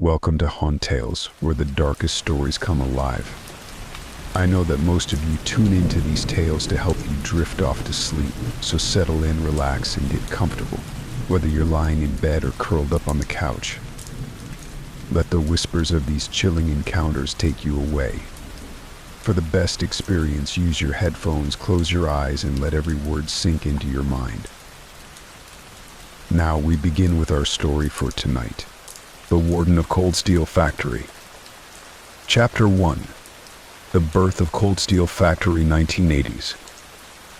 Welcome to Hauntales, where the darkest stories come alive. I know that most of you tune into these tales to help you drift off to sleep, so settle in, relax, and get comfortable, whether you're lying in bed or curled up on the couch. Let the whispers of these chilling encounters take you away. For the best experience, use your headphones, close your eyes, and let every word sink into your mind. Now we begin with our story for tonight. The Warden of Cold Steel Factory. Chapter 1. The Birth of Cold Steel Factory 1980s.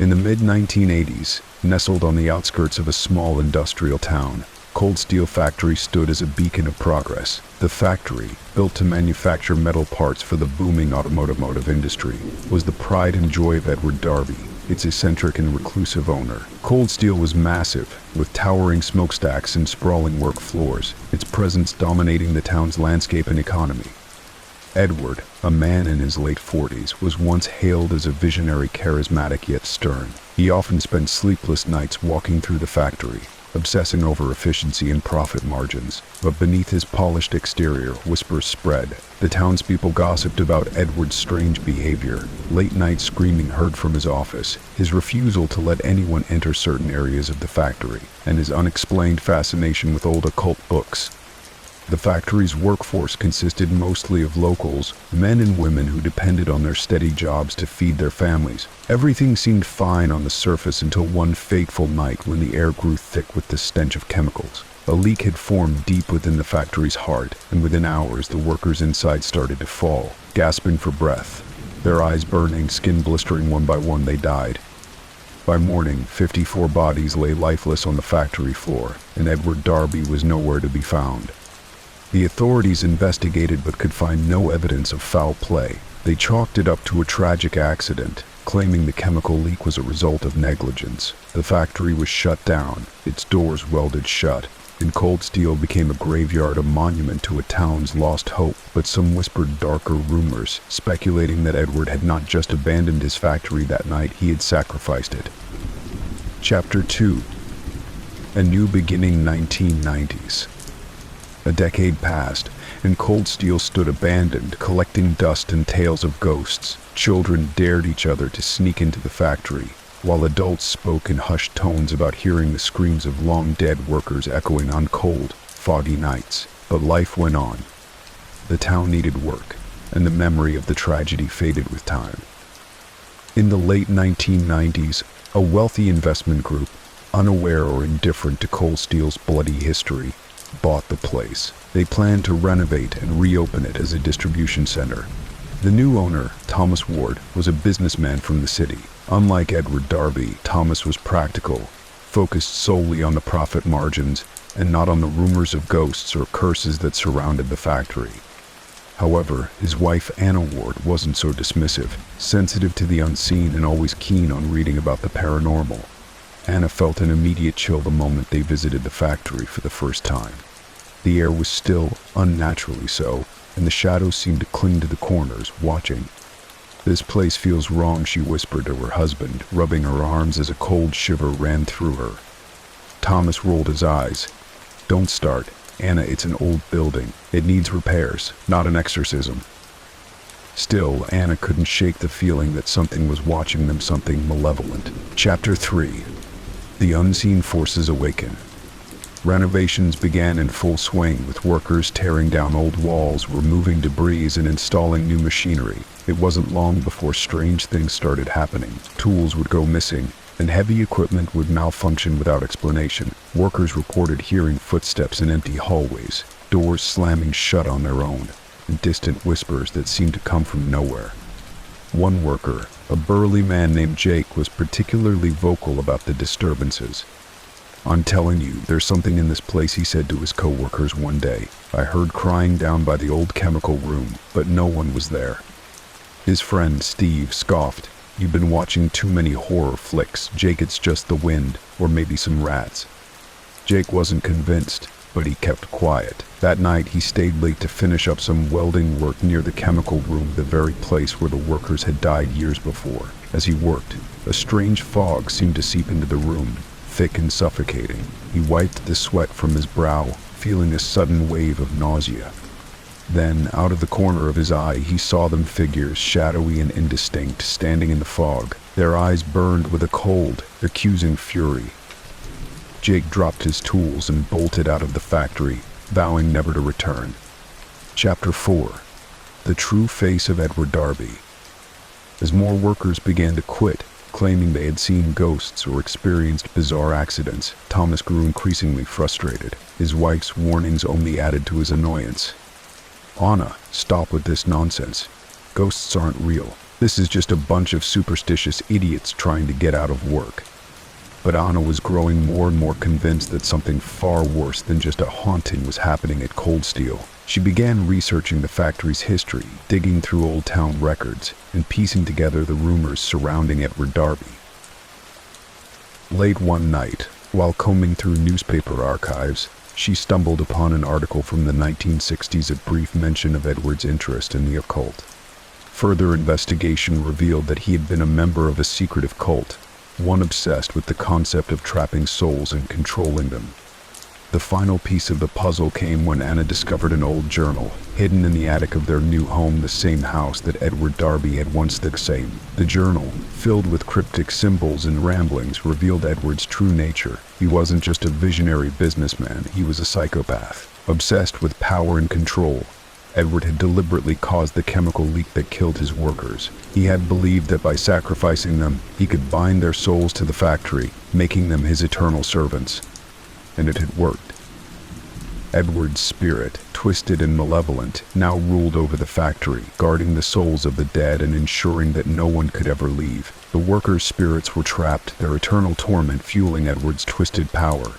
In the mid-1980s, nestled on the outskirts of a small industrial town, Cold Steel Factory stood as a beacon of progress. The factory, built to manufacture metal parts for the booming automotive industry, was the pride and joy of Edward Darby, its eccentric and reclusive owner. Cold Steel was massive, with towering smokestacks and sprawling work floors, its presence dominating the town's landscape and economy. Edward, a man in his late 40s, was once hailed as a visionary, charismatic yet stern. He often spent sleepless nights walking through the factory, obsessing over efficiency and profit margins. But beneath his polished exterior, whispers spread. The townspeople gossiped about Edward's strange behavior, late-night screaming heard from his office, his refusal to let anyone enter certain areas of the factory, and his unexplained fascination with old occult books. The factory's workforce consisted mostly of locals, men and women who depended on their steady jobs to feed their families. Everything seemed fine on the surface until one fateful night when the air grew thick with the stench of chemicals. A leak had formed deep within the factory's heart, and within hours the workers inside started to fall, gasping for breath. Their eyes burning, skin blistering, one by one they died. By morning, 54 bodies lay lifeless on the factory floor, and Edward Darby was nowhere to be found. The authorities investigated but could find no evidence of foul play. They chalked it up to a tragic accident, claiming the chemical leak was a result of negligence. The factory was shut down, its doors welded shut, and Cold Steel became a graveyard, a monument to a town's lost hope. But some whispered darker rumors, speculating that Edward had not just abandoned his factory that night, he had sacrificed it. Chapter 2. A New Beginning, 1990s. A decade passed, and Cold Steel stood abandoned, collecting dust and tales of ghosts. Children dared each other to sneak into the factory, while adults spoke in hushed tones about hearing the screams of long-dead workers echoing on cold, foggy nights. But life went on. The town needed work, and the memory of the tragedy faded with time. In the late 1990s, a wealthy investment group, unaware or indifferent to Cold Steel's bloody history, bought the place. They planned to renovate and reopen it as a distribution center. The new owner, Thomas Ward, was a businessman from the city. Unlike Edward Darby, Thomas was practical, focused solely on the profit margins and not on the rumors of ghosts or curses that surrounded the factory. However, his wife Anna Ward wasn't so dismissive, sensitive to the unseen and always keen on reading about the paranormal. Anna felt an immediate chill the moment they visited the factory for the first time. The air was still, unnaturally so, and the shadows seemed to cling to the corners, watching. "This place feels wrong," she whispered to her husband, rubbing her arms as a cold shiver ran through her. Thomas rolled his eyes. "Don't start, Anna, it's an old building. It needs repairs, not an exorcism." Still, Anna couldn't shake the feeling that something was watching them, something malevolent. Chapter 3. The Unseen Forces Awaken. Renovations began in full swing, with workers tearing down old walls, removing debris, and installing new machinery. It wasn't long before strange things started happening. Tools would go missing, and heavy equipment would malfunction without explanation. Workers reported hearing footsteps in empty hallways, doors slamming shut on their own, and distant whispers that seemed to come from nowhere. One worker, a burly man named Jake, was particularly vocal about the disturbances. "I'm telling you, there's something in this place," he said to his co-workers one day. "I heard crying down by the old chemical room, but no one was there." His friend Steve scoffed. "You've been watching too many horror flicks, Jake. It's just the wind, or maybe some rats." Jake wasn't convinced, but he kept quiet. That night he stayed late to finish up some welding work near the chemical room, the very place where the workers had died years before. As he worked, a strange fog seemed to seep into the room, thick and suffocating. He wiped the sweat from his brow, feeling a sudden wave of nausea. Then, out of the corner of his eye, he saw them, figures, shadowy and indistinct, standing in the fog. Their eyes burned with a cold, accusing fury. Jake dropped his tools and bolted out of the factory, vowing never to return. Chapter 4. The True Face of Edward Darby. As more workers began to quit, claiming they had seen ghosts or experienced bizarre accidents, Thomas grew increasingly frustrated. His wife's warnings only added to his annoyance. "Anna, stop with this nonsense. Ghosts aren't real. This is just a bunch of superstitious idiots trying to get out of work." But Anna was growing more and more convinced that something far worse than just a haunting was happening at Cold Steel. She began researching the factory's history, digging through old town records, and piecing together the rumors surrounding Edward Darby. Late one night, while combing through newspaper archives, she stumbled upon an article from the 1960s, a brief mention of Edward's interest in the occult. Further investigation revealed that he had been a member of a secretive cult, one obsessed with the concept of trapping souls and controlling them. The final piece of the puzzle came when Anna discovered an old journal, hidden in the attic of their new home, the same house that Edward Darby had once the same. The journal, filled with cryptic symbols and ramblings, revealed Edward's true nature. He wasn't just a visionary businessman, he was a psychopath, obsessed with power and control. Edward had deliberately caused the chemical leak that killed his workers. He had believed that by sacrificing them, he could bind their souls to the factory, making them his eternal servants. And it had worked. Edward's spirit, twisted and malevolent, now ruled over the factory, guarding the souls of the dead and ensuring that no one could ever leave. The workers' spirits were trapped, their eternal torment fueling Edward's twisted power.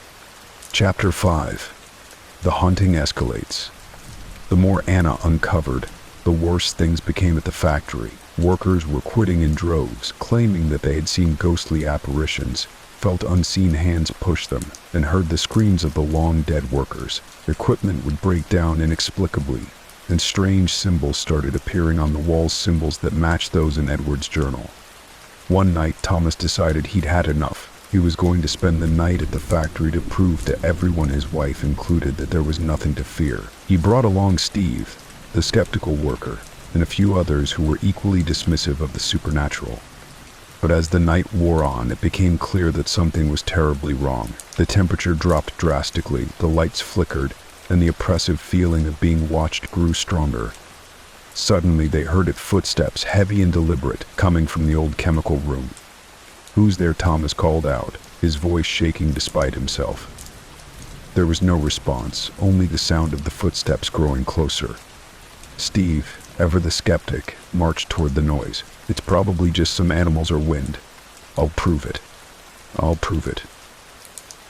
Chapter 5. The haunting escalates. The more Anna uncovered, the worse things became at the factory. Workers were quitting in droves, claiming that they had seen ghostly apparitions, felt unseen hands push them, and heard the screams of the long-dead workers. Equipment would break down inexplicably, and strange symbols started appearing on the walls, symbols that matched those in Edward's journal. One night, Thomas decided he'd had enough. He was going to spend the night at the factory to prove to everyone, his wife included, that there was nothing to fear. He brought along Steve, the skeptical worker, and a few others who were equally dismissive of the supernatural. But as the night wore on, it became clear that something was terribly wrong. The temperature dropped drastically, the lights flickered, and the oppressive feeling of being watched grew stronger. Suddenly they heard footsteps, heavy and deliberate, coming from the old chemical room. "Who's there?" Thomas called out, his voice shaking despite himself. There was no response, only the sound of the footsteps growing closer. Steve, ever the skeptic, marched toward the noise. "It's probably just some animals or wind. I'll prove it. I'll prove it."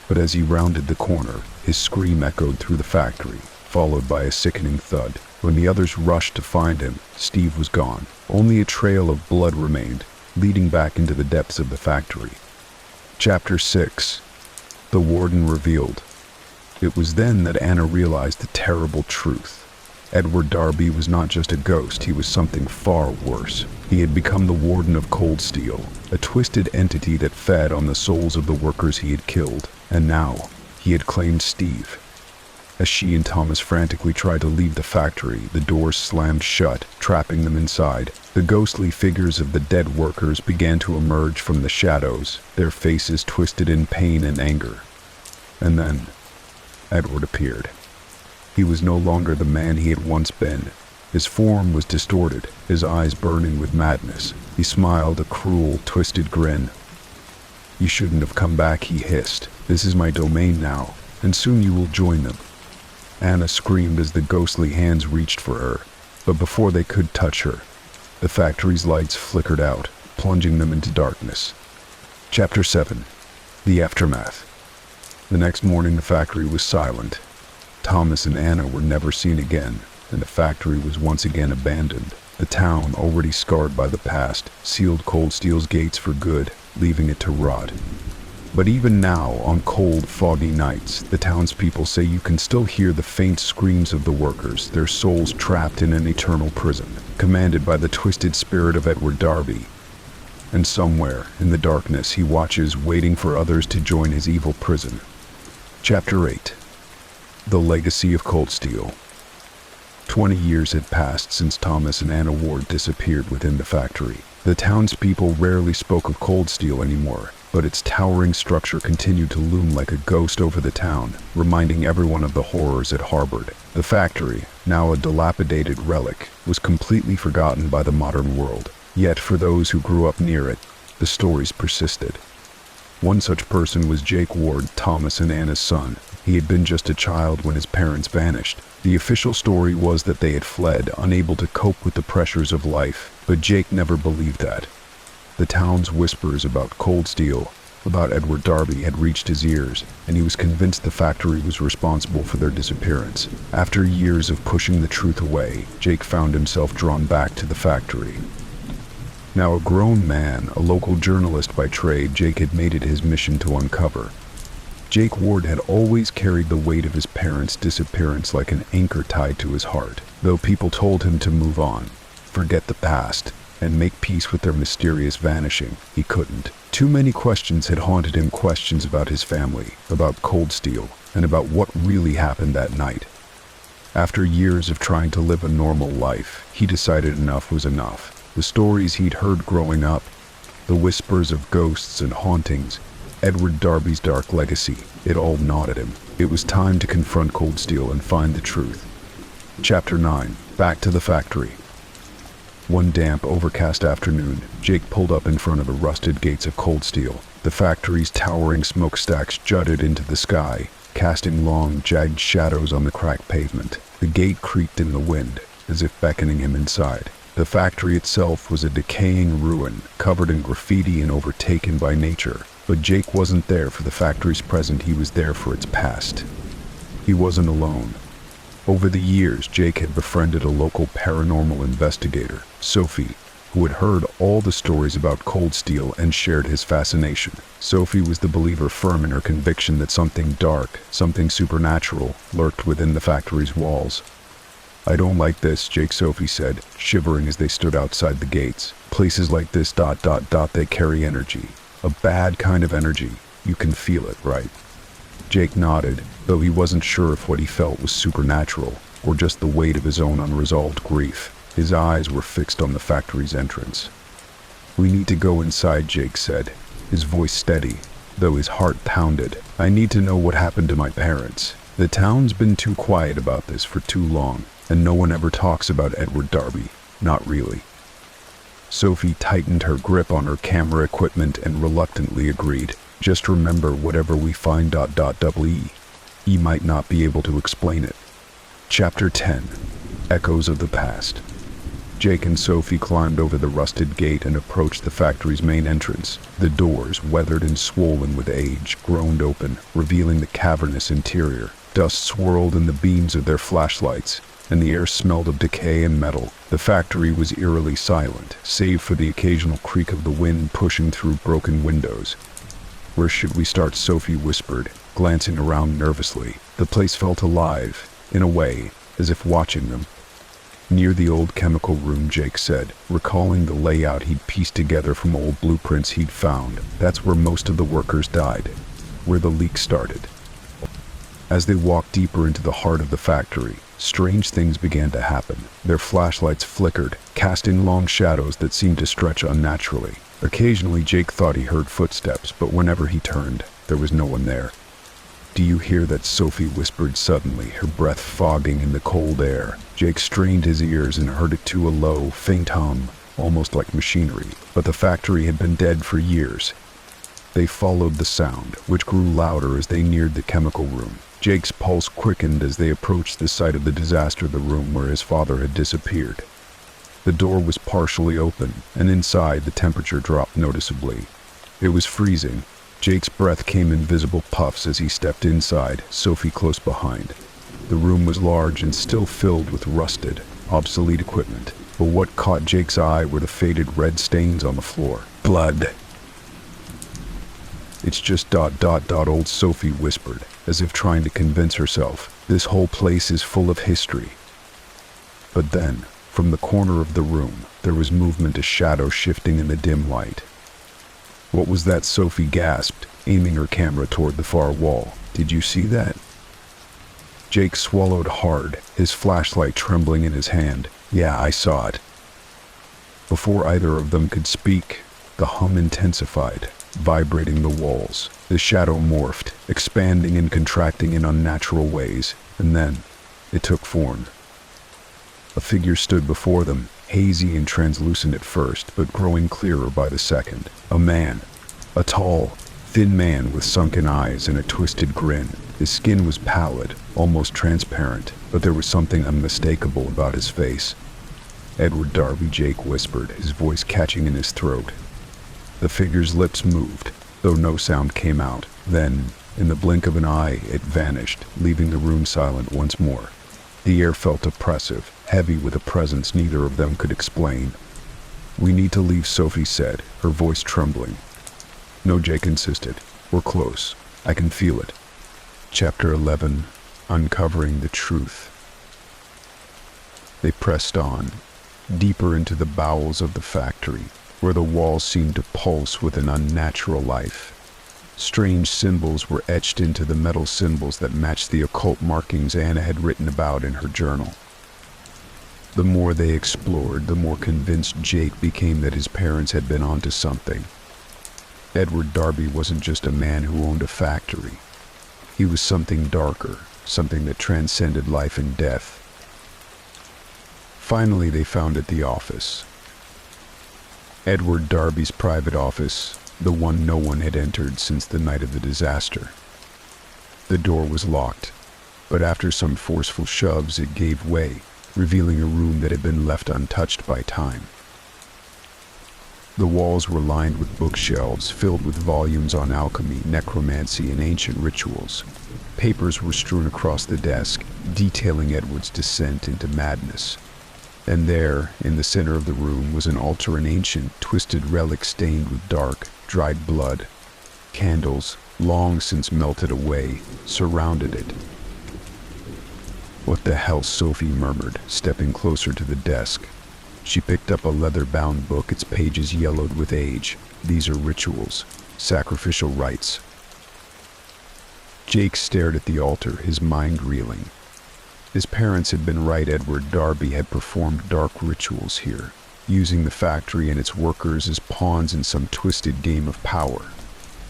But as he rounded the corner, his scream echoed through the factory, followed by a sickening thud. When the others rushed to find him, Steve was gone. Only a trail of blood remained, leading back into the depths of the factory. Chapter 6. The Warden Revealed. It was then that Anna realized the terrible truth. Edward Darby was not just a ghost, he was something far worse. He had become the Warden of Cold Steel, a twisted entity that fed on the souls of the workers he had killed. And now, he had claimed Steve. As she and Thomas frantically tried to leave the factory, the doors slammed shut, trapping them inside. The ghostly figures of the dead workers began to emerge from the shadows, their faces twisted in pain and anger. And then, Edward appeared. He was no longer the man he had once been. His form was distorted, his eyes burning with madness. He smiled a cruel, twisted grin. "You shouldn't have come back," he hissed. "This is my domain now, and soon you will join them." Anna screamed as the ghostly hands reached for her, but before they could touch her, the factory's lights flickered out, plunging them into darkness. Chapter 7. The Aftermath. The next morning the factory was silent. Thomas and Anna were never seen again, and the factory was once again abandoned. The town, already scarred by the past, sealed Cold Steel's gates for good, leaving it to rot. But even now, on cold, foggy nights, the townspeople say you can still hear the faint screams of the workers, their souls trapped in an eternal prison, commanded by the twisted spirit of Edward Darby. And somewhere, in the darkness, he watches, waiting for others to join his evil prison. Chapter 8. The Legacy of Cold Steel. 20 years had passed since Thomas and Anna Ward disappeared within the factory. The townspeople rarely spoke of Cold Steel anymore, but its towering structure continued to loom like a ghost over the town, reminding everyone of the horrors it harbored. The factory, now a dilapidated relic, was completely forgotten by the modern world. Yet for those who grew up near it, the stories persisted. One such person was Jake Ward, Thomas and Anna's son. He had been just a child when his parents vanished. The official story was that they had fled, unable to cope with the pressures of life, but Jake never believed that. The town's whispers about Cold Steel, about Edward Darby, had reached his ears, and he was convinced the factory was responsible for their disappearance. After years of pushing the truth away, Jake found himself drawn back to the factory. Now a grown man, a local journalist by trade, Jake had made it his mission to uncover. Jake Ward had always carried the weight of his parents' disappearance like an anchor tied to his heart. Though people told him to move on, forget the past, and make peace with their mysterious vanishing, he couldn't. Too many questions had haunted him, questions about his family, about Cold Steel, and about what really happened that night. After years of trying to live a normal life, he decided enough was enough. The stories he'd heard growing up, the whispers of ghosts and hauntings, Edward Darby's dark legacy, it all gnawed at him. It was time to confront Cold Steel and find the truth. Chapter 9. Back to the factory. One damp, overcast afternoon, Jake pulled up in front of the rusted gates of Cold Steel. The factory's towering smokestacks jutted into the sky, casting long, jagged shadows on the cracked pavement. The gate creaked in the wind, as if beckoning him inside. The factory itself was a decaying ruin, covered in graffiti and overtaken by nature. But Jake wasn't there for the factory's present, he was there for its past. He wasn't alone. Over the years, Jake had befriended a local paranormal investigator, Sophie, who had heard all the stories about Cold Steel and shared his fascination. Sophie was the believer, firm in her conviction that something dark, something supernatural, lurked within the factory's walls. "I don't like this," Sophie said, shivering as they stood outside the gates. "Places like this ... they carry energy. A bad kind of energy. You can feel it, right?" Jake nodded, though he wasn't sure if what he felt was supernatural, or just the weight of his own unresolved grief. His eyes were fixed on the factory's entrance. "We need to go inside," Jake said, his voice steady, though his heart pounded. "I need to know what happened to my parents. The town's been too quiet about this for too long. And no one ever talks about Edward Darby. Not really." Sophie tightened her grip on her camera equipment and reluctantly agreed. "Just remember, whatever we find ... he might not be able to explain it." Chapter 10. Echoes of the Past. Jake and Sophie climbed over the rusted gate and approached the factory's main entrance. The doors, weathered and swollen with age, groaned open, revealing the cavernous interior. Dust swirled in the beams of their flashlights, and the air smelled of decay and metal. The factory was eerily silent, save for the occasional creak of the wind pushing through broken windows. "Where should we start?" Sophie whispered, glancing around nervously. The place felt alive, in a way, as if watching them. "Near the old chemical room," Jake said, recalling the layout he'd pieced together from old blueprints he'd found. "That's where most of the workers died, where the leak started." As they walked deeper into the heart of the factory, strange things began to happen. Their flashlights flickered, casting long shadows that seemed to stretch unnaturally. Occasionally, Jake thought he heard footsteps, but whenever he turned, there was no one there. "Do you hear that?" Sophie whispered suddenly, her breath fogging in the cold air. Jake strained his ears and heard it to a low, faint hum, almost like machinery. But the factory had been dead for years. They followed the sound, which grew louder as they neared the chemical room. Jake's pulse quickened as they approached the site of the disaster, the room where his father had disappeared. The door was partially open, and inside the temperature dropped noticeably. It was freezing. Jake's breath came in visible puffs as he stepped inside, Sophie close behind. The room was large and still filled with rusted, obsolete equipment, but what caught Jake's eye were the faded red stains on the floor. "Blood!" "It's just ... old Sophie whispered, as if trying to convince herself. "This whole place is full of history." But then, from the corner of the room, there was movement, a shadow shifting in the dim light. "What was that?" Sophie gasped, aiming her camera toward the far wall. "Did you see that?" Jake swallowed hard, his flashlight trembling in his hand. "Yeah, I saw it." Before either of them could speak, the hum intensified, vibrating the walls. The shadow morphed, expanding and contracting in unnatural ways, and then it took form. A figure stood before them, hazy and translucent at first, but growing clearer by the second. A man. A tall, thin man with sunken eyes and a twisted grin. His skin was pallid, almost transparent, but there was something unmistakable about his face. "Edward Darby," Jake whispered, his voice catching in his throat. The figure's lips moved, though no sound came out. Then, in the blink of an eye, it vanished, leaving the room silent once more. The air felt oppressive, heavy with a presence neither of them could explain. "We need to leave," Sophie said, her voice trembling. "No," Jake insisted. "We're close. I can feel it." Chapter 11. Uncovering the Truth. They pressed on, deeper into the bowels of the factory, where the walls seemed to pulse with an unnatural life. Strange symbols were etched into the metal symbols that matched the occult markings Anna had written about in her journal. The more they explored, the more convinced Jake became that his parents had been onto something. Edward Darby wasn't just a man who owned a factory. He was something darker, something that transcended life and death. Finally, they found it, the office. Edward Darby's private office, the one no one had entered since the night of the disaster. The door was locked, but after some forceful shoves it gave way, revealing a room that had been left untouched by time. The walls were lined with bookshelves filled with volumes on alchemy, necromancy, and ancient rituals. Papers were strewn across the desk, detailing Edward's descent into madness. And there, in the center of the room, was an altar, an ancient, twisted relic stained with dark, dried blood. Candles, long since melted away, surrounded it. "What the hell?" Sophie murmured, stepping closer to the desk. She picked up a leather-bound book, its pages yellowed with age. "These are rituals, sacrificial rites." Jake stared at the altar, his mind reeling. His parents had been right. Edward Darby had performed dark rituals here, using the factory and its workers as pawns in some twisted game of power.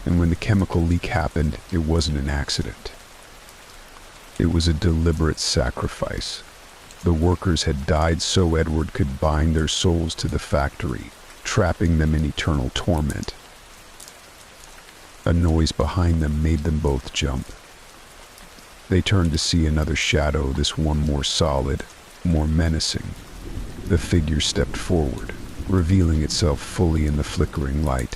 And when the chemical leak happened, it wasn't an accident. It was a deliberate sacrifice. The workers had died so Edward could bind their souls to the factory, trapping them in eternal torment. A noise behind them made them both jump. They turned to see another shadow, this one more solid, more menacing. The figure stepped forward, revealing itself fully in the flickering light.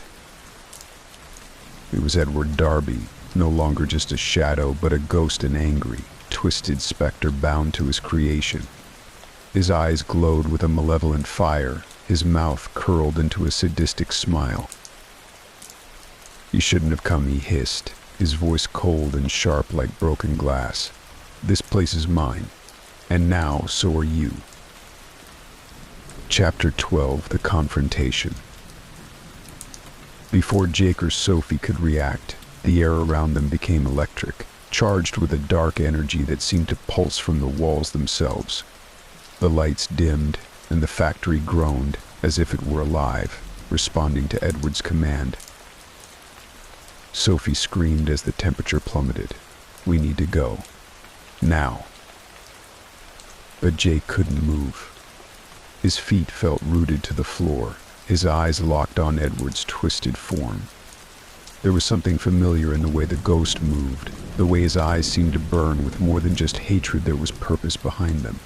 It was Edward Darby, no longer just a shadow, but a ghost, an angry, twisted specter bound to his creation. His eyes glowed with a malevolent fire, his mouth curled into a sadistic smile. "You shouldn't have come," he hissed, his voice cold and sharp like broken glass. "This place is mine, and now so are you." Chapter 12. The Confrontation. Before Jake or Sophie could react, the air around them became electric, charged with a dark energy that seemed to pulse from the walls themselves. The lights dimmed, and the factory groaned as if it were alive, responding to Edward's command. Sophie screamed as the temperature plummeted. "We need to go. Now." But Jake couldn't move. His feet felt rooted to the floor, his eyes locked on Edward's twisted form. There was something familiar in the way the ghost moved, the way his eyes seemed to burn with more than just hatred. There was purpose behind them.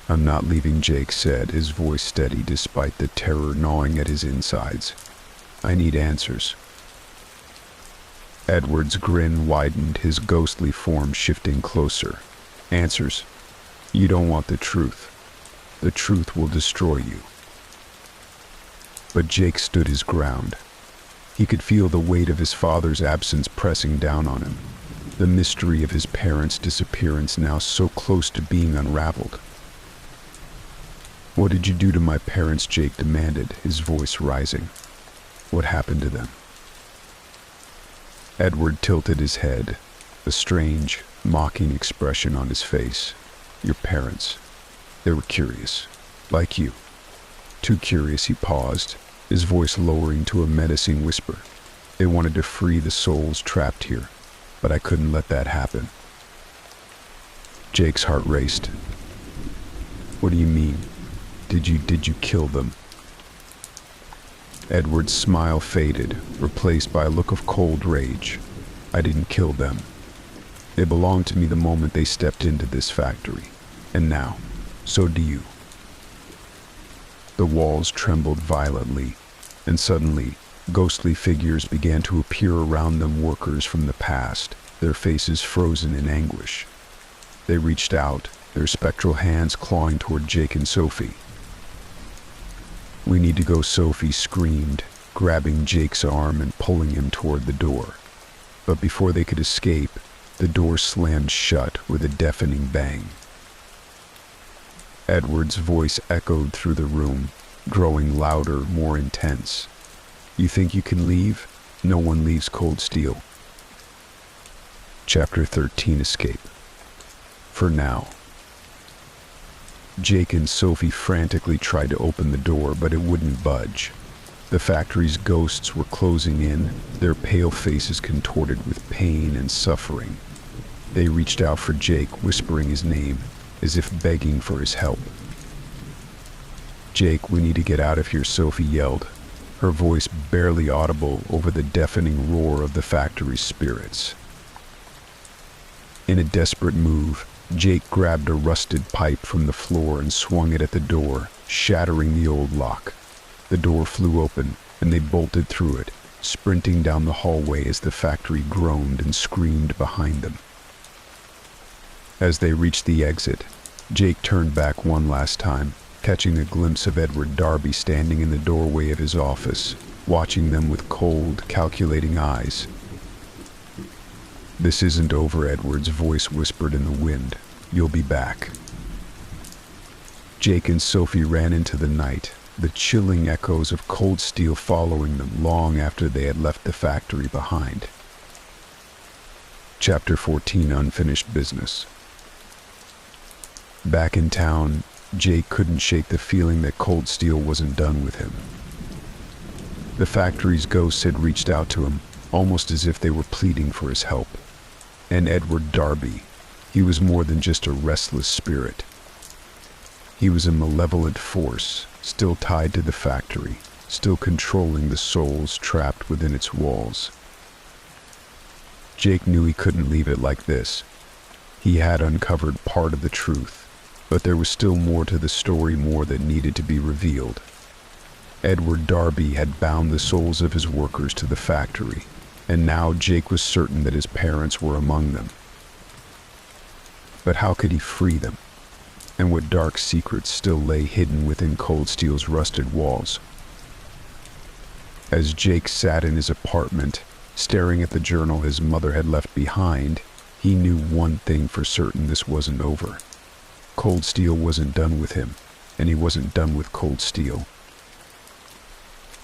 "I'm not leaving," Jake said, his voice steady despite the terror gnawing at his insides. "I need answers." Edward's grin widened, his ghostly form shifting closer. "Answers? You don't want the truth. The truth will destroy you." But Jake stood his ground. He could feel the weight of his father's absence pressing down on him, the mystery of his parents' disappearance now so close to being unraveled. "What did you do to my parents?" Jake demanded, his voice rising. "What happened to them?" Edward tilted his head, a strange, mocking expression on his face. Your parents. They were curious. Like you. Too curious, he paused, his voice lowering to a menacing whisper. They wanted to free the souls trapped here, but I couldn't let that happen. Jake's heart raced. What do you mean? Did you kill them? Edward's smile faded, replaced by a look of cold rage. I didn't kill them. They belonged to me the moment they stepped into this factory. And now, so do you. The walls trembled violently, and suddenly, ghostly figures began to appear around them, workers from the past, their faces frozen in anguish. They reached out, their spectral hands clawing toward Jake and Sophie. We need to go, Sophie screamed, grabbing Jake's arm and pulling him toward the door. But before they could escape, the door slammed shut with a deafening bang. Edward's voice echoed through the room, growing louder, more intense. You think you can leave? No one leaves Cold Steel. Chapter 13, Escape. For now. Jake and Sophie frantically tried to open the door, but it wouldn't budge. The factory's ghosts were closing in, their pale faces contorted with pain and suffering. They reached out for Jake, whispering his name, as if begging for his help. Jake, we need to get out of here, Sophie yelled, her voice barely audible over the deafening roar of the factory's spirits. In a desperate move, Jake grabbed a rusted pipe from the floor and swung it at the door, shattering the old lock. The door flew open, and they bolted through it, sprinting down the hallway as the factory groaned and screamed behind them. As they reached the exit, Jake turned back one last time, catching a glimpse of Edward Darby standing in the doorway of his office, watching them with cold, calculating eyes. This isn't over, Edward's voice whispered in the wind. You'll be back. Jake and Sophie ran into the night, the chilling echoes of Cold Steel following them long after they had left the factory behind. Chapter 14, Unfinished Business. Back in town, Jake couldn't shake the feeling that Cold Steel wasn't done with him. The factory's ghosts had reached out to him, almost as if they were pleading for his help. And Edward Darby, he was more than just a restless spirit. He was a malevolent force, still tied to the factory, still controlling the souls trapped within its walls. Jake knew he couldn't leave it like this. He had uncovered part of the truth, but there was still more to the story, more that needed to be revealed. Edward Darby had bound the souls of his workers to the factory, and now Jake was certain that his parents were among them. But how could he free them? And what dark secrets still lay hidden within Cold Steel's rusted walls? As Jake sat in his apartment, staring at the journal his mother had left behind, he knew one thing for certain: this wasn't over. Cold Steel wasn't done with him, and he wasn't done with Cold Steel.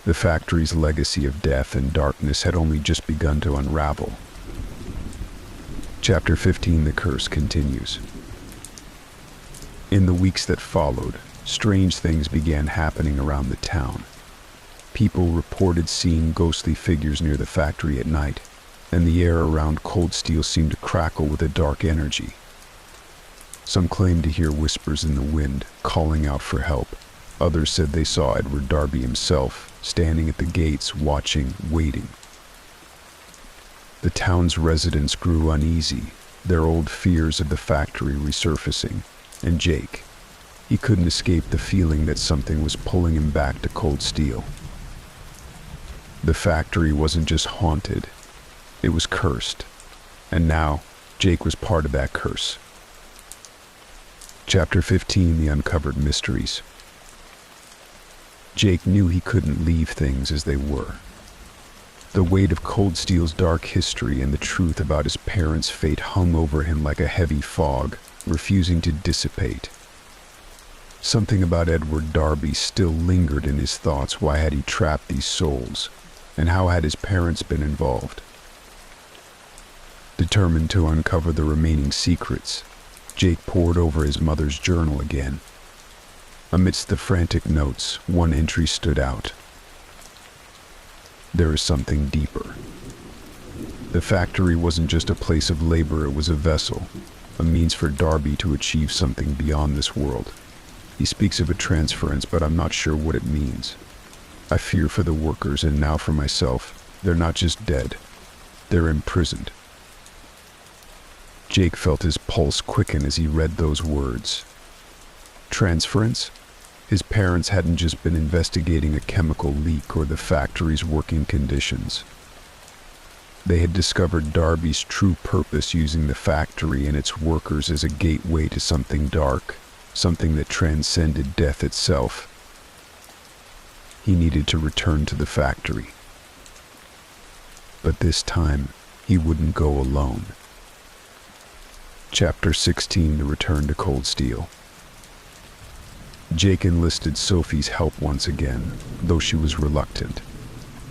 The factory's legacy of death and darkness had only just begun to unravel. Chapter 15, The Curse, continues. In the weeks that followed, strange things began happening around the town. People reported seeing ghostly figures near the factory at night, and the air around Cold Steel seemed to crackle with a dark energy. Some claimed to hear whispers in the wind, calling out for help. Others said they saw Edward Darby himself, standing at the gates, watching, waiting. The town's residents grew uneasy, their old fears of the factory resurfacing, and Jake, he couldn't escape the feeling that something was pulling him back to Cold Steel. The factory wasn't just haunted, it was cursed, and now Jake was part of that curse. Chapter 15, The Uncovered Mysteries. Jake knew he couldn't leave things as they were. The weight of Cold Steel's dark history and the truth about his parents' fate hung over him like a heavy fog, refusing to dissipate. Something about Edward Darby still lingered in his thoughts. Why had he trapped these souls? And how had his parents been involved? The Determined to uncover the remaining secrets, Jake pored over his mother's journal again. Amidst the frantic notes, one entry stood out. There is something deeper. The factory wasn't just a place of labor, it was a vessel, a means for Darby to achieve something beyond this world. He speaks of a transference, but I'm not sure what it means. I fear for the workers, and now for myself. They're not just dead, they're imprisoned. Jake felt his pulse quicken as he read those words. Transference? His parents hadn't just been investigating a chemical leak or the factory's working conditions. They had discovered Darby's true purpose, using the factory and its workers as a gateway to something dark, something that transcended death itself. He needed to return to the factory. But this time, he wouldn't go alone. Chapter 16: The Return to Cold Steel. Jake enlisted Sophie's help once again, though she was reluctant.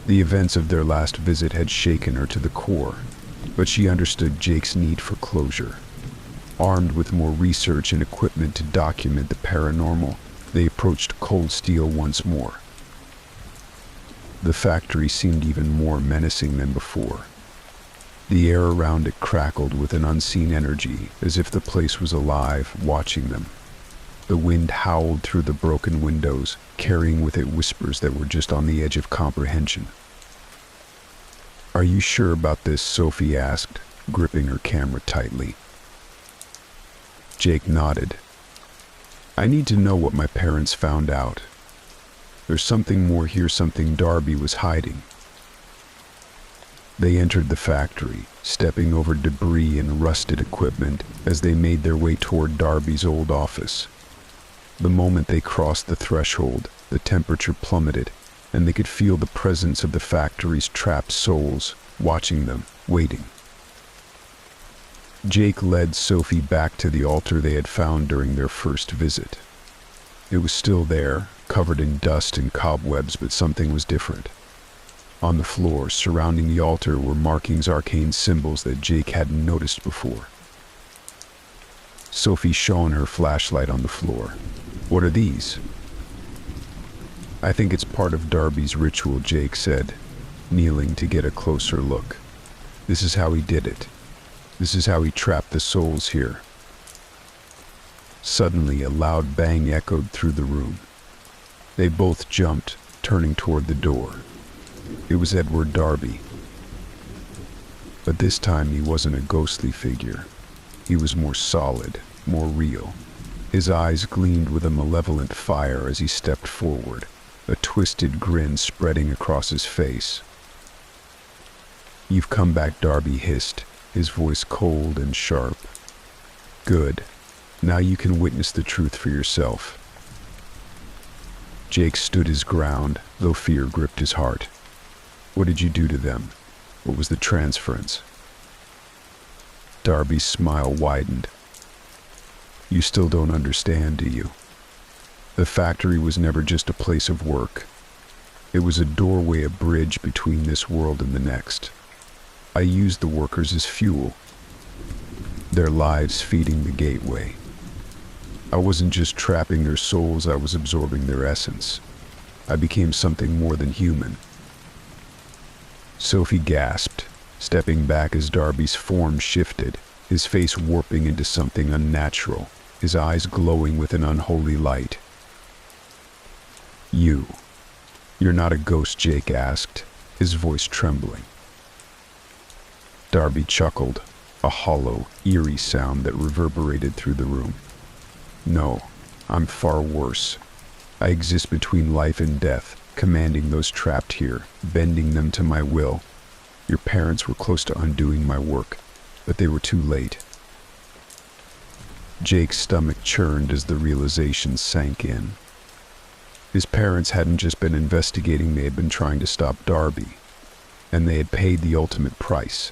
The events of their last visit had shaken her to the core, but she understood Jake's need for closure. Armed with more research and equipment to document the paranormal, they approached Cold Steel once more. The factory seemed even more menacing than before. The air around it crackled with an unseen energy, as if the place was alive, watching them. The wind howled through the broken windows, carrying with it whispers that were just on the edge of comprehension. "Are you sure about this?" Sophie asked, gripping her camera tightly. Jake nodded. "I need to know what my parents found out. There's something more here, something Darby was hiding." They entered the factory, stepping over debris and rusted equipment as they made their way toward Darby's old office. The moment they crossed the threshold, the temperature plummeted, and they could feel the presence of the factory's trapped souls, watching them, waiting. Jake led Sophie back to the altar they had found during their first visit. It was still there, covered in dust and cobwebs, but something was different. On the floor, surrounding the altar, were markings, arcane symbols that Jake hadn't noticed before. Sophie shone her flashlight on the floor. "What are these?" "I think it's part of Darby's ritual," Jake said, kneeling to get a closer look. "This is how he did it. This is how he trapped the souls here." Suddenly, a loud bang echoed through the room. They both jumped, turning toward the door. It was Edward Darby. But this time he wasn't a ghostly figure. He was more solid, more real. His eyes gleamed with a malevolent fire as he stepped forward, a twisted grin spreading across his face. "You've come back," Darby hissed, his voice cold and sharp. "Good. Now you can witness the truth for yourself." Jake stood his ground, though fear gripped his heart. "What did you do to them? What was the transference?" Darby's smile widened. "You still don't understand, do you? The factory was never just a place of work. It was a doorway, a bridge between this world and the next. I used the workers as fuel, their lives feeding the gateway. I wasn't just trapping their souls, I was absorbing their essence. I became something more than human." Sophie gasped, stepping back as Darby's form shifted, his face warping into something unnatural, his eyes glowing with an unholy light. You're not a ghost?" Jake asked, his voice trembling. Darby chuckled, a hollow, eerie sound that reverberated through the room. "No, I'm far worse. I exist between life and death, commanding those trapped here, bending them to my will. Your parents were close to undoing my work, but they were too late." Jake's stomach churned as the realization sank in. His parents hadn't just been investigating, they had been trying to stop Darby, and they had paid the ultimate price.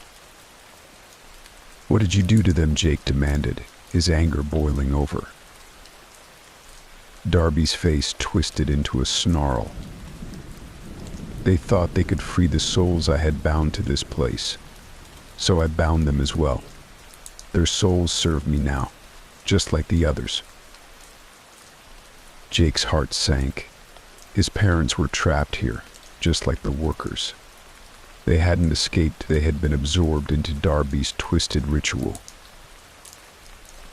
"What did you do to them?" Jake demanded, his anger boiling over. Darby's face twisted into a snarl. "They thought they could free the souls I had bound to this place. so I bound them as well. Their souls serve me now, just like the others. Jake's heart sank. His parents were trapped here, just like the workers. They hadn't escaped, they had been absorbed into Darby's twisted ritual.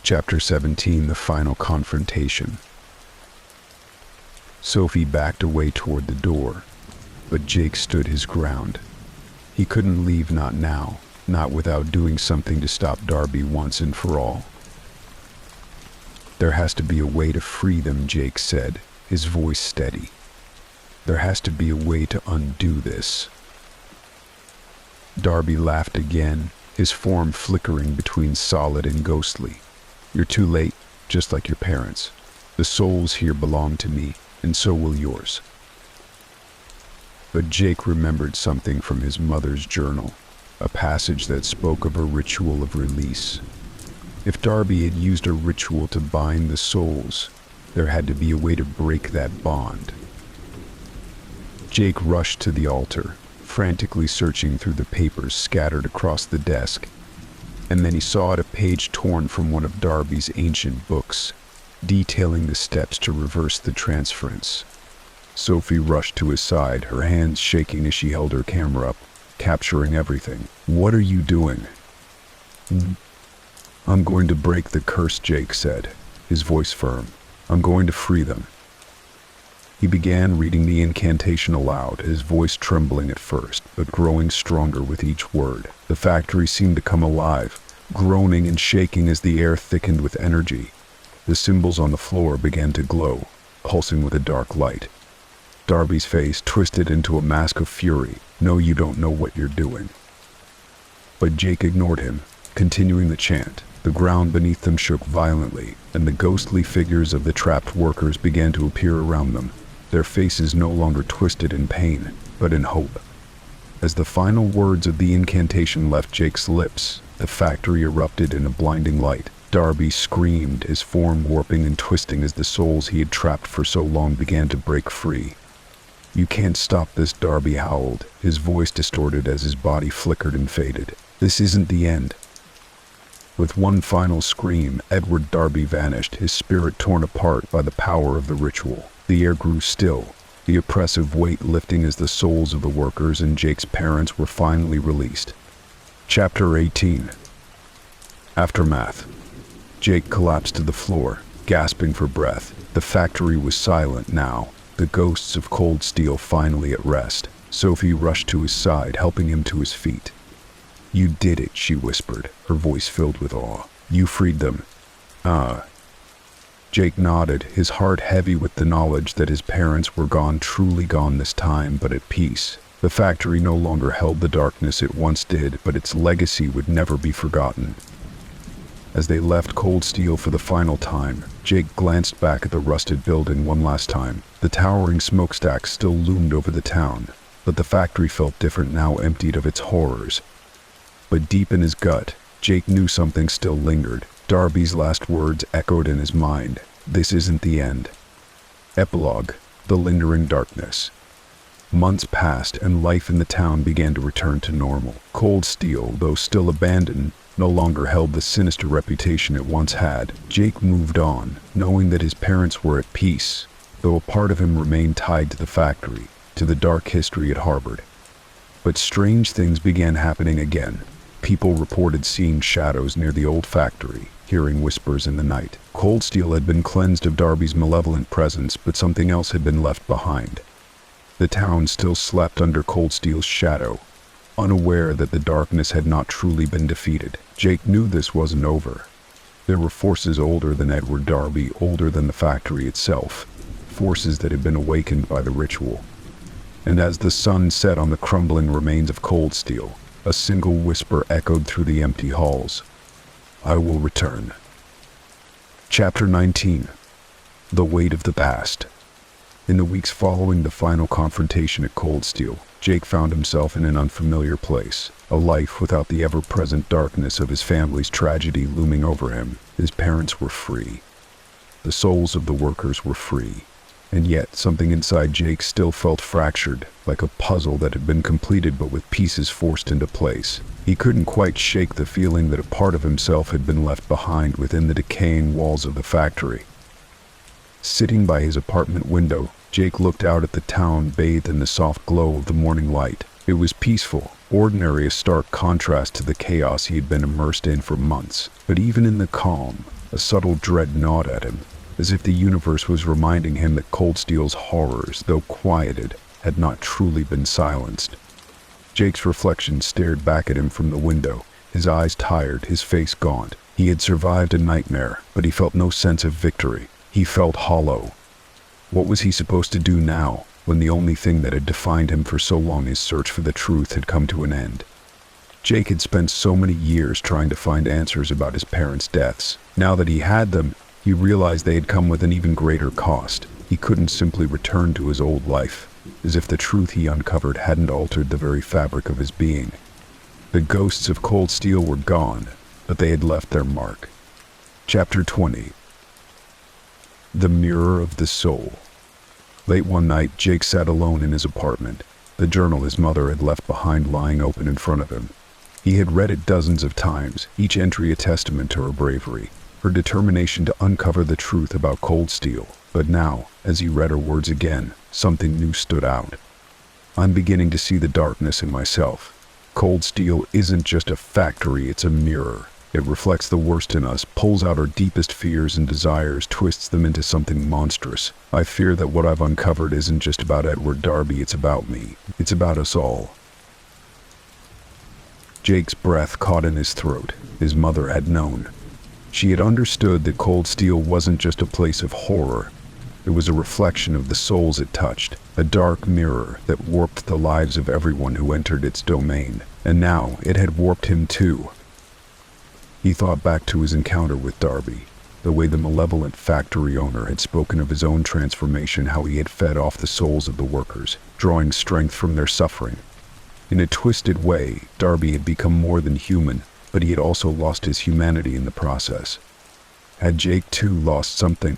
Chapter 17, the final confrontation. Sophie backed away toward the door, but Jake stood his ground. He couldn't leave, not now, not without doing something to stop Darby once and for all. There has to be a way to free them, Jake said, his voice steady. There has to be a way to undo this. Darby laughed again, his form flickering between solid and ghostly. You're too late, just like your parents. The souls here belong to me, and so will yours. But Jake remembered something from his mother's journal, a passage that spoke of a ritual of release. If Darby had used a ritual to bind the souls, there had to be a way to break that bond. Jake rushed to the altar, frantically searching through the papers scattered across the desk, and then he saw a page torn from one of Darby's ancient books, detailing the steps to reverse the transference. Sophie rushed to his side, her hands shaking as she held her camera up, capturing everything. What are you doing? I'm going to break the curse, Jake said, his voice firm. I'm going to free them. He began reading the incantation aloud, his voice trembling at first, but growing stronger with each word. The factory seemed to come alive, groaning and shaking as the air thickened with energy. The symbols on the floor began to glow, pulsing with a dark light. Darby's face twisted into a mask of fury. No, you don't know what you're doing. But Jake ignored him, continuing the chant. The ground beneath them shook violently, and the ghostly figures of the trapped workers began to appear around them, their faces no longer twisted in pain, but in hope. As the final words of the incantation left Jake's lips, the factory erupted in a blinding light. Darby screamed, his form warping and twisting as the souls he had trapped for so long began to break free. You can't stop this, Darby howled, his voice distorted as his body flickered and faded. This isn't the end. With one final scream, Edward Darby vanished, his spirit torn apart by the power of the ritual. The air grew still, the oppressive weight lifting as the souls of the workers and Jake's parents were finally released. Chapter 18. Aftermath. Jake collapsed to the floor, gasping for breath. The factory was silent now, the ghosts of cold steel finally at rest. Sophie rushed to his side, helping him to his feet. You did it, she whispered, her voice filled with awe. You freed them. Jake nodded, his heart heavy with the knowledge that his parents were gone, truly gone this time, but at peace. The factory no longer held the darkness it once did, but its legacy would never be forgotten. As they left Cold Steel for the final time, Jake glanced back at the rusted building one last time. The towering smokestack still loomed over the town, but the factory felt different now, emptied of its horrors. But deep in his gut, Jake knew something still lingered. Darby's last words echoed in his mind. This isn't the end. Epilogue. The lingering darkness. Months passed and life in the town began to return to normal. Cold Steel, though still abandoned, no longer held the sinister reputation it once had. Jake moved on, knowing that his parents were at peace, though a part of him remained tied to the factory, to the dark history it harbored. But strange things began happening again. People reported seeing shadows near the old factory, hearing whispers in the night. Cold Steel had been cleansed of Darby's malevolent presence, but something else had been left behind. The town still slept under Cold Steel's shadow, unaware that the darkness had not truly been defeated. Jake knew this wasn't over. There were forces older than Edward Darby, older than the factory itself, forces that had been awakened by the ritual. And as the sun set on the crumbling remains of Cold Steel, a single whisper echoed through the empty halls. I will return. Chapter 19. The Weight of the Past. In the weeks following the final confrontation at Cold Steel, Jake found himself in an unfamiliar place, a life without the ever-present darkness of his family's tragedy looming over him. His parents were free. The souls of the workers were free. And yet, something inside Jake still felt fractured, like a puzzle that had been completed but with pieces forced into place. He couldn't quite shake the feeling that a part of himself had been left behind within the decaying walls of the factory. Sitting by his apartment window, Jake looked out at the town bathed in the soft glow of the morning light. It was peaceful, ordinary, a stark contrast to the chaos he had been immersed in for months. But even in the calm, a subtle dread gnawed at him, as if the universe was reminding him that Cold Steel's horrors, though quieted, had not truly been silenced. Jake's reflection stared back at him from the window, his eyes tired, his face gaunt. He had survived a nightmare, but he felt no sense of victory. He felt hollow. What was he supposed to do now, when the only thing that had defined him for so long, his search for the truth, had come to an end? Jake had spent so many years trying to find answers about his parents' deaths. Now that he had them, he realized they had come with an even greater cost. He couldn't simply return to his old life, as if the truth he uncovered hadn't altered the very fabric of his being. The ghosts of Cold Steel were gone, but they had left their mark. Chapter 20. The Mirror of the Soul. Late one night, Jake sat alone in his apartment, the journal his mother had left behind lying open in front of him. He had read it dozens of times, each entry a testament to her bravery, her determination to uncover the truth about Cold Steel. But now, as he read her words again, something new stood out. I'm beginning to see the darkness in myself. Cold Steel isn't just a factory, it's a mirror. It reflects the worst in us, pulls out our deepest fears and desires, twists them into something monstrous. I fear that what I've uncovered isn't just about Edward Darby, it's about me. It's about us all. Jake's breath caught in his throat. His mother had known. She had understood that Cold Steel wasn't just a place of horror. It was a reflection of the souls it touched, a dark mirror that warped the lives of everyone who entered its domain. And now it had warped him too. He thought back to his encounter with Darby, the way the malevolent factory owner had spoken of his own transformation, how he had fed off the souls of the workers, drawing strength from their suffering. In a twisted way, Darby had become more than human, but he had also lost his humanity in the process. Had Jake too lost something?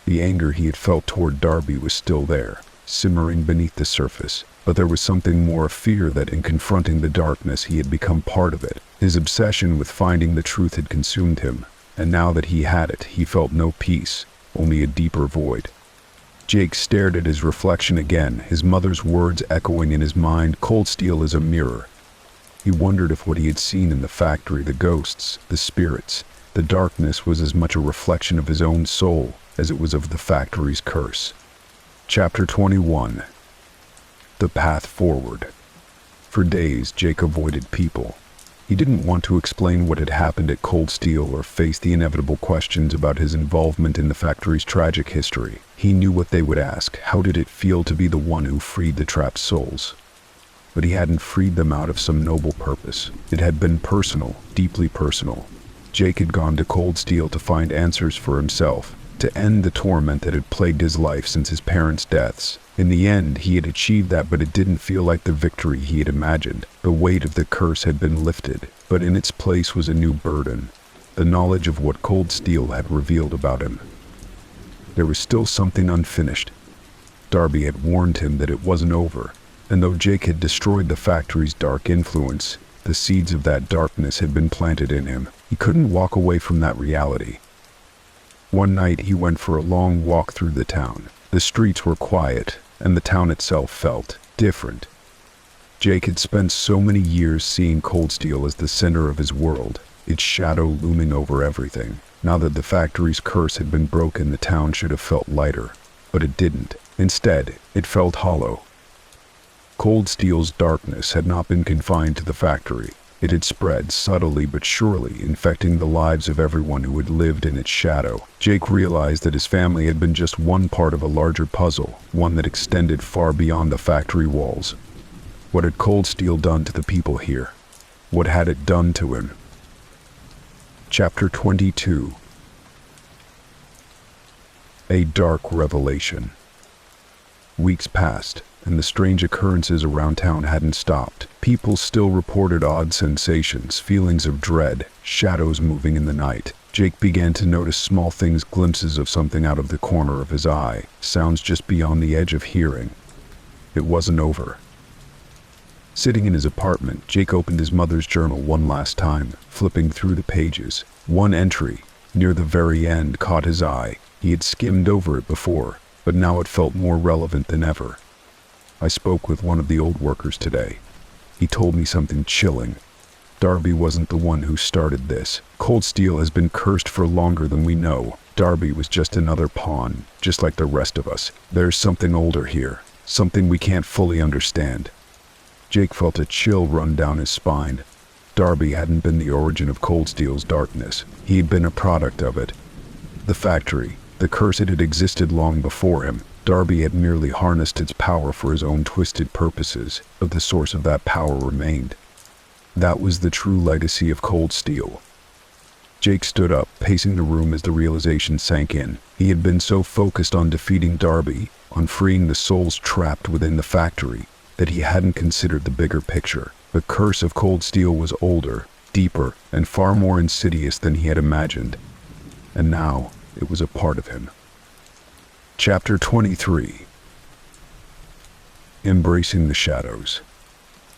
The anger he had felt toward Darby was still there, simmering beneath the surface, but there was something more, a fear that in confronting the darkness he had become part of it. His obsession with finding the truth had consumed him, and now that he had it, he felt no peace, only a deeper void. Jake stared at his reflection again, his mother's words echoing in his mind, Cold Steel is a mirror. He wondered if what he had seen in the factory, the ghosts, the spirits, the darkness, was as much a reflection of his own soul as it was of the factory's curse. Chapter 21. The Path Forward. For days, Jake avoided people. He didn't want to explain what had happened at Cold Steel or face the inevitable questions about his involvement in the factory's tragic history. He knew what they would ask. How did it feel to be the one who freed the trapped souls? But he hadn't freed them out of some noble purpose. It had been personal, deeply personal. Jake had gone to Cold Steel to find answers for himself, to end the torment that had plagued his life since his parents' deaths. In the end, he had achieved that, but it didn't feel like the victory he had imagined. The weight of the curse had been lifted, but in its place was a new burden, the knowledge of what Cold Steel had revealed about him. There was still something unfinished. Darby had warned him that it wasn't over, and though Jake had destroyed the factory's dark influence, the seeds of that darkness had been planted in him. He couldn't walk away from that reality. One night he went for a long walk through the town. The streets were quiet, and the town itself felt different. Jake had spent so many years seeing Cold Steel as the center of his world, its shadow looming over everything. Now that the factory's curse had been broken, the town should have felt lighter, but it didn't. Instead, it felt hollow. Cold Steel's darkness had not been confined to the factory. It had spread subtly but surely, infecting the lives of everyone who had lived in its shadow. Jake realized that his family had been just one part of a larger puzzle, one that extended far beyond the factory walls. What had Cold Steel done to the people here? What had it done to him? Chapter 22. A Dark Revelation. Weeks passed, and the strange occurrences around town hadn't stopped. People still reported odd sensations, feelings of dread, shadows moving in the night. Jake began to notice small things, glimpses of something out of the corner of his eye, sounds just beyond the edge of hearing. It wasn't over. Sitting in his apartment, Jake opened his mother's journal one last time, flipping through the pages. One entry, near the very end, caught his eye. He had skimmed over it before, but now it felt more relevant than ever. I spoke with one of the old workers today. He told me something chilling. Darby wasn't the one who started this. Cold Steel has been cursed for longer than we know. Darby was just another pawn, just like the rest of us. There's something older here, something we can't fully understand. Jake felt a chill run down his spine. Darby hadn't been the origin of Cold Steel's darkness. He had been a product of it. The factory, the curse, it had existed long before him. Darby had merely harnessed its power for his own twisted purposes, but the source of that power remained. That was the true legacy of Cold Steel. Jake stood up, pacing the room as the realization sank in. He had been so focused on defeating Darby, on freeing the souls trapped within the factory, that he hadn't considered the bigger picture. The curse of Cold Steel was older, deeper, and far more insidious than he had imagined. And now, it was a part of him. Chapter 23. Embracing the shadows.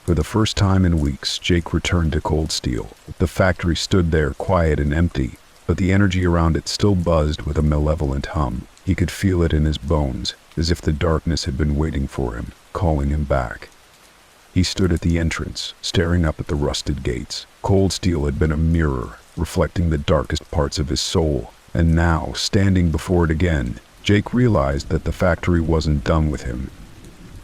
For the first time in weeks, Jake returned to Cold Steel. The factory stood there quiet and empty, but the energy around it still buzzed with a malevolent hum. He could feel it in his bones, as if the darkness had been waiting for him, calling him back. He stood at the entrance, staring up at the rusted gates. Cold Steel had been a mirror, reflecting the darkest parts of his soul, and now, standing before it again, Jake realized that the factory wasn't done with him.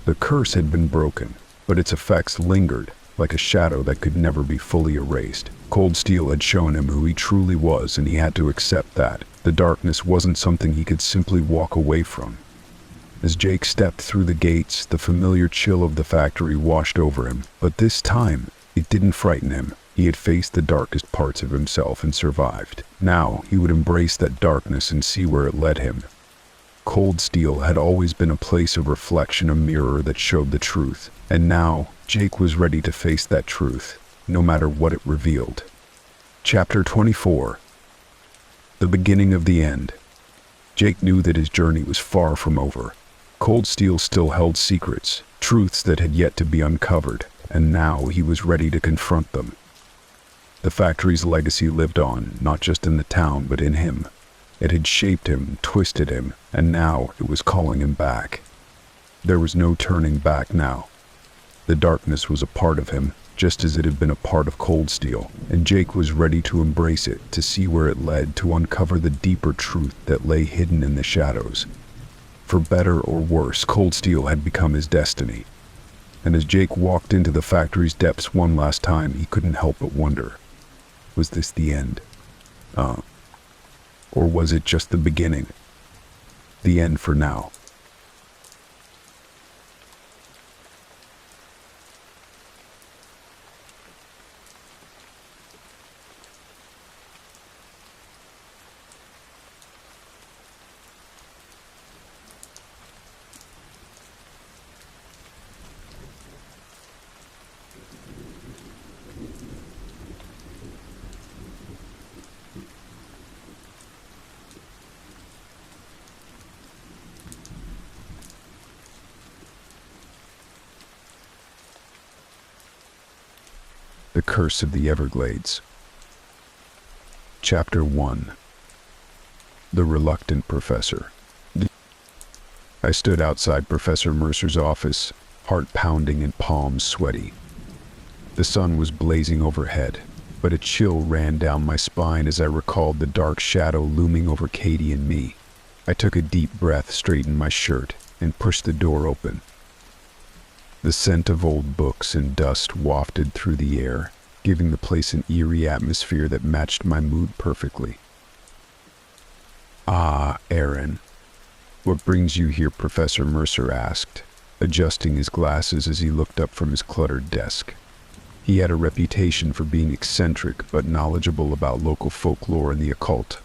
The curse had been broken, but its effects lingered, like a shadow that could never be fully erased. Cold Steel had shown him who he truly was, and he had to accept that. The darkness wasn't something he could simply walk away from. As Jake stepped through the gates, the familiar chill of the factory washed over him, but this time, it didn't frighten him. He had faced the darkest parts of himself and survived. Now, he would embrace that darkness and see where it led him. Cold Steel had always been a place of reflection, a mirror that showed the truth. And now, Jake was ready to face that truth, no matter what it revealed. Chapter 24. The beginning of the end. Jake knew that his journey was far from over. Cold Steel still held secrets, truths that had yet to be uncovered, and now he was ready to confront them. The factory's legacy lived on, not just in the town, but in him. It had shaped him, twisted him, and now it was calling him back. There was no turning back now. The darkness was a part of him, just as it had been a part of Cold Steel, and Jake was ready to embrace it, to see where it led, to uncover the deeper truth that lay hidden in the shadows. For better or worse, Cold Steel had become his destiny. And as Jake walked into the factory's depths one last time, he couldn't help but wonder, was this the end? Or was it just the beginning? The end for now. The Curse of the Everglades. Chapter 1. The Reluctant Professor. I stood outside Professor Mercer's office, heart pounding and palms sweaty. The sun was blazing overhead, but a chill ran down my spine as I recalled the dark shadow looming over Katie and me. I took a deep breath, straightened my shirt, and pushed the door open. The scent of old books and dust wafted through the air, giving the place an eerie atmosphere that matched my mood perfectly. "Ah, Aaron, what brings you here?" Professor Mercer asked, adjusting his glasses as he looked up from his cluttered desk. He had a reputation for being eccentric but knowledgeable about local folklore and the occult.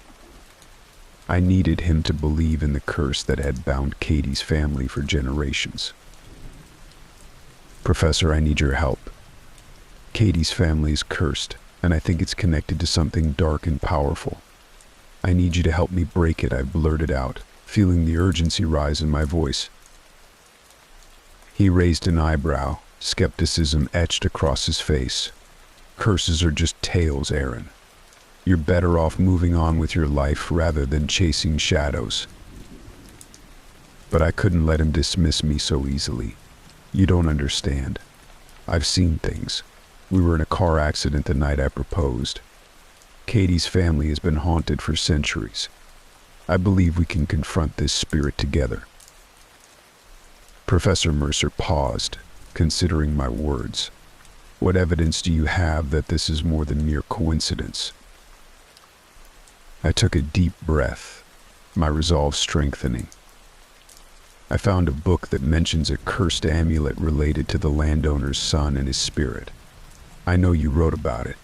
I needed him to believe in the curse that had bound Katie's family for generations. "Professor, I need your help. Katie's family is cursed, and I think it's connected to something dark and powerful. "I need you to help me break it," I blurted out, feeling the urgency rise in my voice. He raised an eyebrow, skepticism etched across his face. "Curses are just tales, Aaron. You're better off moving on with your life rather than chasing shadows." But I couldn't let him dismiss me so easily. "You don't understand. I've seen things. We were in a car accident the night I proposed. Katie's family has been haunted for centuries. I believe we can confront this spirit together." Professor Mercer paused, considering my words. "What evidence do you have that this is more than mere coincidence?" I took a deep breath, my resolve strengthening. "I found a book that mentions a cursed amulet related to the landowner's son and his spirit. I know you wrote about it.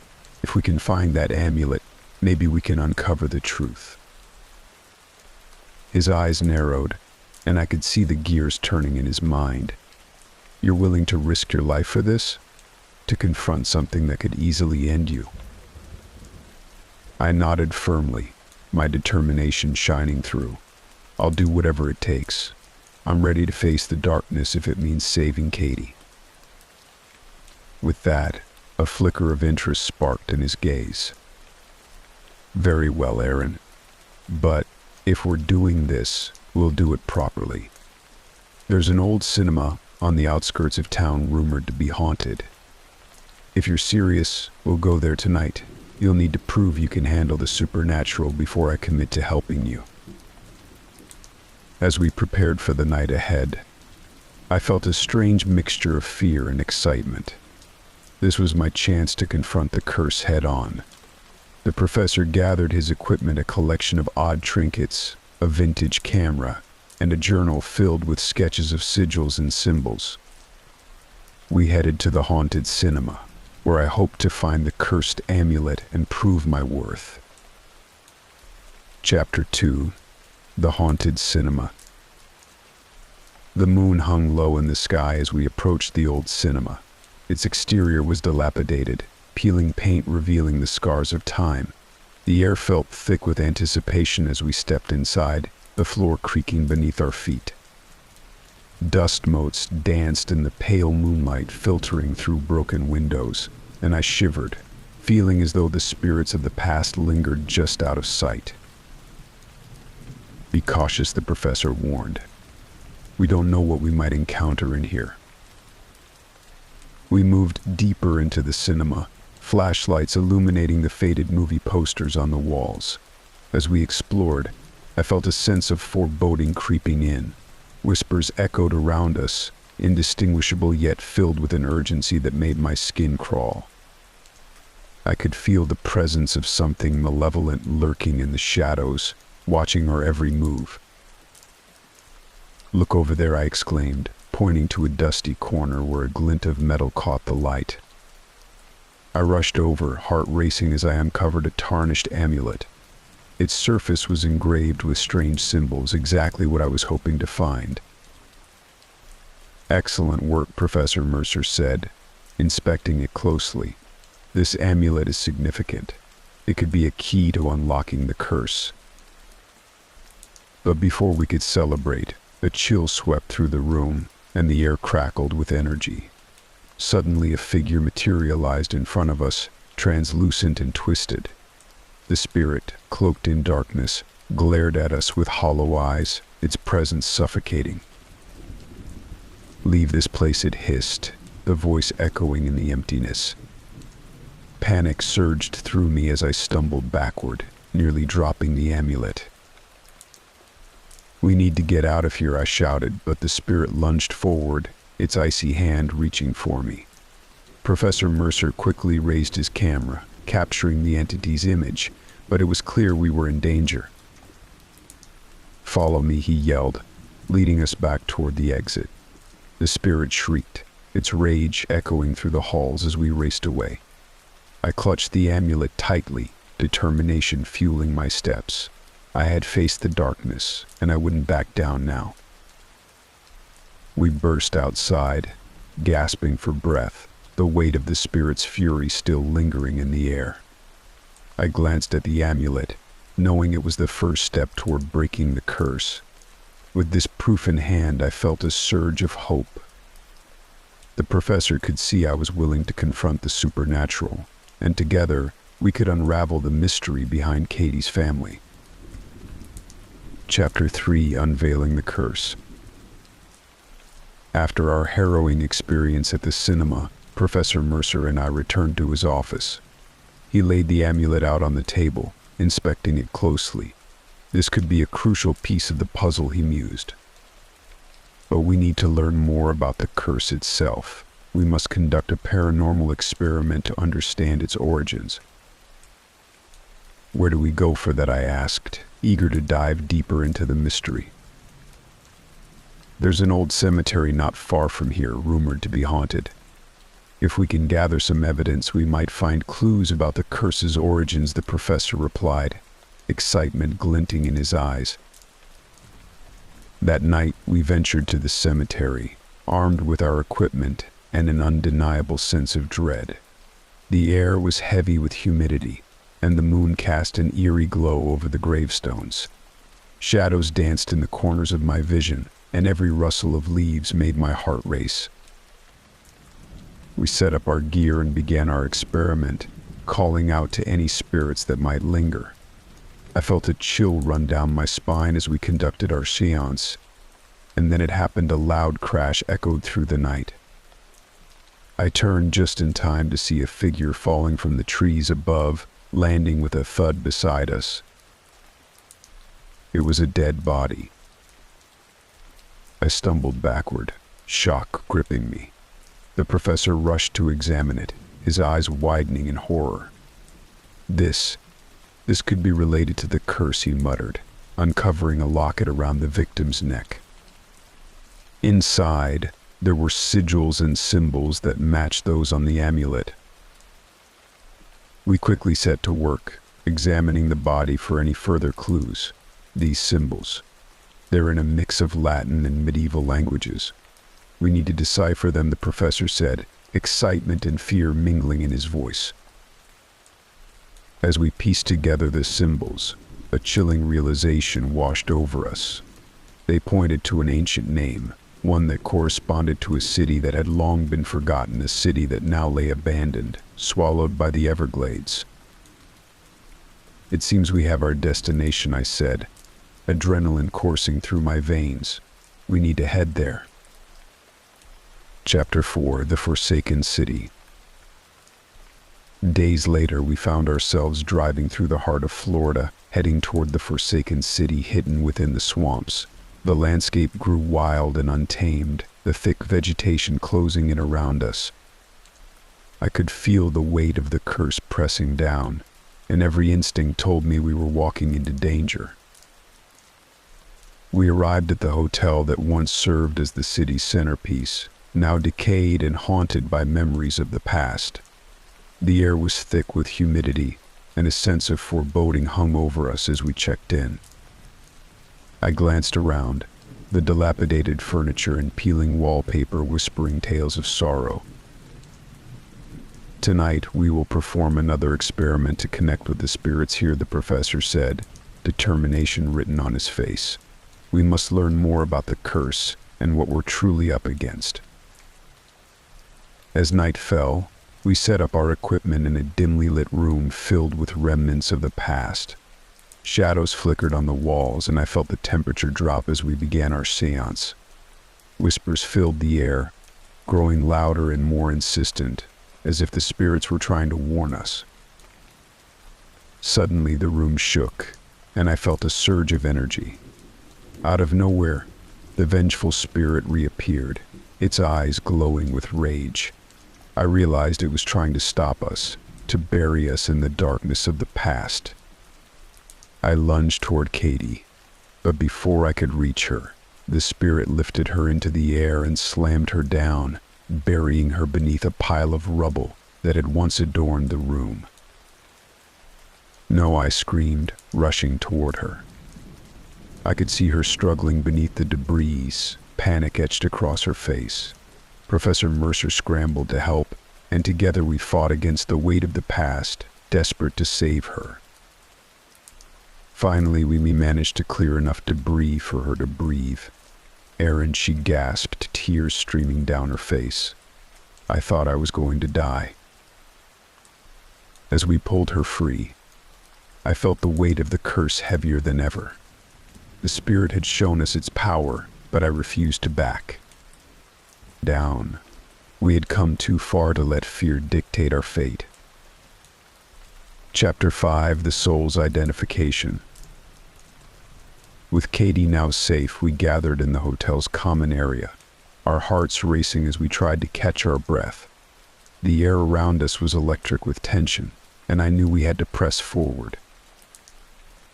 If we can find that amulet, maybe we can uncover the truth." His eyes narrowed, and I could see the gears turning in his mind. "You're willing to risk your life for this? To confront something that could easily end you?" I nodded firmly, my determination shining through. "I'll do whatever it takes. I'm ready to face the darkness if it means saving Katie." With that, a flicker of interest sparked in his gaze. "Very well, Aaron. But if we're doing this, we'll do it properly. There's an old cinema on the outskirts of town rumored to be haunted. If you're serious, we'll go there tonight. You'll need to prove you can handle the supernatural before I commit to helping you." As we prepared for the night ahead, I felt a strange mixture of fear and excitement. This was my chance to confront the curse head-on. The professor gathered his equipment, a collection of odd trinkets, a vintage camera, and a journal filled with sketches of sigils and symbols. We headed to the haunted cinema, where I hoped to find the cursed amulet and prove my worth. Chapter 2: The Haunted Cinema. The moon hung low in the sky as we approached the old cinema. Its exterior was dilapidated, peeling paint revealing the scars of time. The air felt thick with anticipation as we stepped inside, the floor creaking beneath our feet. Dust motes danced in the pale moonlight filtering through broken windows, and I shivered, feeling as though the spirits of the past lingered just out of sight. "Be cautious," the professor warned. "We don't know what we might encounter in here." We moved deeper into the cinema, flashlights illuminating the faded movie posters on the walls. As we explored, I felt a sense of foreboding creeping in. Whispers echoed around us, indistinguishable yet filled with an urgency that made my skin crawl. I could feel the presence of something malevolent lurking in the shadows, watching our every move. "Look over there," I exclaimed, pointing to a dusty corner where a glint of metal caught the light. I rushed over, heart racing as I uncovered a tarnished amulet. Its surface was engraved with strange symbols, exactly what I was hoping to find. "Excellent work," Professor Mercer said, inspecting it closely. "This amulet is significant. It could be a key to unlocking the curse." But before we could celebrate, a chill swept through the room, and the air crackled with energy. Suddenly a figure materialized in front of us, translucent and twisted. The spirit, cloaked in darkness, glared at us with hollow eyes, its presence suffocating. "Leave this place," it hissed, the voice echoing in the emptiness. Panic surged through me as I stumbled backward, nearly dropping the amulet. "We need to get out of here," I shouted, but the spirit lunged forward, its icy hand reaching for me. Professor Mercer quickly raised his camera, capturing the entity's image, but it was clear we were in danger. "Follow me," he yelled, leading us back toward the exit. The spirit shrieked, its rage echoing through the halls as we raced away. I clutched the amulet tightly, determination fueling my steps. I had faced the darkness, and I wouldn't back down now. We burst outside, gasping for breath, the weight of the spirit's fury still lingering in the air. I glanced at the amulet, knowing it was the first step toward breaking the curse. With this proof in hand, I felt a surge of hope. The professor could see I was willing to confront the supernatural, and together we could unravel the mystery behind Katie's family. Chapter 3: Unveiling the Curse. After our harrowing experience at the cinema, Professor Mercer and I returned to his office. He laid the amulet out on the table, inspecting it closely. This could be a crucial piece of the puzzle, he mused. But we need to learn more about the curse itself. We must conduct a paranormal experiment to understand its origins. Where do we go for that? I asked, eager to dive deeper into the mystery. There's an old cemetery not far from here, rumored to be haunted. If we can gather some evidence, we might find clues about the curse's origins, the professor replied, excitement glinting in his eyes. That night, we ventured to the cemetery, armed with our equipment and an undeniable sense of dread. The air was heavy with humidity, and the moon cast an eerie glow over the gravestones. Shadows danced in the corners of my vision, and every rustle of leaves made my heart race. We set up our gear and began our experiment, calling out to any spirits that might linger. I felt a chill run down my spine as we conducted our séance, and then it happened. A loud crash echoed through the night. I turned just in time to see a figure falling from the trees above, landing with a thud beside us. It was a dead body. I stumbled backward, shock gripping me. The professor rushed to examine it, his eyes widening in horror. This could be related to the curse, he muttered, uncovering a locket around the victim's neck. Inside, there were sigils and symbols that matched those on the amulet. We quickly set to work, examining the body for any further clues. These symbols, they're in a mix of Latin and medieval languages. We need to decipher them, the professor said, excitement and fear mingling in his voice. As we pieced together the symbols, a chilling realization washed over us. They pointed to an ancient name, one that corresponded to a city that had long been forgotten, a city that now lay abandoned, swallowed by the Everglades. It seems we have our destination, I said, adrenaline coursing through my veins. We need to head there. Chapter 4: The Forsaken City. Days later, we found ourselves driving through the heart of Florida, heading toward the forsaken city hidden within the swamps. The landscape grew wild and untamed, the thick vegetation closing in around us. I could feel the weight of the curse pressing down, and every instinct told me we were walking into danger. We arrived at the hotel that once served as the city's centerpiece, now decayed and haunted by memories of the past. The air was thick with humidity, and a sense of foreboding hung over us as we checked in. I glanced around, the dilapidated furniture and peeling wallpaper whispering tales of sorrow. Tonight, we will perform another experiment to connect with the spirits here, the professor said, determination written on his face. We must learn more about the curse and what we're truly up against. As night fell, we set up our equipment in a dimly lit room filled with remnants of the past. Shadows flickered on the walls, and I felt the temperature drop as we began our séance. Whispers filled the air, growing louder and more insistent, as if the spirits were trying to warn us. Suddenly, the room shook, and I felt a surge of energy. Out of nowhere, the vengeful spirit reappeared, its eyes glowing with rage. I realized it was trying to stop us, to bury us in the darkness of the past. I lunged toward Katie, but before I could reach her, the spirit lifted her into the air and slammed her down, burying her beneath a pile of rubble that had once adorned the room. No, I screamed, rushing toward her. I could see her struggling beneath the debris, panic etched across her face. Professor Mercer scrambled to help, and together we fought against the weight of the past, desperate to save her. Finally, we managed to clear enough debris for her to breathe. Aaron, she gasped, tears streaming down her face. I thought I was going to die. As we pulled her free, I felt the weight of the curse heavier than ever. The spirit had shown us its power, but I refused to back down. We had come too far to let fear dictate our fate. Chapter 5: The Soul's Identification. With Katie now safe, we gathered in the hotel's common area, our hearts racing as we tried to catch our breath. The air around us was electric with tension, and I knew we had to press forward.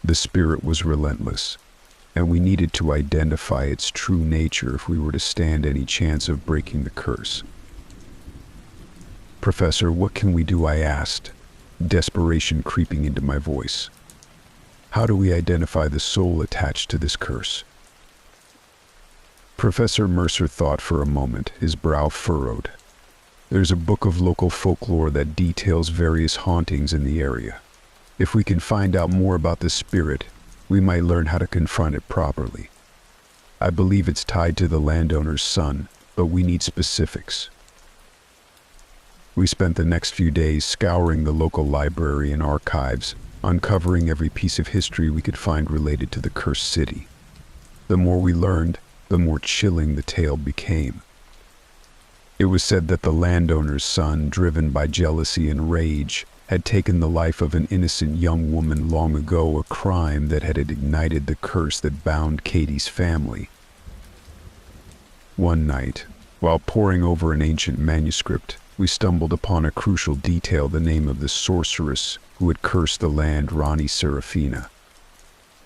The spirit was relentless, and we needed to identify its true nature if we were to stand any chance of breaking the curse. "Professor, what can we do?" I asked, desperation creeping into my voice. "How do we identify the soul attached to this curse?" Professor Mercer thought for a moment, his brow furrowed. "There's a book of local folklore that details various hauntings in the area. If we can find out more about the spirit, we might learn how to confront it properly. I believe it's tied to the landowner's son, but we need specifics." We spent the next few days scouring the local library and archives, uncovering every piece of history we could find related to the cursed city. The more we learned, the more chilling the tale became. It was said that the landowner's son, driven by jealousy and rage, had taken the life of an innocent young woman long ago, a crime that had ignited the curse that bound Katie's family. One night, while poring over an ancient manuscript, we stumbled upon a crucial detail: the name of the sorceress who had cursed the land, Rani Serafina.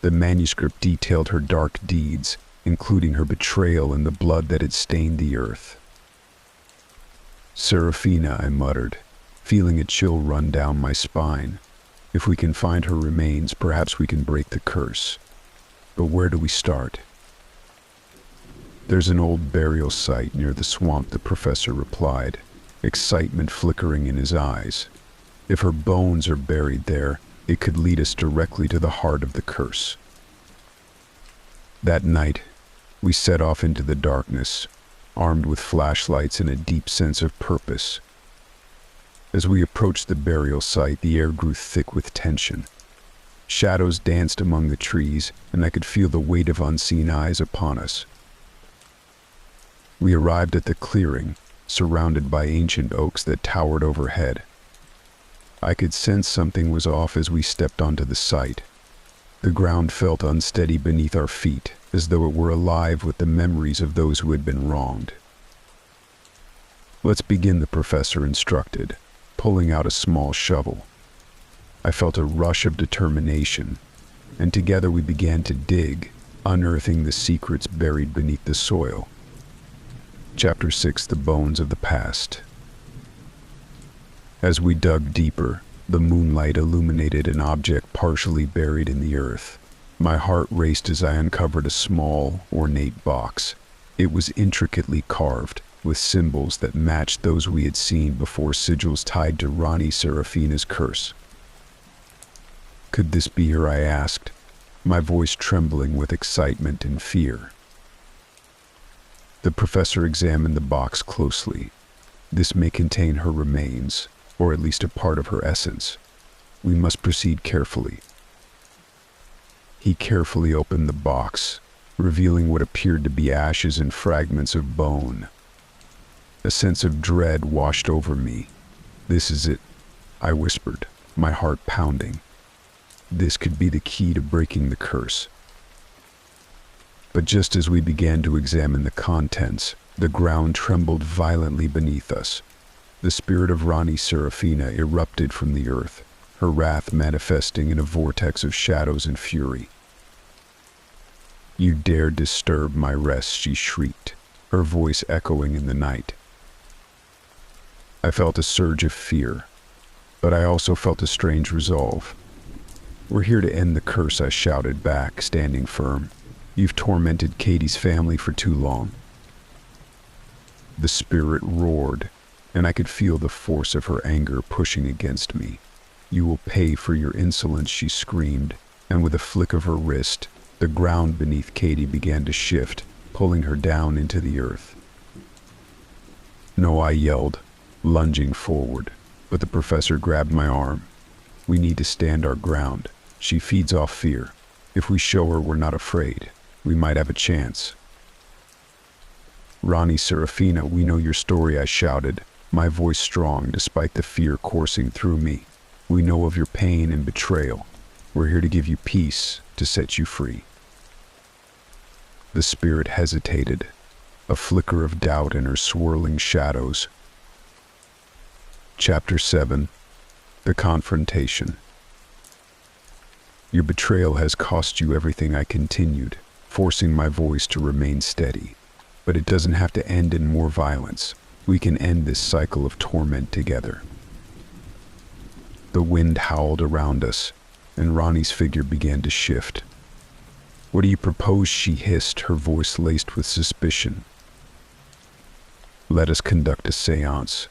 The manuscript detailed her dark deeds, including her betrayal and the blood that had stained the earth. "Serafina," I muttered, feeling a chill run down my spine. "If we can find her remains, perhaps we can break the curse. But where do we start?" "There's an old burial site near the swamp," the professor replied, excitement flickering in his eyes. "If her bones are buried there, it could lead us directly to the heart of the curse." That night, we set off into the darkness, armed with flashlights and a deep sense of purpose. As we approached the burial site, the air grew thick with tension. Shadows danced among the trees, and I could feel the weight of unseen eyes upon us. We arrived at the clearing, surrounded by ancient oaks that towered overhead. I could sense something was off as we stepped onto the site. The ground felt unsteady beneath our feet, as though it were alive with the memories of those who had been wronged. "Let's begin," the professor instructed, pulling out a small shovel. I felt a rush of determination, and together we began to dig, unearthing the secrets buried beneath the soil. Chapter 6: The Bones of the Past. As we dug deeper, the moonlight illuminated an object partially buried in the earth. My heart raced as I uncovered a small, ornate box. It was intricately carved, with symbols that matched those we had seen before, sigils tied to Rani Serafina's curse. Could this be her? I asked, my voice trembling with excitement and fear. The professor examined the box closely. "This may contain her remains, or at least a part of her essence. We must proceed carefully." He carefully opened the box, revealing what appeared to be ashes and fragments of bone. A sense of dread washed over me. "This is it," I whispered, my heart pounding. This could be the key to breaking the curse. But just as we began to examine the contents, the ground trembled violently beneath us. The spirit of Rani Serafina erupted from the earth, her wrath manifesting in a vortex of shadows and fury. "You dare disturb my rest," she shrieked, her voice echoing in the night. I felt a surge of fear, but I also felt a strange resolve. "We're here to end the curse," I shouted back, standing firm. "You've tormented Katie's family for too long." The spirit roared, and I could feel the force of her anger pushing against me. "You will pay for your insolence," she screamed, and with a flick of her wrist, the ground beneath Katie began to shift, pulling her down into the earth. "No," I yelled, lunging forward, but the professor grabbed my arm. "We need to stand our ground. She feeds off fear. If we show her we're not afraid, we might have a chance." "Ronnie, Serafina, we know your story," I shouted, my voice strong despite the fear coursing through me. "We know of your pain and betrayal. We're here to give you peace, to set you free." The spirit hesitated, a flicker of doubt in her swirling shadows. Chapter 7. The Confrontation. "Your betrayal has cost you everything," I continued, forcing my voice to remain steady. "But it doesn't have to end in more violence. We can end this cycle of torment together." The wind howled around us, and Ronnie's figure began to shift. "What do you propose?" she hissed, her voice laced with suspicion. "Let us conduct a seance.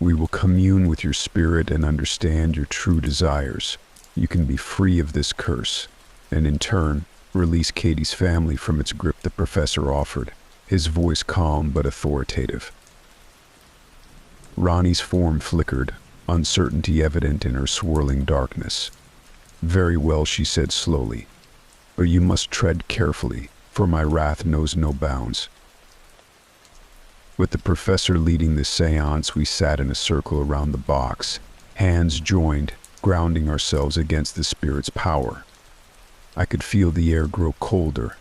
We will commune with your spirit and understand your true desires. You can be free of this curse, and in turn, release Katie's family from its grip," the professor offered, his voice calm but authoritative. Ronnie's form flickered, uncertainty evident in her swirling darkness. "Very well," she said slowly, "but you must tread carefully, for my wrath knows no bounds." With the professor leading the seance, we sat in a circle around the box, hands joined, grounding ourselves against the spirit's power. I could feel the air grow colder,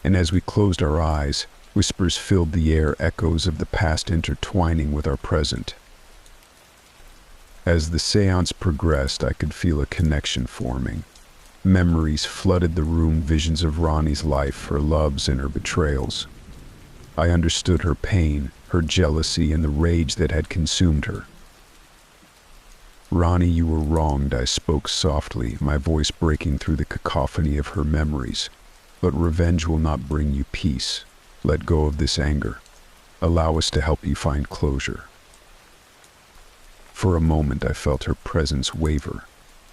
and as we closed our eyes, whispers filled the air, echoes of the past intertwining with our present. As the seance progressed, I could feel a connection forming. Memories flooded the room, visions of Ronnie's life, her loves and her betrayals. I understood her pain, her jealousy, and the rage that had consumed her. "Ronnie, you were wronged," I spoke softly, my voice breaking through the cacophony of her memories. "But revenge will not bring you peace. Let go of this anger. Allow us to help you find closure." For a moment I felt her presence waver.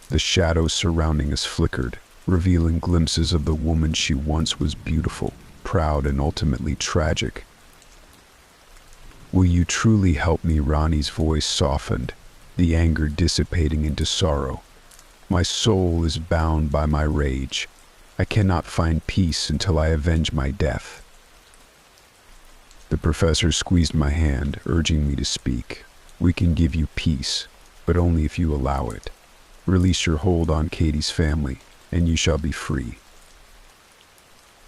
The shadows surrounding us flickered, revealing glimpses of the woman she once was, beautiful, proud, and ultimately tragic. "Will you truly help me?" Ronnie's voice softened, the anger dissipating into sorrow. "My soul is bound by my rage. I cannot find peace until I avenge my death." The professor squeezed my hand, urging me to speak. "We can give you peace, but only if you allow it. Release your hold on Katie's family, and you shall be free."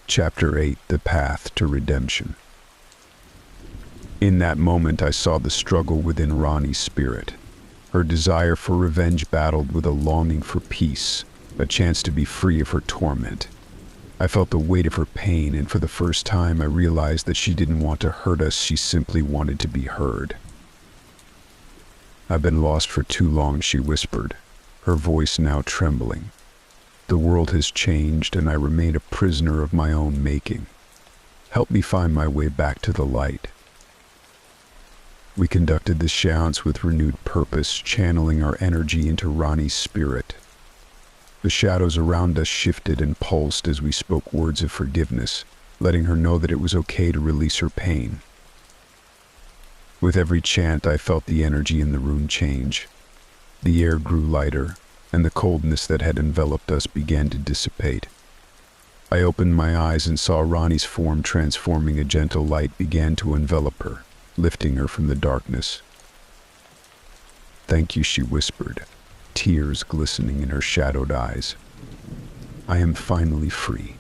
Chapter 8. The Path to Redemption. In that moment I saw the struggle within Ronnie's spirit. Her desire for revenge battled with a longing for peace, a chance to be free of her torment. I felt the weight of her pain, and for the first time I realized that she didn't want to hurt us, she simply wanted to be heard. "I've been lost for too long," she whispered, her voice now trembling. "The world has changed, and I remain a prisoner of my own making. Help me find my way back to the light." We conducted the seance with renewed purpose, channeling our energy into Ronnie's spirit. The shadows around us shifted and pulsed as we spoke words of forgiveness, letting her know that it was okay to release her pain. With every chant, I felt the energy in the room change. The air grew lighter, and the coldness that had enveloped us began to dissipate. I opened my eyes and saw Ronnie's form transforming. A gentle light began to envelop her, lifting her from the darkness. "Thank you," she whispered, tears glistening in her shadowed eyes. "I am finally free."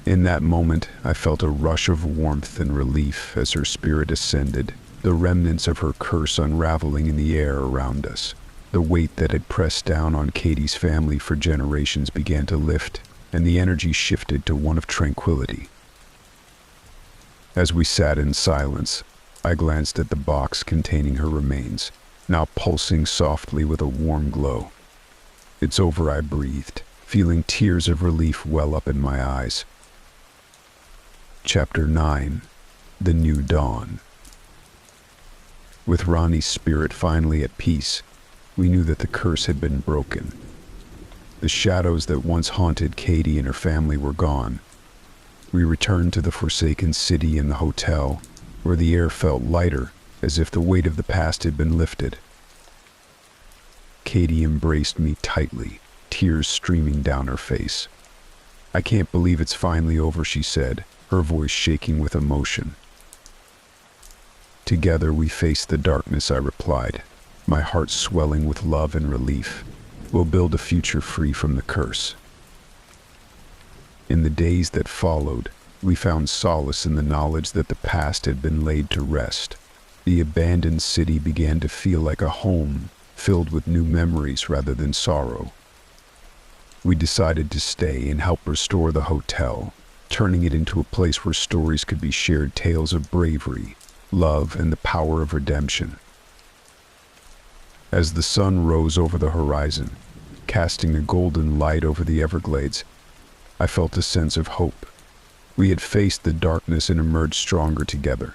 In that moment, I felt a rush of warmth and relief as her spirit ascended, the remnants of her curse unraveling in the air around us. The weight that had pressed down on Katie's family for generations began to lift, and the energy shifted to one of tranquility. As we sat in silence, I glanced at the box containing her remains, now pulsing softly with a warm glow. "It's over," I breathed, feeling tears of relief well up in my eyes. Chapter 9. The New Dawn. With Ronnie's spirit finally at peace, we knew that the curse had been broken. The shadows that once haunted Katie and her family were gone. We returned to the forsaken city and the hotel, where the air felt lighter, as if the weight of the past had been lifted. Katie embraced me tightly, tears streaming down her face. "I can't believe it's finally over," she said, her voice shaking with emotion. "Together we faced the darkness," I replied, my heart swelling with love and relief. "We'll build a future free from the curse." In the days that followed, we found solace in the knowledge that the past had been laid to rest. The abandoned city began to feel like a home, filled with new memories rather than sorrow. We decided to stay and help restore the hotel, turning it into a place where stories could be shared, tales of bravery, love, and the power of redemption. As the sun rose over the horizon, casting a golden light over the Everglades, I felt a sense of hope. We had faced the darkness and emerged stronger together.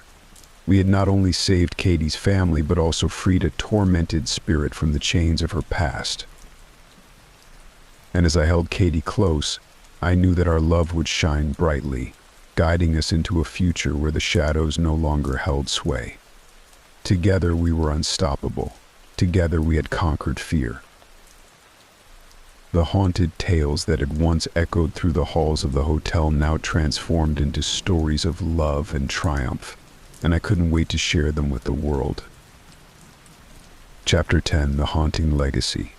We had not only saved Katie's family, but also freed a tormented spirit from the chains of her past. And as I held Katie close, I knew that our love would shine brightly, guiding us into a future where the shadows no longer held sway. Together we were unstoppable. Together we had conquered fear. The haunted tales that had once echoed through the halls of the hotel now transformed into stories of love and triumph, and I couldn't wait to share them with the world. Chapter 10: The Haunting Legacy.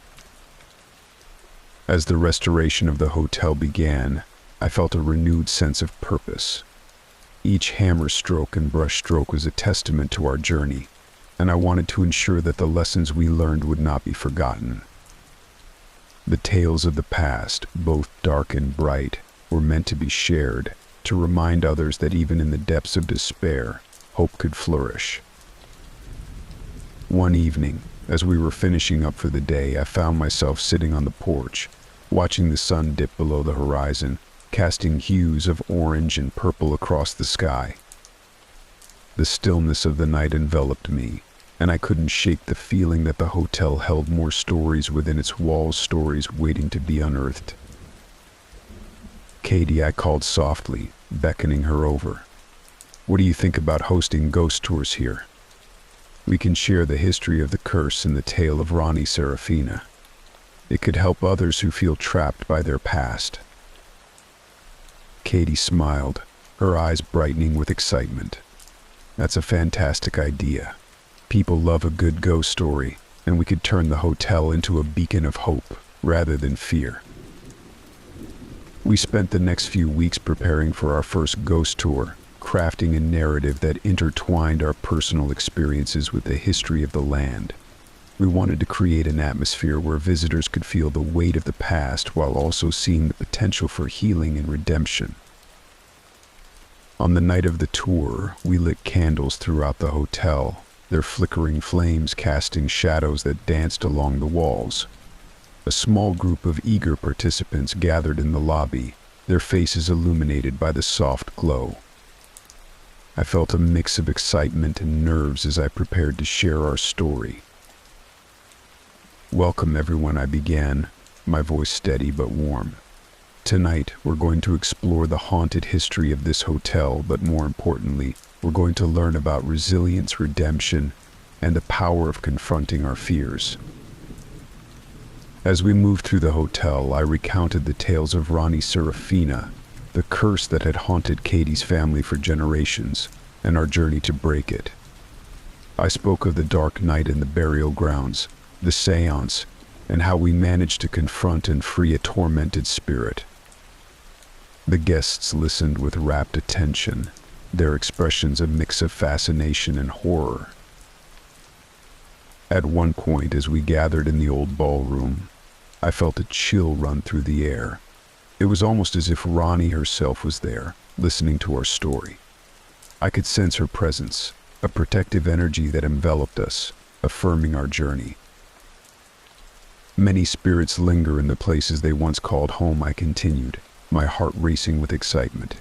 As the restoration of the hotel began, I felt a renewed sense of purpose. Each hammer stroke and brush stroke was a testament to our journey, and I wanted to ensure that the lessons we learned would not be forgotten. The tales of the past, both dark and bright, were meant to be shared, to remind others that even in the depths of despair, hope could flourish. One evening, as we were finishing up for the day, I found myself sitting on the porch, watching the sun dip below the horizon, casting hues of orange and purple across the sky. The stillness of the night enveloped me, and I couldn't shake the feeling that the hotel held more stories within its walls, stories waiting to be unearthed. "Katie," I called softly, beckoning her over. "What do you think about hosting ghost tours here? We can share the history of the curse and the tale of Ronnie Serafina. It could help others who feel trapped by their past." Katie smiled, her eyes brightening with excitement. "That's a fantastic idea. People love a good ghost story, and we could turn the hotel into a beacon of hope rather than fear." We spent the next few weeks preparing for our first ghost tour, crafting a narrative that intertwined our personal experiences with the history of the land. We wanted to create an atmosphere where visitors could feel the weight of the past while also seeing the potential for healing and redemption. On the night of the tour, we lit candles throughout the hotel, their flickering flames casting shadows that danced along the walls. A small group of eager participants gathered in the lobby, their faces illuminated by the soft glow. I felt a mix of excitement and nerves as I prepared to share our story. "Welcome everyone," I began, my voice steady but warm. "Tonight, we're going to explore the haunted history of this hotel, but more importantly, we're going to learn about resilience, redemption, and the power of confronting our fears." As we moved through the hotel, I recounted the tales of Ronnie Serafina, the curse that had haunted Katie's family for generations, and our journey to break it. I spoke of the dark night in the burial grounds, the seance, and how we managed to confront and free a tormented spirit. The guests listened with rapt attention, their expressions a mix of fascination and horror. At one point, as we gathered in the old ballroom, I felt a chill run through the air. It was almost as if Ronnie herself was there, listening to our story. I could sense her presence, a protective energy that enveloped us, affirming our journey. "Many spirits linger in the places they once called home," I continued, my heart racing with excitement.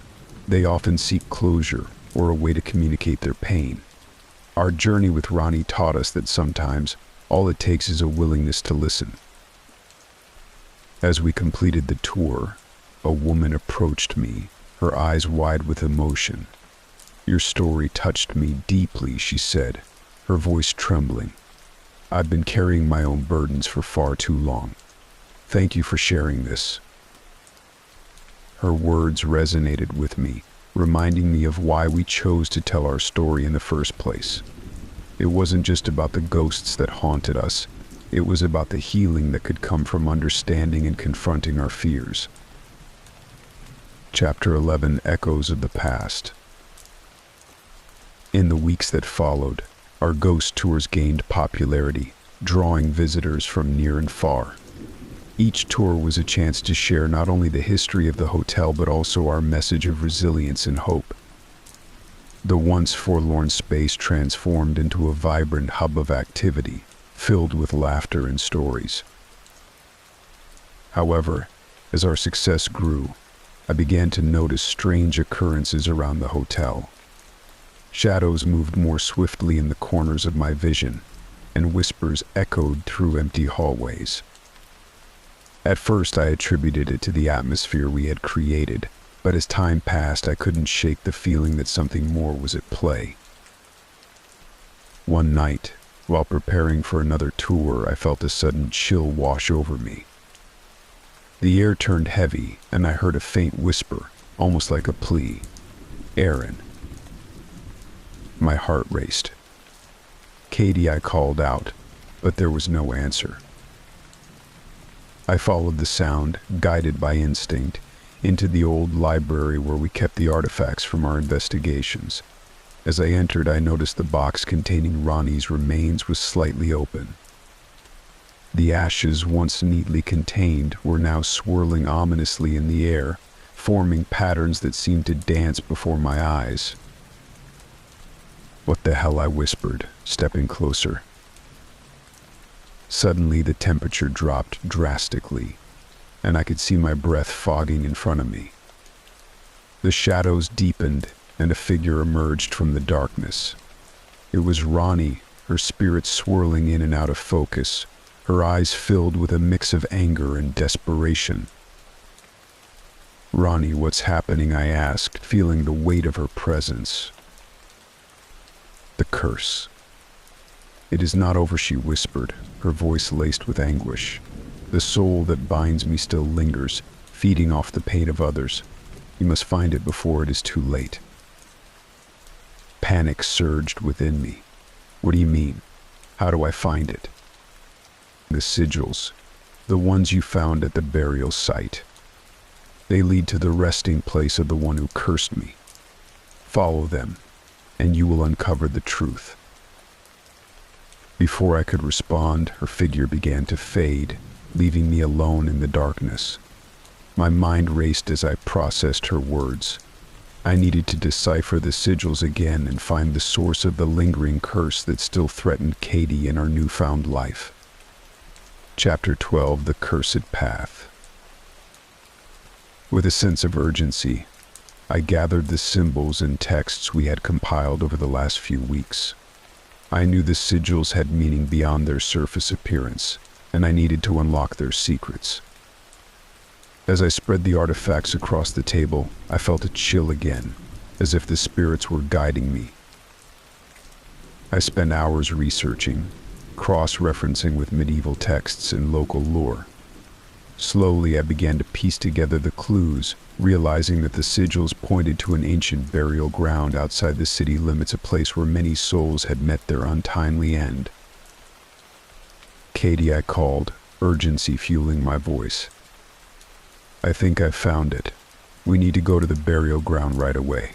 "They often seek closure or a way to communicate their pain. Our journey with Ronnie taught us that sometimes all it takes is a willingness to listen." As we completed the tour, a woman approached me, her eyes wide with emotion. "Your story touched me deeply," she said, her voice trembling. "I've been carrying my own burdens for far too long. Thank you for sharing this." Her words resonated with me, reminding me of why we chose to tell our story in the first place. It wasn't just about the ghosts that haunted us. It was about the healing that could come from understanding and confronting our fears. Chapter 11: Echoes of the Past. In the weeks that followed, our ghost tours gained popularity, drawing visitors from near and far. Each tour was a chance to share not only the history of the hotel but also our message of resilience and hope. The once forlorn space transformed into a vibrant hub of activity, filled with laughter and stories. However, as our success grew, I began to notice strange occurrences around the hotel. Shadows moved more swiftly in the corners of my vision, and whispers echoed through empty hallways. At first, I attributed it to the atmosphere we had created, but as time passed, I couldn't shake the feeling that something more was at play. One night, while preparing for another tour, I felt a sudden chill wash over me. The air turned heavy, and I heard a faint whisper, almost like a plea. "Aaron." My heart raced. "Katie," I called out, but there was no answer. I followed the sound, guided by instinct, into the old library where we kept the artifacts from our investigations. As I entered, I noticed the box containing Ronnie's remains was slightly open. The ashes, once neatly contained, were now swirling ominously in the air, forming patterns that seemed to dance before my eyes. "What the hell?" I whispered, stepping closer. Suddenly, the temperature dropped drastically, and I could see my breath fogging in front of me. The shadows deepened, and a figure emerged from the darkness. It was Ronnie, her spirit swirling in and out of focus, her eyes filled with a mix of anger and desperation. "Ronnie, what's happening?" I asked, feeling the weight of her presence. "The curse. It is not over," she whispered, her voice laced with anguish. "The soul that binds me still lingers, feeding off the pain of others. You must find it before it is too late." Panic surged within me. "What do you mean? How do I find it?" "The sigils, the ones you found at the burial site. They lead to the resting place of the one who cursed me. Follow them, and you will uncover the truth." Before I could respond, her figure began to fade, leaving me alone in the darkness. My mind raced as I processed her words. I needed to decipher the sigils again and find the source of the lingering curse that still threatened Katie and our newfound life. Chapter 12: The Cursed Path. With a sense of urgency, I gathered the symbols and texts we had compiled over the last few weeks. I knew the sigils had meaning beyond their surface appearance, and I needed to unlock their secrets. As I spread the artifacts across the table, I felt a chill again, as if the spirits were guiding me. I spent hours researching, cross-referencing with medieval texts and local lore. Slowly, I began to piece together the clues, realizing that the sigils pointed to an ancient burial ground outside the city limits, a place where many souls had met their untimely end. "Katie," I called, urgency fueling my voice. "I think I've found it. We need to go to the burial ground right away."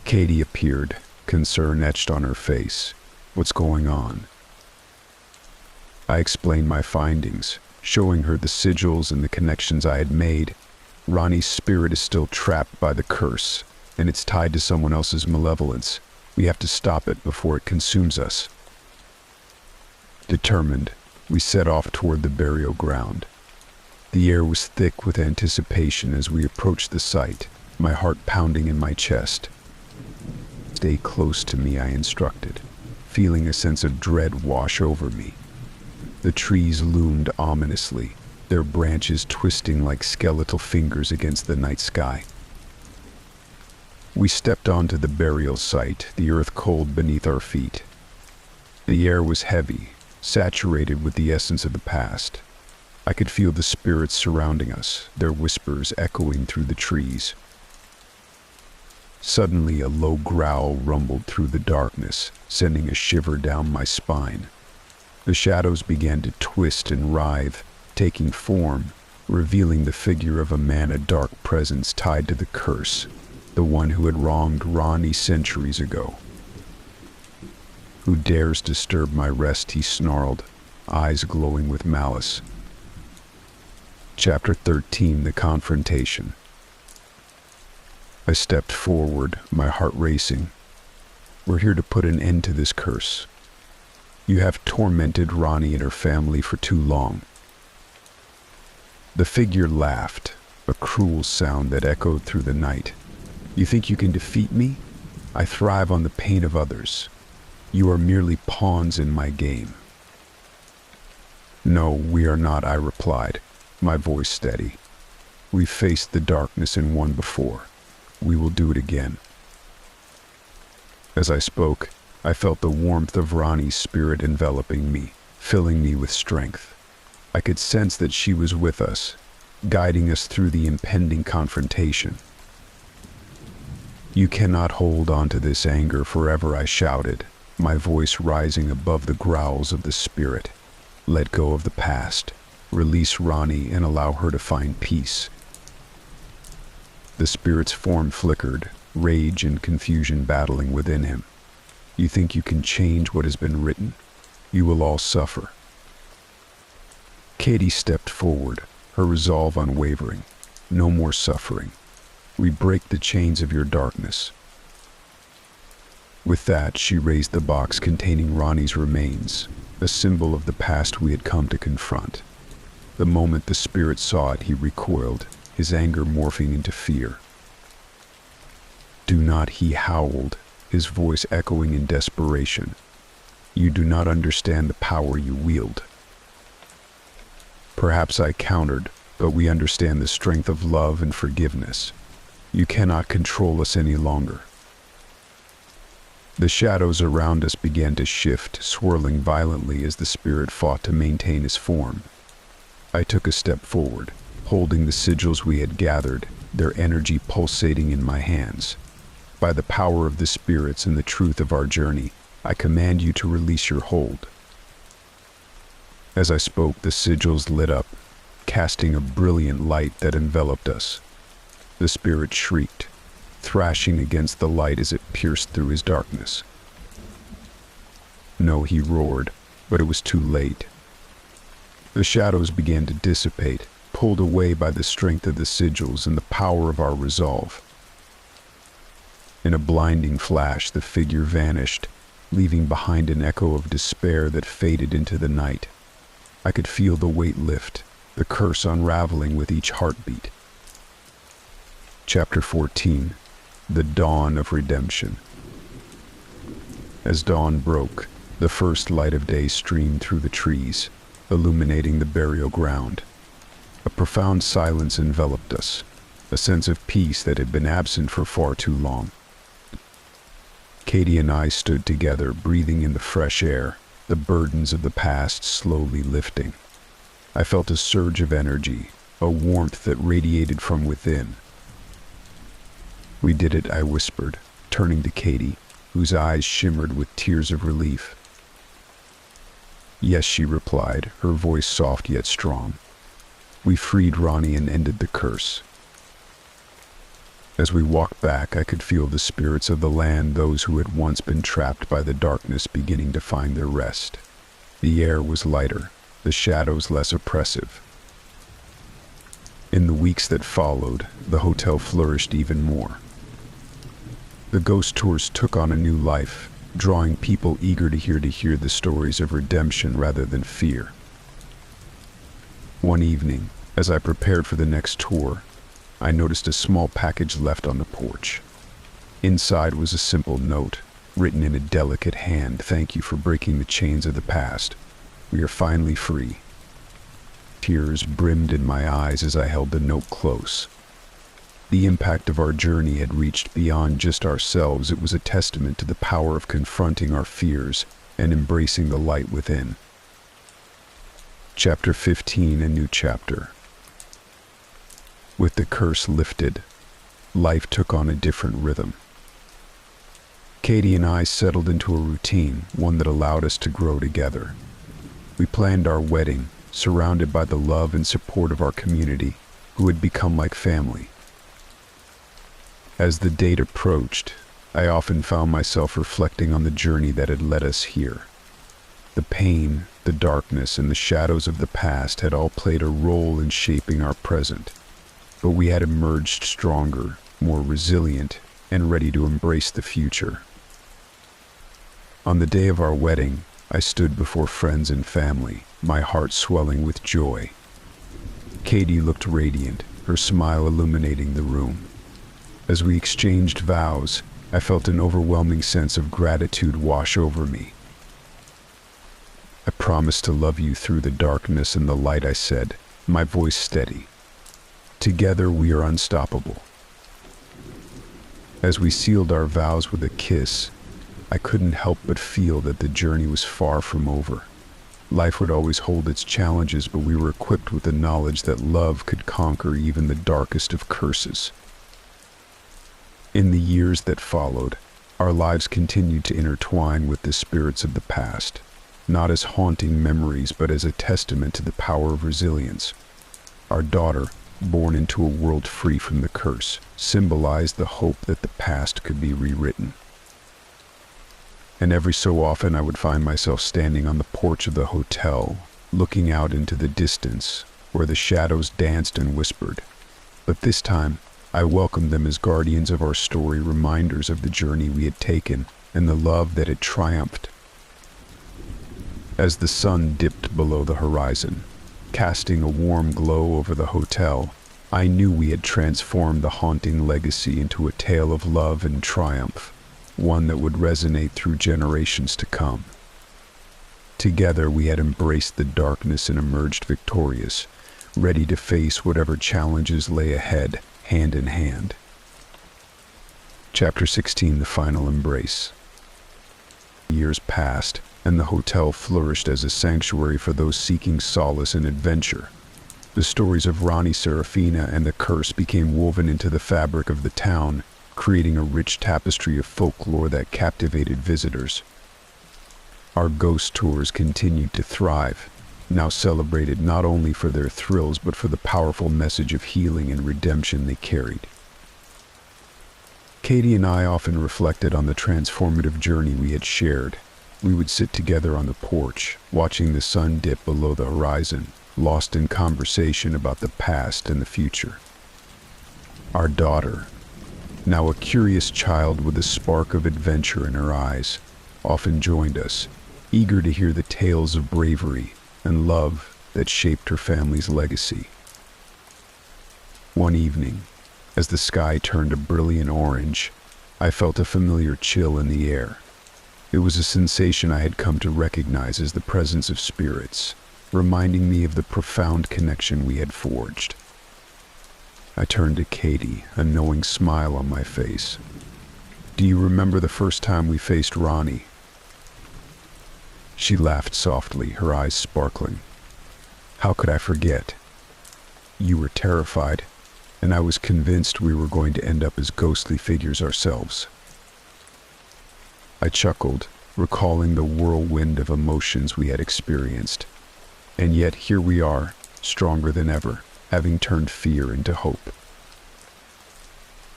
Katie appeared, concern etched on her face. "What's going on?" I explained my findings, showing her the sigils and the connections I had made. "Ronnie's spirit is still trapped by the curse, and it's tied to someone else's malevolence. We have to stop it before it consumes us." Determined, we set off toward the burial ground. The air was thick with anticipation as we approached the site, my heart pounding in my chest. "Stay close to me," I instructed, feeling a sense of dread wash over me. The trees loomed ominously, their branches twisting like skeletal fingers against the night sky. We stepped onto the burial site, the earth cold beneath our feet. The air was heavy, saturated with the essence of the past. I could feel the spirits surrounding us, their whispers echoing through the trees. Suddenly, a low growl rumbled through the darkness, sending a shiver down my spine. The shadows began to twist and writhe, taking form, revealing the figure of a man, a dark presence tied to the curse, the one who had wronged Ronnie centuries ago. "Who dares disturb my rest?" he snarled, eyes glowing with malice. Chapter 13, The Confrontation. I stepped forward, my heart racing. "We're here to put an end to this curse. You have tormented Ronnie and her family for too long." The figure laughed, a cruel sound that echoed through the night. "You think you can defeat me? I thrive on the pain of others. You are merely pawns in my game." "No, we are not," I replied, my voice steady. "We faced the darkness and won before. We will do it again." As I spoke, I felt the warmth of Ronnie's spirit enveloping me, filling me with strength. I could sense that she was with us, guiding us through the impending confrontation. "You cannot hold on to this anger forever," I shouted, my voice rising above the growls of the spirit. "Let go of the past, release Ronnie, and allow her to find peace." The spirit's form flickered, rage and confusion battling within him. "You think you can change what has been written? You will all suffer." Katie stepped forward, her resolve unwavering. "No more suffering. We break the chains of your darkness." With that, she raised the box containing Ronnie's remains, a symbol of the past we had come to confront. The moment the spirit saw it, he recoiled, his anger morphing into fear. "Do not," he howled, his voice echoing in desperation. "You do not understand the power you wield." Perhaps I countered, "But we understand the strength of love and forgiveness. You cannot control us any longer." The shadows around us began to shift, swirling violently as the spirit fought to maintain his form. I took a step forward, holding the sigils we had gathered, their energy pulsating in my hands. "By the power of the spirits and the truth of our journey, I command you to release your hold." As I spoke, the sigils lit up, casting a brilliant light that enveloped us. The spirit shrieked, thrashing against the light as it pierced through his darkness. "No," he roared, but it was too late. The shadows began to dissipate, pulled away by the strength of the sigils and the power of our resolve. In a blinding flash, the figure vanished, leaving behind an echo of despair that faded into the night. I could feel the weight lift, the curse unraveling with each heartbeat. Chapter 14, The Dawn of Redemption. As dawn broke, the first light of day streamed through the trees, illuminating the burial ground. A profound silence enveloped us, a sense of peace that had been absent for far too long. Katie and I stood together, breathing in the fresh air, the burdens of the past slowly lifting. I felt a surge of energy, a warmth that radiated from within. "We did it," I whispered, turning to Katie, whose eyes shimmered with tears of relief. "Yes," she replied, her voice soft yet strong. "We freed Ronnie and ended the curse." As we walked back, I could feel the spirits of the land, those who had once been trapped by the darkness, beginning to find their rest. The air was lighter, the shadows less oppressive. In the weeks that followed, the hotel flourished even more. The ghost tours took on a new life, drawing people eager to hear the stories of redemption rather than fear. One evening, as I prepared for the next tour, I noticed a small package left on the porch. Inside was a simple note, written in a delicate hand: "Thank you for breaking the chains of the past. We are finally free." Tears brimmed in my eyes as I held the note close. The impact of our journey had reached beyond just ourselves. It was a testament to the power of confronting our fears and embracing the light within. Chapter 15, a new chapter. With the curse lifted, life took on a different rhythm. Katie and I settled into a routine, one that allowed us to grow together. We planned our wedding, surrounded by the love and support of our community, who had become like family. As the date approached, I often found myself reflecting on the journey that had led us here. The pain, the darkness, and the shadows of the past had all played a role in shaping our present, but we had emerged stronger, more resilient, and ready to embrace the future. On the day of our wedding, I stood before friends and family, my heart swelling with joy. Katie looked radiant, her smile illuminating the room. As we exchanged vows, I felt an overwhelming sense of gratitude wash over me. "I promise to love you through the darkness and the light," I said, my voice steady. "Together we are unstoppable." As we sealed our vows with a kiss, I couldn't help but feel that the journey was far from over. Life would always hold its challenges, but we were equipped with the knowledge that love could conquer even the darkest of curses. In the years that followed, our lives continued to intertwine with the spirits of the past, not as haunting memories, but as a testament to the power of resilience. Our daughter, born into a world free from the curse, symbolized the hope that the past could be rewritten. And every so often I would find myself standing on the porch of the hotel, looking out into the distance, where the shadows danced and whispered. But this time, I welcomed them as guardians of our story, reminders of the journey we had taken and the love that had triumphed. As the sun dipped below the horizon, casting a warm glow over the hotel, I knew we had transformed the haunting legacy into a tale of love and triumph, one that would resonate through generations to come. Together we had embraced the darkness and emerged victorious, ready to face whatever challenges lay ahead, hand in hand. Chapter 16, the final embrace. Years passed, and the hotel flourished as a sanctuary for those seeking solace and adventure. The stories of Ronnie Serafina and the curse became woven into the fabric of the town, creating a rich tapestry of folklore that captivated visitors. Our ghost tours continued to thrive, now celebrated not only for their thrills but for the powerful message of healing and redemption they carried. Katie and I often reflected on the transformative journey we had shared. We would sit together on the porch, watching the sun dip below the horizon, lost in conversation about the past and the future. Our daughter, now a curious child with a spark of adventure in her eyes, often joined us, eager to hear the tales of bravery and love that shaped her family's legacy. One evening, as the sky turned a brilliant orange, I felt a familiar chill in the air. It was a sensation I had come to recognize as the presence of spirits, reminding me of the profound connection we had forged. I turned to Katie, a knowing smile on my face. "Do you remember the first time we faced Ronnie?" She laughed softly, her eyes sparkling. "How could I forget? You were terrified, and I was convinced we were going to end up as ghostly figures ourselves." I chuckled, recalling the whirlwind of emotions we had experienced. And yet here we are, stronger than ever, having turned fear into hope.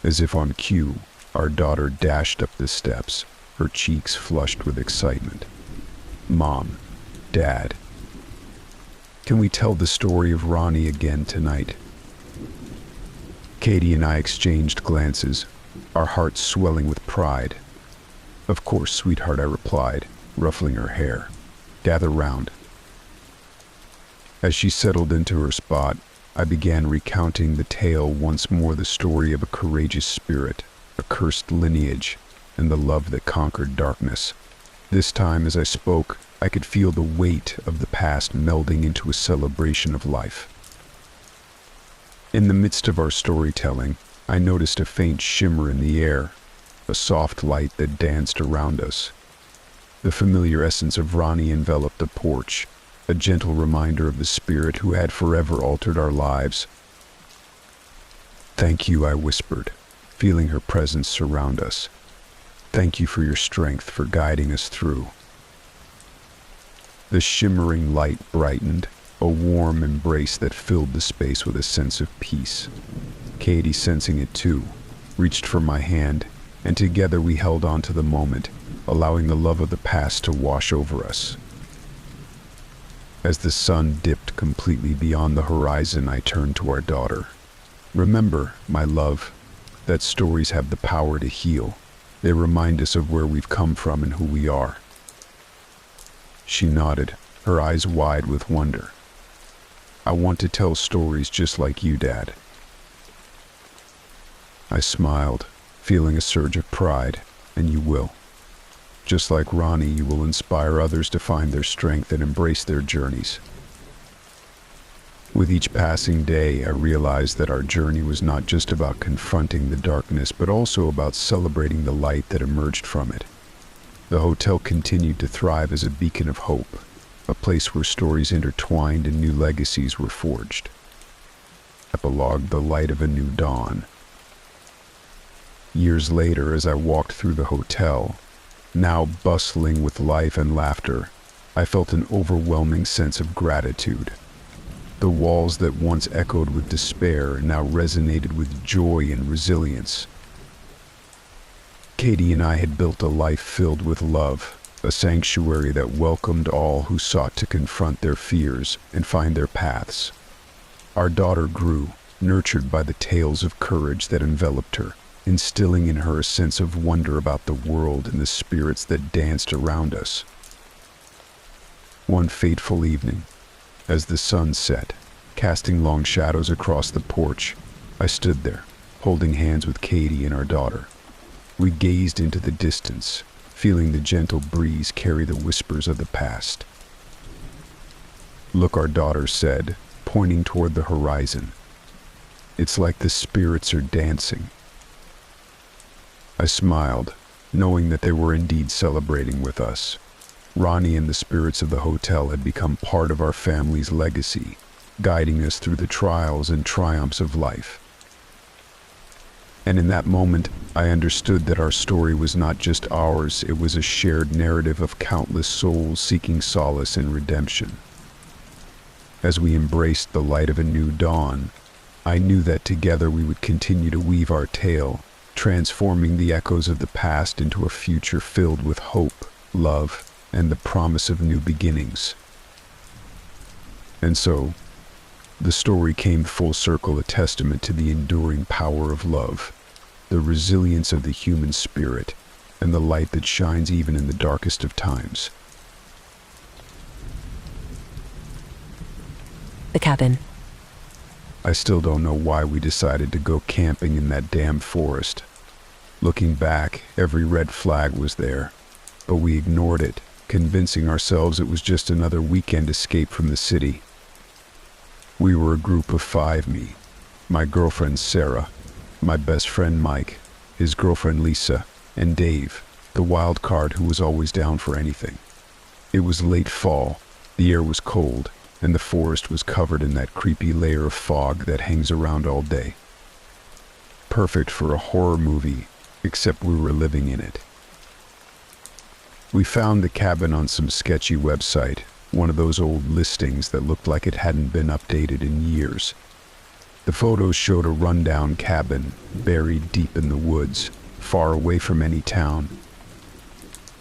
As if on cue, our daughter dashed up the steps, her cheeks flushed with excitement. "Mom, Dad, can we tell the story of Ronnie again tonight?" Katie and I exchanged glances, our hearts swelling with pride. "Of course, sweetheart," I replied, ruffling her hair. "Gather round." As she settled into her spot, I began recounting the tale once more, the story of a courageous spirit, a cursed lineage, and the love that conquered darkness. This time, as I spoke, I could feel the weight of the past melding into a celebration of life. In the midst of our storytelling, I noticed a faint shimmer in the air, a soft light that danced around us. The familiar essence of Ronnie enveloped the porch, a gentle reminder of the spirit who had forever altered our lives. "Thank you," I whispered, feeling her presence surround us. "Thank you for your strength, for guiding us through." The shimmering light brightened, a warm embrace that filled the space with a sense of peace. Katie, sensing it too, reached for my hand, and together we held on to the moment, allowing the love of the past to wash over us. As the sun dipped completely beyond the horizon, I turned to our daughter. "Remember, my love, that stories have the power to heal. They remind us of where we've come from and who we are." She nodded, her eyes wide with wonder. "I want to tell stories just like you, Dad." I smiled, feeling a surge of pride. "And you will. Just like Ronnie, you will inspire others to find their strength and embrace their journeys." With each passing day, I realized that our journey was not just about confronting the darkness, but also about celebrating the light that emerged from it. The hotel continued to thrive as a beacon of hope, a place where stories intertwined and new legacies were forged. Epilogue: the light of a new dawn. Years later, as I walked through the hotel, now bustling with life and laughter, I felt an overwhelming sense of gratitude. The walls that once echoed with despair now resonated with joy and resilience. Katie and I had built a life filled with love, a sanctuary that welcomed all who sought to confront their fears and find their paths. Our daughter grew, nurtured by the tales of courage that enveloped her, instilling in her a sense of wonder about the world and the spirits that danced around us. One fateful evening, as the sun set, casting long shadows across the porch, I stood there, holding hands with Katie and our daughter. We gazed into the distance, feeling the gentle breeze carry the whispers of the past. "Look," our daughter said, pointing toward the horizon. "It's like the spirits are dancing." I smiled, knowing that they were indeed celebrating with us. Ronnie and the spirits of the hotel had become part of our family's legacy, guiding us through the trials and triumphs of life. And in that moment, I understood that our story was not just ours, it was a shared narrative of countless souls seeking solace and redemption. As we embraced the light of a new dawn, I knew that together we would continue to weave our tale, transforming the echoes of the past into a future filled with hope, love, and the promise of new beginnings. And so, the story came full circle, a testament to the enduring power of love, the resilience of the human spirit, and the light that shines even in the darkest of times. The cabin. I still don't know why we decided to go camping in that damn forest. Looking back, every red flag was there, but we ignored it, convincing ourselves it was just another weekend escape from the city. We were a group of 5: me, my girlfriend Sarah, my best friend Mike, his girlfriend Lisa, and Dave, the wild card who was always down for anything. It was late fall, the air was cold, and the forest was covered in that creepy layer of fog that hangs around all day. Perfect for a horror movie, except we were living in it. We found the cabin on some sketchy website, one of those old listings that looked like it hadn't been updated in years. The photos showed a rundown cabin, buried deep in the woods, far away from any town.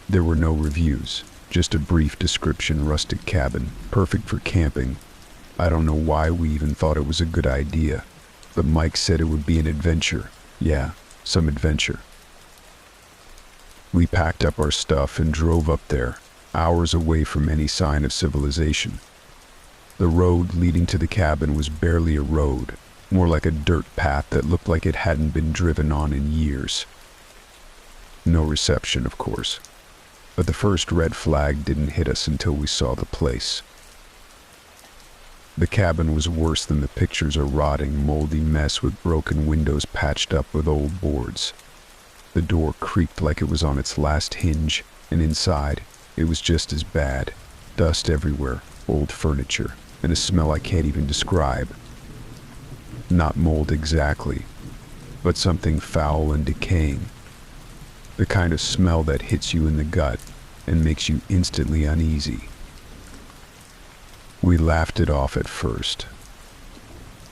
There were no reviews, just a brief description: rustic cabin, perfect for camping. I don't know why we even thought it was a good idea, but Mike said it would be an adventure. Yeah, some adventure. We packed up our stuff and drove up there, hours away from any sign of civilization. The road leading to the cabin was barely a road, more like a dirt path that looked like it hadn't been driven on in years. No reception, of course. But the first red flag didn't hit us until we saw the place. The cabin was worse than the pictures, a rotting, moldy mess with broken windows patched up with old boards. The door creaked like it was on its last hinge, and inside, it was just as bad. Dust everywhere, old furniture, and a smell I can't even describe. Not mold exactly, but something foul and decaying. The kind of smell that hits you in the gut and makes you instantly uneasy. We laughed it off at first.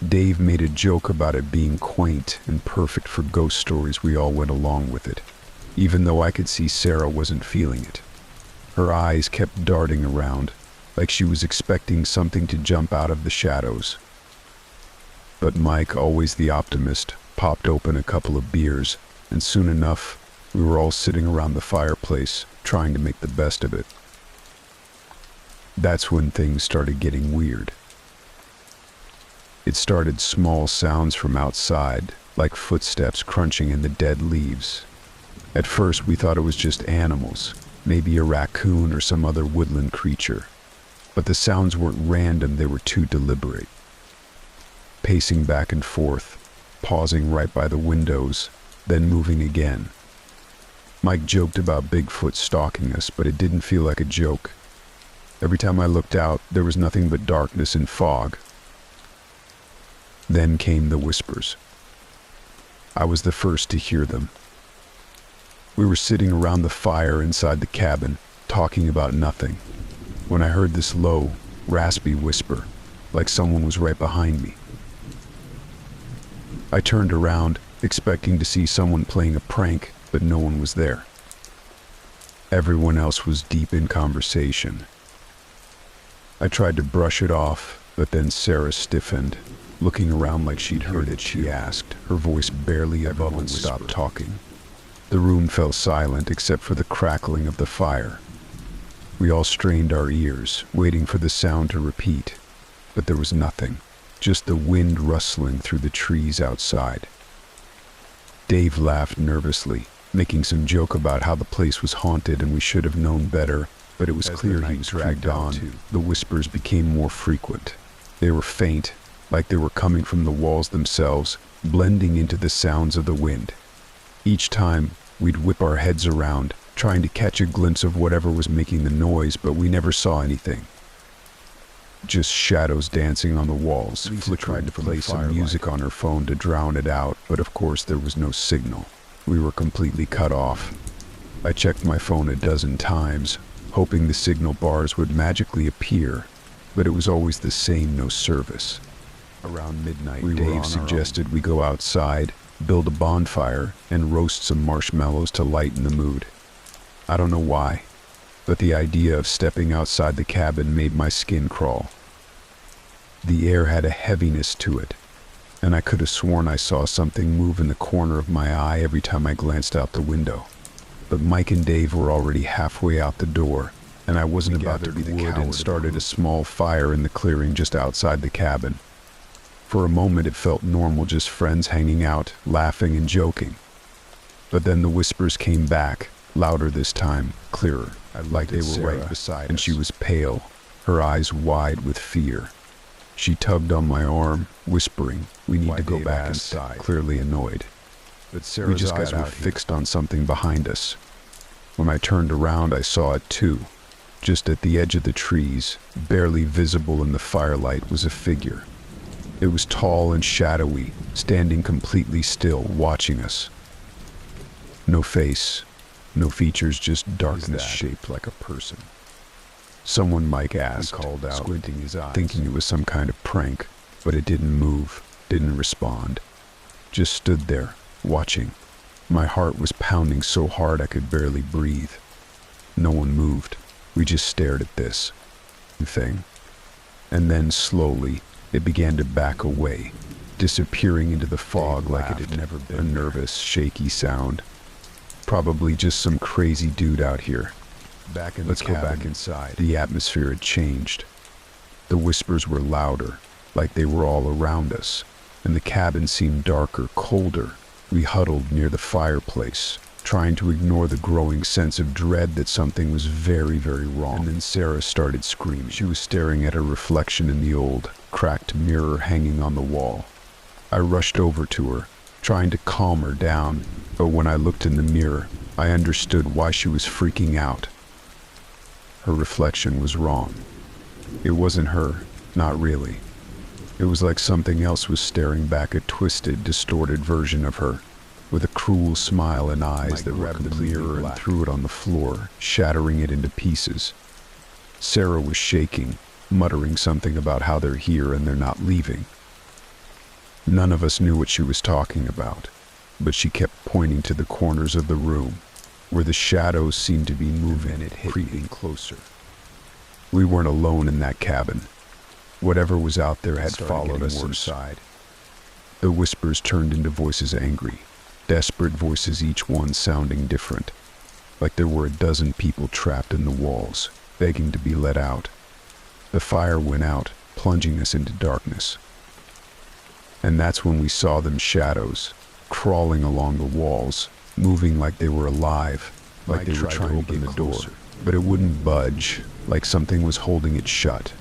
Dave made a joke about it being quaint and perfect for ghost stories. We all went along with it, even though I could see Sarah wasn't feeling it. Her eyes kept darting around, like she was expecting something to jump out of the shadows. But Mike, always the optimist, popped open a couple of beers, and soon enough, we were all sitting around the fireplace, trying to make the best of it. That's when things started getting weird. It started small sounds from outside, like footsteps crunching in the dead leaves. At first we thought it was just animals, maybe a raccoon or some other woodland creature. But the sounds weren't random, they were too deliberate. Pacing back and forth, pausing right by the windows, then moving again. Mike joked about Bigfoot stalking us, but it didn't feel like a joke. Every time I looked out, there was nothing but darkness and fog. Then came the whispers. I was the first to hear them. We were sitting around the fire inside the cabin, talking about nothing, when I heard this low, raspy whisper, like someone was right behind me. I turned around, expecting to see someone playing a prank, but no one was there. Everyone else was deep in conversation. I tried to brush it off, but then Sarah stiffened, looking around like she'd heard it. She asked, her voice barely above. Everyone stopped talking. The room fell silent except for the crackling of the fire. We all strained our ears, waiting for the sound to repeat, but there was nothing, just the wind rustling through the trees outside. Dave laughed nervously, making some joke about how the place was haunted and we should have known better, but it was clear he was dragged on. The whispers became more frequent. They were faint, like they were coming from the walls themselves, blending into the sounds of the wind. Each time, we'd whip our heads around, trying to catch a glimpse of whatever was making the noise, but we never saw anything. Just shadows dancing on the walls. Lisa tried to play some music on her phone to drown it out, but of course there was no signal. We were completely cut off. I checked my phone a dozen times, hoping the signal bars would magically appear, but it was always the same, no service. Around midnight, Dave suggested we go outside, build a bonfire, and roast some marshmallows to lighten the mood. I don't know why, but the idea of stepping outside the cabin made my skin crawl. The air had a heaviness to it, and I could have sworn I saw something move in the corner of my eye every time I glanced out the window. But Mike and Dave were already halfway out the door, and I wasn't about to be the coward and started a small fire in the clearing just outside the cabin. For a moment it felt normal, just friends hanging out, laughing and joking. But then the whispers came back, louder this time, clearer, like they were right beside us, and she was pale, her eyes wide with fear. She tugged on my arm, whispering, "We need to go back inside," clearly annoyed. But Sarah's eyes were fixed on something behind us. When I turned around, I saw it too. Just at the edge of the trees, barely visible in the firelight, was a figure. It was tall and shadowy, standing completely still, watching us. No face, no features, just darkness shaped like a person. Someone, Mike asked, called out, squinting his eyes, thinking it was some kind of prank, but it didn't move, didn't respond. Just stood there, watching. My heart was pounding so hard I could barely breathe. No one moved. We just stared at this thing. And then slowly, it began to back away, disappearing into the fog like it had never been. A nervous, shaky sound. Probably just some crazy dude out here. Let's go back inside. The atmosphere had changed. The whispers were louder, like they were all around us, and the cabin seemed darker, colder. We huddled near the fireplace, trying to ignore the growing sense of dread that something was very, very wrong. And then Sarah started screaming. She was staring at her reflection in the old, cracked mirror hanging on the wall. I rushed over to her, trying to calm her down, but when I looked in the mirror, I understood why she was freaking out. Her reflection was wrong. It wasn't her, not really. It was like something else was staring back, a twisted, distorted version of her, with a cruel smile and eyes that grabbed the mirror and threw it on the floor, shattering it into pieces. Sarah was shaking, muttering something about how they're here and they're not leaving. None of us knew what she was talking about, but she kept pointing to the corners of the room, where the shadows seemed to be moving, creeping closer. We weren't alone in that cabin. Whatever was out there had followed us inside. The whispers turned into voices, angry, desperate voices, each one sounding different, like there were a dozen people trapped in the walls, begging to be let out. The fire went out, plunging us into darkness. And that's when we saw them, shadows, crawling along the walls, moving like they were alive, like they were trying to open the door, but it wouldn't budge, like something was holding it shut.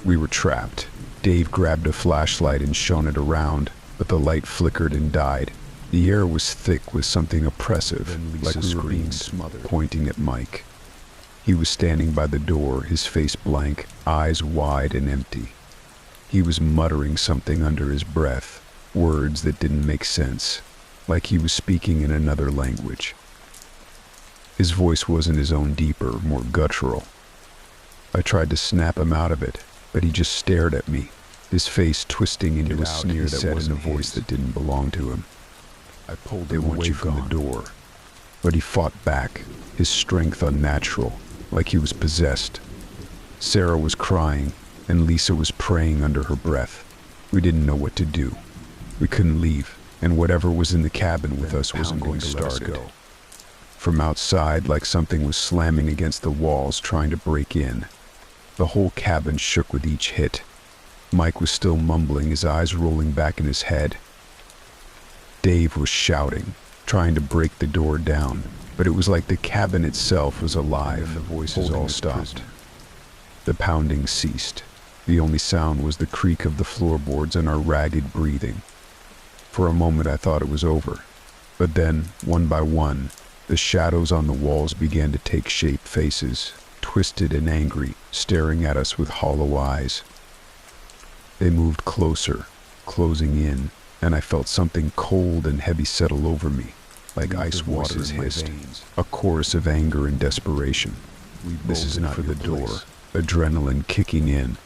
We were trapped. Dave grabbed a flashlight and shone it around, but the light flickered and died. The air was thick with something oppressive, like we were being smothered, pointing at Mike. He was standing by the door, his face blank, eyes wide and empty. He was muttering something under his breath, words that didn't make sense, like he was speaking in another language. His voice wasn't his own, deeper, more guttural. I tried to snap him out of it, but he just stared at me, his face twisting into a sneer that said in a voice that didn't belong to him. I pulled him away from the door, but he fought back, his strength unnatural, like he was possessed. Sarah was crying, and Lisa was praying under her breath. We didn't know what to do. We couldn't leave, and whatever was in the cabin with us wasn't going to let us go. From outside, like something was slamming against the walls, trying to break in. The whole cabin shook with each hit. Mike was still mumbling, his eyes rolling back in his head. Dave was shouting, trying to break the door down, but it was like the cabin itself was alive, and the voices all stopped. The pounding ceased. The only sound was the creak of the floorboards and our ragged breathing. For a moment I thought it was over, but then, one by one, the shadows on the walls began to take shape, faces, twisted and angry, staring at us with hollow eyes. They moved closer, closing in, and I felt something cold and heavy settle over me, like ice water hissed, a chorus of anger and desperation. This is not for the door, adrenaline kicking in.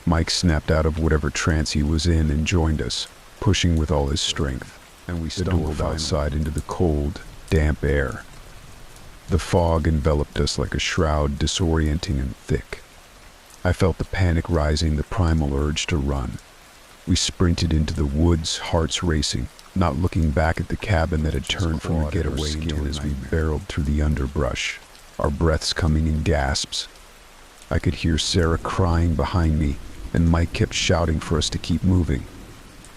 Mike snapped out of whatever trance he was in and joined us, pushing with all his strength, and we stumbled outside into the cold, damp air. The fog enveloped us like a shroud, disorienting and thick. I felt the panic rising, the primal urge to run. We sprinted into the woods, hearts racing, not looking back at the cabin that had turned from a getaway into as we barreled through the underbrush, our breaths coming in gasps. I could hear Sarah crying behind me, and Mike kept shouting for us to keep moving.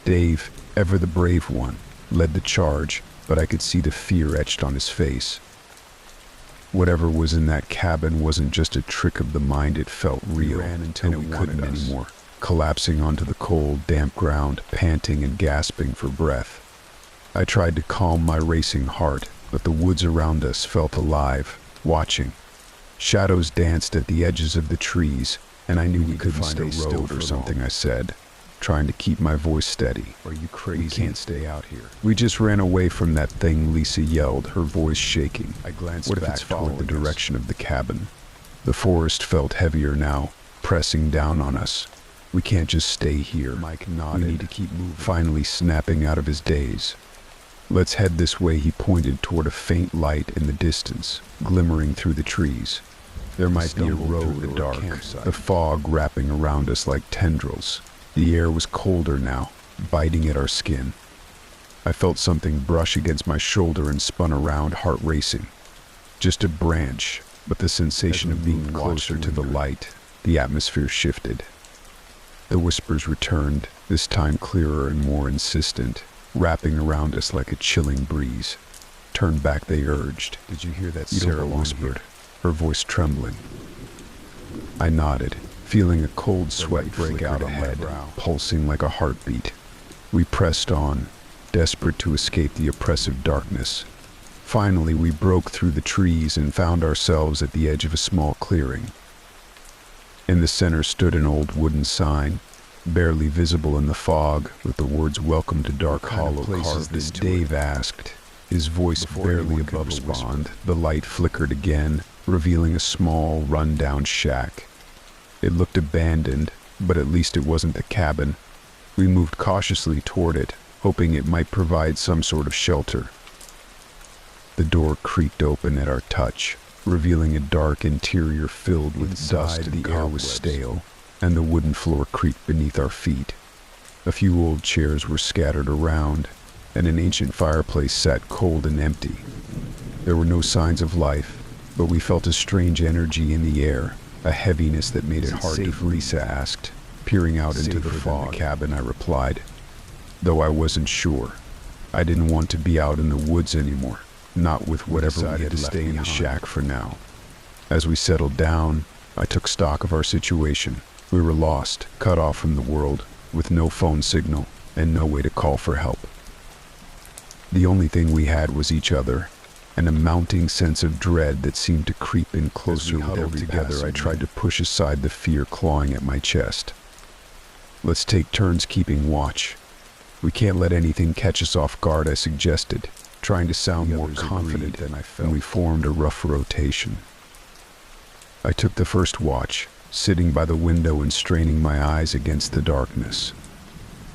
Dave, ever the brave one, led the charge, but I could see the fear etched on his face. Whatever was in that cabin wasn't just a trick of the mind, it felt real, and we couldn't anymore, collapsing onto the cold, damp ground, panting and gasping for breath. I tried to calm my racing heart, but the woods around us felt alive, watching. Shadows danced at the edges of the trees, and I knew we couldn't stay still for something, I said, trying to keep my voice steady. Are you crazy? We can't stay out here. We just ran away from that thing, Lisa yelled, her voice shaking. I glanced back toward the direction of the cabin. The forest felt heavier now, pressing down on us. We can't just stay here. Mike nodded. We need to keep moving. Finally snapping out of his daze. Let's head this way, he pointed toward a faint light in the distance, glimmering through the trees. There might be a road in the dark, the fog wrapping around us like tendrils. The air was colder now, biting at our skin. I felt something brush against my shoulder and spun around, heart racing. Just a branch, but the sensation of being closer to the light, the atmosphere shifted. The whispers returned, this time clearer and more insistent, wrapping around us like a chilling breeze. Turn back, they urged. Did you hear that? Sarah whispered, her voice trembling. I nodded, feeling a cold sweat break out on my brow, pulsing like a heartbeat. We pressed on, desperate to escape the oppressive darkness. Finally, we broke through the trees and found ourselves at the edge of a small clearing. In the center stood an old wooden sign, barely visible in the fog, with the words "Welcome to Dark Hollow" carved into it. Dave asked, his voice barely above respond. The light flickered again, revealing a small, run-down shack. It looked abandoned, but at least it wasn't the cabin. We moved cautiously toward it, hoping it might provide some sort of shelter. The door creaked open at our touch, revealing a dark interior filled with dust. The air was stale, and the wooden floor creaked beneath our feet. A few old chairs were scattered around, and an ancient fireplace sat cold and empty. There were no signs of life, but we felt a strange energy in the air, a heaviness that made it hard to breathe. Lisa asked, peering out into the fog. The cabin, I replied, though I wasn't sure. I didn't want to be out in the woods anymore, not with whatever we had to stay in the shack for now. As we settled down, I took stock of our situation. We were lost, cut off from the world, with no phone signal and no way to call for help. The only thing we had was each other, and a mounting sense of dread that seemed to creep in closer with every passing. I tried to push aside the fear clawing at my chest. Let's take turns keeping watch. We can't let anything catch us off guard, I suggested, trying to sound more confident than I felt, and we formed a rough rotation. I took the first watch, sitting by the window and straining my eyes against the darkness.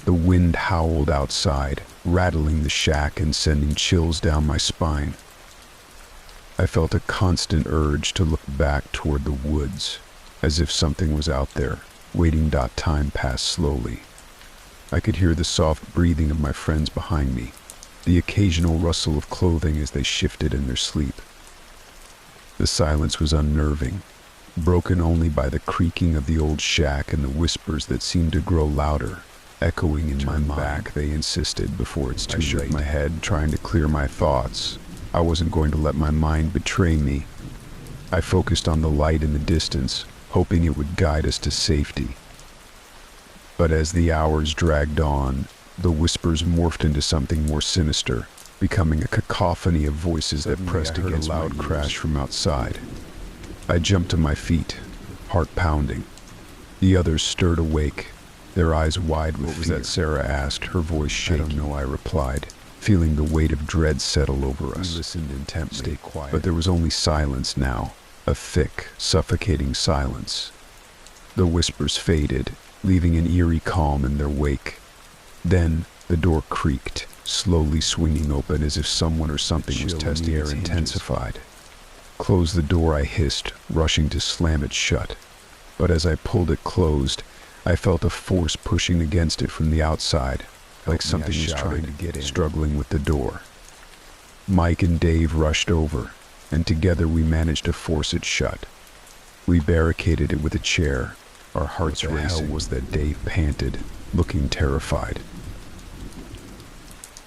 The wind howled outside, rattling the shack and sending chills down my spine. I felt a constant urge to look back toward the woods, as if something was out there, waiting. Time passed slowly. I could hear the soft breathing of my friends behind me, the occasional rustle of clothing as they shifted in their sleep. The silence was unnerving, broken only by the creaking of the old shack and the whispers that seemed to grow louder, echoing in my mind. Back, they insisted, before it's too late. I shook my head, trying to clear my thoughts. I wasn't going to let my mind betray me. I focused on the light in the distance, hoping it would guide us to safety. But as the hours dragged on, the whispers morphed into something more sinister, becoming a cacophony of voices that pressed against a loud crash from outside. I jumped to my feet, heart pounding. The others stirred awake, their eyes wide with fear. What was that? Sarah asked, her voice shaking. I don't know, I replied, feeling the weight of dread settle over us. We listened intently. Stay quiet. But there was only silence now, a thick, suffocating silence. The whispers faded, leaving an eerie calm in their wake. Then the door creaked, slowly swinging open as if someone or something was testing its hinges. Intensified. Close the door, I hissed, rushing to slam it shut. But as I pulled it closed, I felt a force pushing against it from the outside, like something was trying to get in, struggling with the door. Mike and Dave rushed over, and together we managed to force it shut. We barricaded it with a chair, our hearts racing. What the hell was that? Dave panted, looking terrified.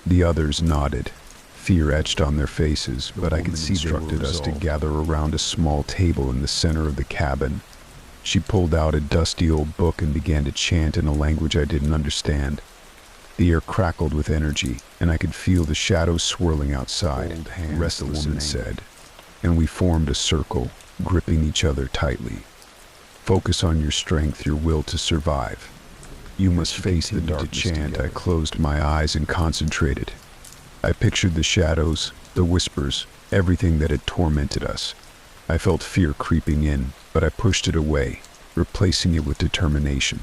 The others nodded, fear etched on their faces, but I could see they instructed us to gather around a small table in the center of the cabin. She pulled out a dusty old book and began to chant in a language I didn't understand. The air crackled with energy, and I could feel the shadows swirling outside. Old hands, rest, the woman said, and we formed a circle, gripping each other tightly. Focus on your strength, your will to survive. You must face the dark chant. I closed my eyes and concentrated. I pictured the shadows, the whispers, everything that had tormented us. I felt fear creeping in, but I pushed it away, replacing it with determination.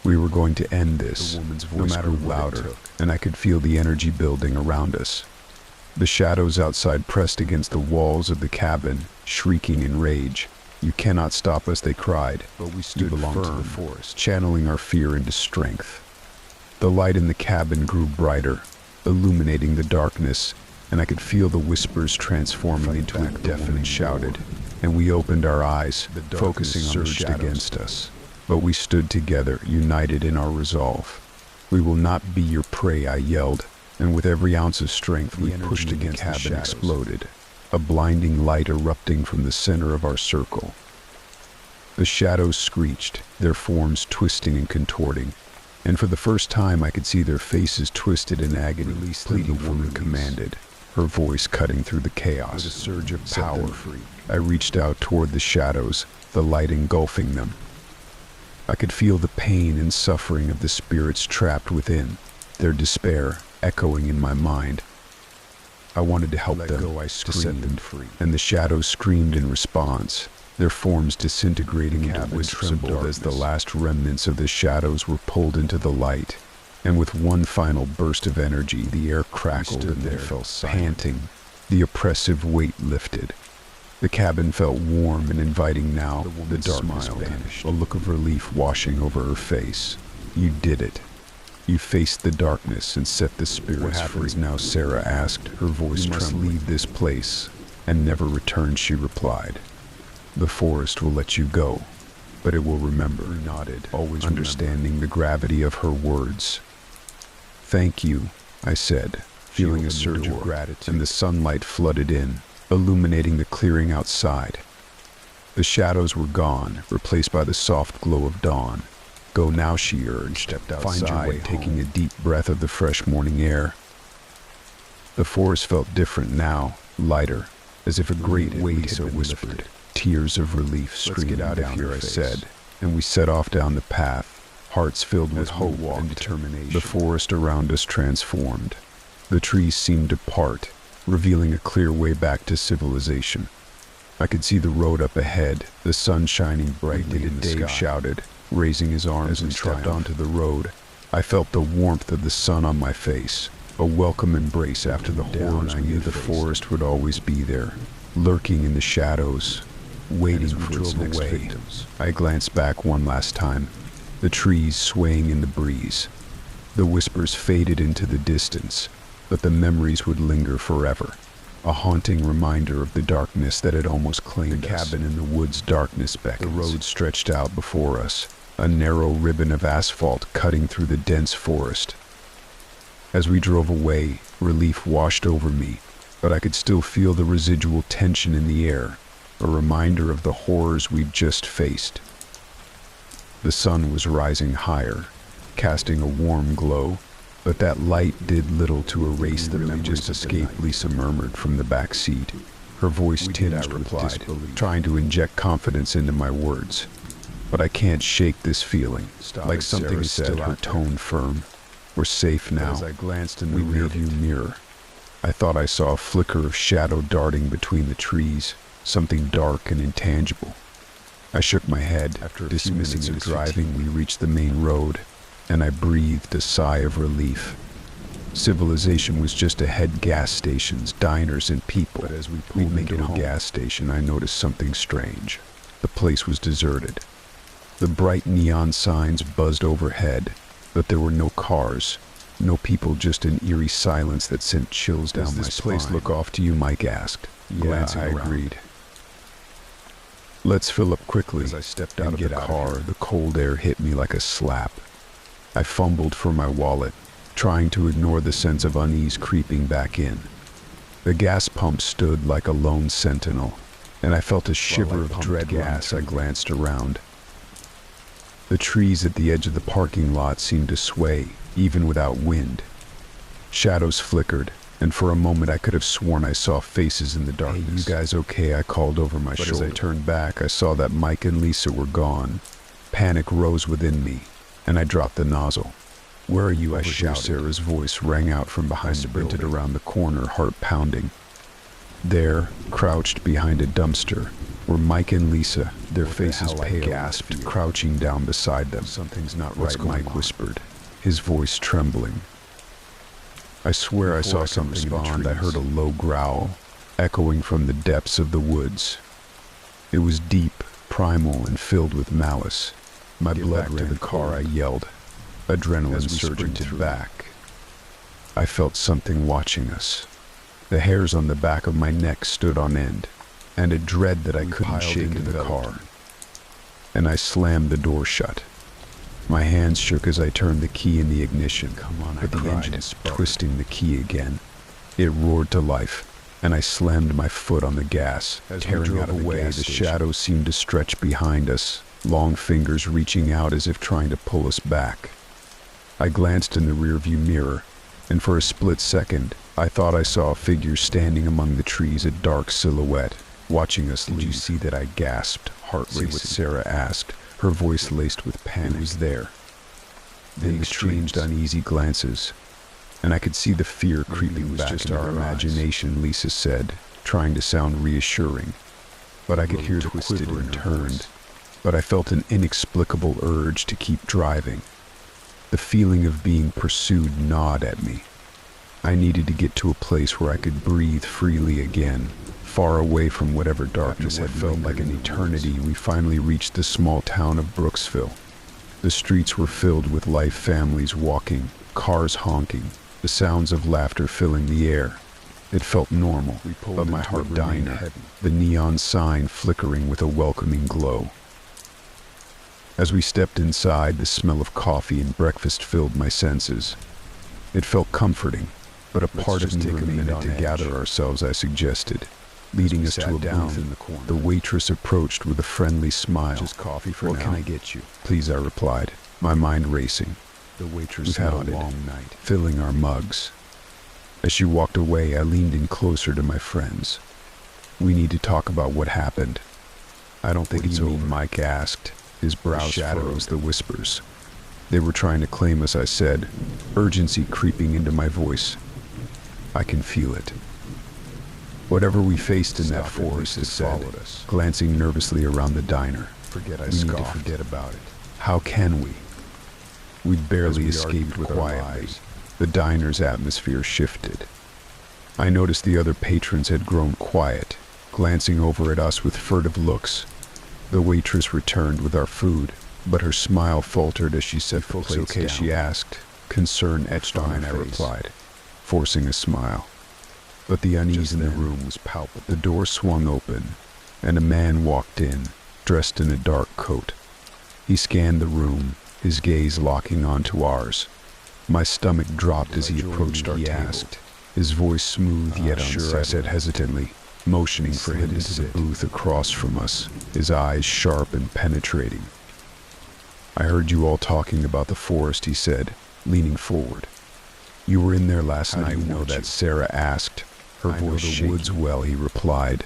We were going to end this, the woman's voice no matter louder, and I could feel the energy building around us. The shadows outside pressed against the walls of the cabin, shrieking in rage. You cannot stop us, they cried, but we stood firm to the forest, channeling our fear into strength. The light in the cabin grew brighter, illuminating the darkness, and I could feel the whispers transforming into a deafening shouted, and we opened our eyes, focusing on the shadows against us. But we stood together, united in our resolve. We will not be your prey, I yelled, and with every ounce of strength we pushed against the cabin exploded, a blinding light erupting from the center of our circle. The shadows screeched, their forms twisting and contorting, and for the first time I could see their faces twisted in agony. Pleading for me commanded, her voice cutting through the chaos. With a surge of power, I reached out toward the shadows, the light engulfing them. I could feel the pain and suffering of the spirits trapped within, their despair echoing in my mind. I wanted to help them, to set them free, and the shadows screamed in response, their forms disintegrating into wisps of darkness as the last remnants of the shadows were pulled into the light. And with one final burst of energy, the air crackled and they fell panting. The oppressive weight lifted. The cabin felt warm and inviting now. The darkness vanished, a look of relief washing over her face. You did it. You faced the darkness and set the spirits free. Now, Sarah asked, her voice trembling. You must leave this place and never return, she replied. The forest will let you go, but it will remember. He nodded, always understanding the gravity of her words. Thank you, I said, feeling a surge of gratitude, and the sunlight flooded in, illuminating the clearing outside. The shadows were gone, replaced by the soft glow of dawn. Go now, she urged. Find your way, taking a deep breath of the fresh morning air. The forest felt different now, lighter, as if a great weight had been whispered. Tears of relief streamed down her face. I said, and we set off down the path, hearts filled with hope and determination. The forest around us transformed. The trees seemed to part, revealing a clear way back to civilization. I could see the road up ahead, the sun shining brightly in the sky. Dave shouted, raising his arms and stepped onto the road. I felt the warmth of the sun on my face, a welcome embrace after the horrors. I knew the forest would always be there, lurking in the shadows, waiting for its next victims. I glanced back one last time, the trees swaying in the breeze. The whispers faded into the distance, but the memories would linger forever. A haunting reminder of the darkness that had almost claimed us. The cabin in the woods' darkness beckons. The road stretched out before us, a narrow ribbon of asphalt cutting through the dense forest. As we drove away, relief washed over me, but I could still feel the residual tension in the air, a reminder of the horrors we'd just faced. The sun was rising higher, casting a warm glow, but that light did little to erase the memories. Just escaped, Lisa murmured from the back seat, her voice tinged with disbelief, trying to inject confidence into my words. But I can't shake this feeling, like something said, her tone firm. We're safe now. As I glanced in the rearview mirror, I thought I saw a flicker of shadow darting between the trees, something dark and intangible. I shook my head. After dismissing the driving, we reached the main road, and I breathed a sigh of relief. Civilization was just ahead: gas stations, diners, and people. But as we pulled into a gas station, I noticed something strange. The place was deserted. The bright neon signs buzzed overhead, but there were no cars, no people, just an eerie silence that sent chills down my spine. Does this place look off to you? Mike asked, glancing around. I agreed. Let's fill up quickly. As I stepped out of the car, the cold air hit me like a slap. I fumbled for my wallet, trying to ignore the sense of unease creeping back in. The gas pump stood like a lone sentinel, and I felt a shiver of dread. Gas. I glanced around. The trees at the edge of the parking lot seemed to sway, even without wind. Shadows flickered, and for a moment I could have sworn I saw faces in the darkness. Hey, you guys okay? I called over my shoulder. As I turned back, I saw that Mike and Lisa were gone. Panic rose within me, and I dropped the nozzle. Where are you? I shouted. Sarah's voice rang out from behind. I sprinted around the corner, heart pounding. There, crouched behind a dumpster, were Mike and Lisa, their faces pale. I gasped, crouching down beside them. Something's not right, Mike whispered, his voice trembling. I swear I saw something respond. I heard a low growl, echoing from the depths of the woods. It was deep, primal, and filled with malice. My blood ran to the car. I yelled, adrenaline surging back. I felt something watching us. The hairs on the back of my neck stood on end, and a dread that I couldn't shake in the car. And I slammed the door shut. My hands shook as I turned the key in the ignition. Come on, but the engine twisting the key again. It roared to life, and I slammed my foot on the gas. As tearing out of the way, the shadows seemed to stretch behind us, long fingers reaching out as if trying to pull us back. I glanced in the rearview mirror, and for a split second, I thought I saw a figure standing among the trees, a dark silhouette, watching us leave. Did you see that? I gasped, heart racing. What Sarah asked, her voice laced with panic. It was there. They exchanged uneasy glances, and I could see the fear creeping back into our imagination, Lisa said, trying to sound reassuring. But I could hear the quiver and turned, but I felt an inexplicable urge to keep driving. The feeling of being pursued gnawed at me. I needed to get to a place where I could breathe freely again, far away from whatever darkness had felt like an eternity. We finally reached the small town of Brooksville. The streets were filled with life, families walking, cars honking, the sounds of laughter filling the air. It felt normal, but my heart diner, the neon sign flickering with a welcoming glow. As we stepped inside, the smell of coffee and breakfast filled my senses. It felt comforting, but a part of me remained to gather ourselves, I suggested. Leading us to a booth in the corner. The waitress approached with a friendly smile. Just coffee for now. What can I get you? Please, I replied, my mind racing. The waitress nodded, a long night, filling our mugs. As she walked away, I leaned in closer to my friends. We need to talk about what happened. I don't think it's over, Mike asked, his brows shadows the whispers. They were trying to claim us, I said, urgency creeping into my voice. I can feel it. Whatever we faced in that forest, it said, glancing nervously around the diner. We need to forget about it. How can we? We'd barely escaped quietly. The diner's atmosphere shifted. I noticed the other patrons had grown quiet, glancing over at us with furtive looks. The waitress returned with our food, but her smile faltered as she set the plates down. She asked. Concern etched on her face. I replied, forcing a smile. But the unease in the room was palpable. The door swung open, and a man walked in, dressed in a dark coat. He scanned the room, his gaze locking onto ours. My stomach dropped as he approached our table. Asked, his voice smooth yet unsure, I said hesitantly, motioning for him into the booth across from us, his eyes sharp and penetrating. I heard you all talking about the forest, he said, leaning forward. You were in there last night. How do you know that? Sarah asked, her voice shaking. The woods well, he replied,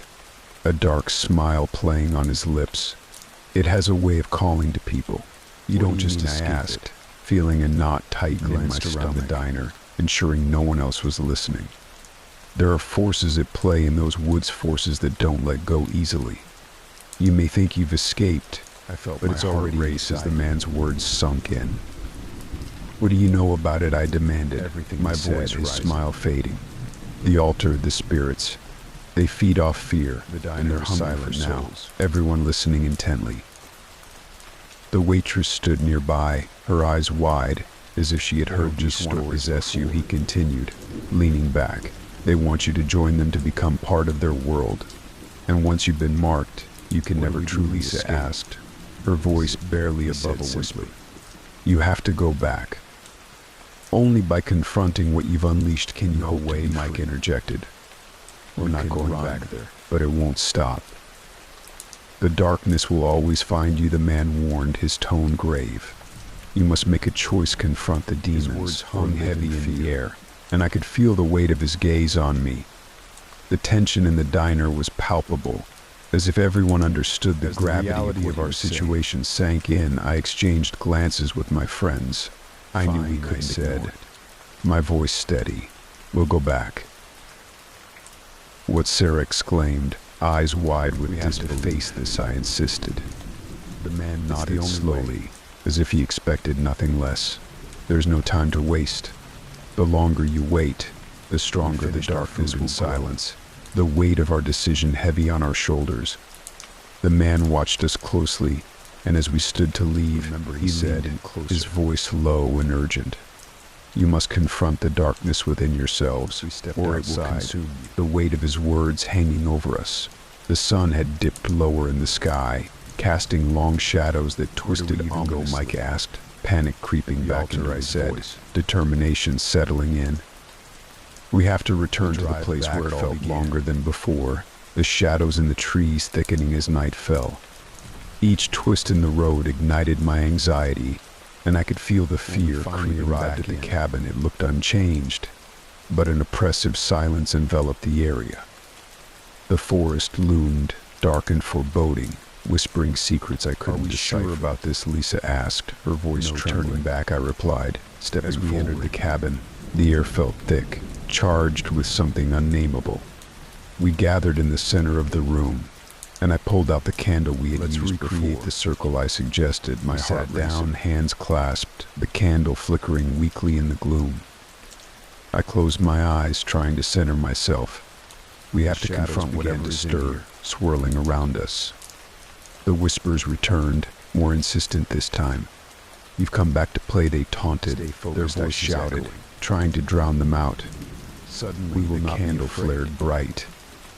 a dark smile playing on his lips. It has a way of calling to people. You don't just escape. I asked, feeling a knot tighten in my stomach. Around the diner, ensuring no one else was listening. There are forces at play in those woods, forces that don't let go easily. You may think you've escaped, but it's already raced as the man's words sunk in. What do you know about it? I demanded, my voice, his smile fading. The altar of the spirits. They feed off fear, and they're silent now, everyone listening intently. The waitress stood nearby, her eyes wide, as if she had heard these stories. He continued, leaning back. They want you to join them to become part of their world. And once you've been marked, you can never truly escape. Lisa asked, her voice barely above a whisper. You have to go back. Only by confronting what you've unleashed can you hope to be free. Mike interjected. We're not going back there, but it won't stop. The darkness will always find you, the man warned, his tone grave. You must make a choice, confront the demons. His words hung heavy in the air, and I could feel the weight of his gaze on me. The tension in the diner was palpable, as if everyone understood the gravity of our situation sank in. I exchanged glances with my friends. I knew we could, said, my voice steady. We'll go back. What? Sarah exclaimed, eyes wide with disbelief. To face this, I insisted. The man nodded slowly, as if he expected nothing less. There's no time to waste. The longer you wait, the stronger the darkness will silence. The weight of our decision heavy on our shoulders. The man watched us closely, and as we stood to leave, he said, his voice low and urgent, you must confront the darkness within yourselves, or it will consume you. The weight of his words hanging over us. The sun had dipped lower in the sky, casting long shadows that twisted ominously. Mike asked, panic creeping back into my voice, determination settling in. We have to return to the place where it felt longer than before, the shadows in the trees thickening as night fell. Each twist in the road ignited my anxiety, and I could feel the fear creep. Arrived at the cabin, it looked unchanged, but an oppressive silence enveloped the area. The forest loomed, dark and foreboding, whispering secrets I couldn't decipher. Are we sure about this? Lisa asked, her voice trembling. Turning back, I replied, stepping forward. As we entered the cabin, the air felt thick, charged with something unnameable. We gathered in the center of the room, and I pulled out the candle we had used before. Let's recreate the circle I suggested. My heart down, hands clasped, the candle flickering weakly in the gloom. I closed my eyes, trying to center myself. We have to confront whatever is swirling around us. The whispers returned, more insistent this time. You've come back to play, they taunted. Their voice shouted, trying to drown them out. Suddenly, the candle flared bright,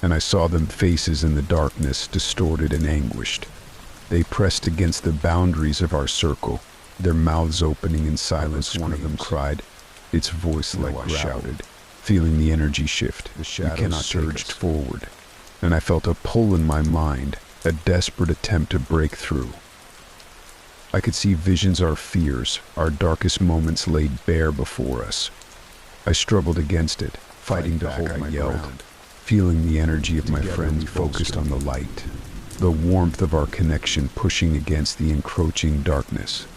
and I saw them, faces in the darkness, distorted and anguished. They pressed against the boundaries of our circle, their mouths opening in silence. One of them cried, its voice like I shouted, feeling the energy shift. The shadows surged forward, and I felt a pull in my mind, a desperate attempt to break through. I could see visions, our fears, our darkest moments laid bare before us. I struggled against it, fighting to hold my ground, feeling the energy of my friends focused on the light, the warmth of our connection pushing against the encroaching darkness.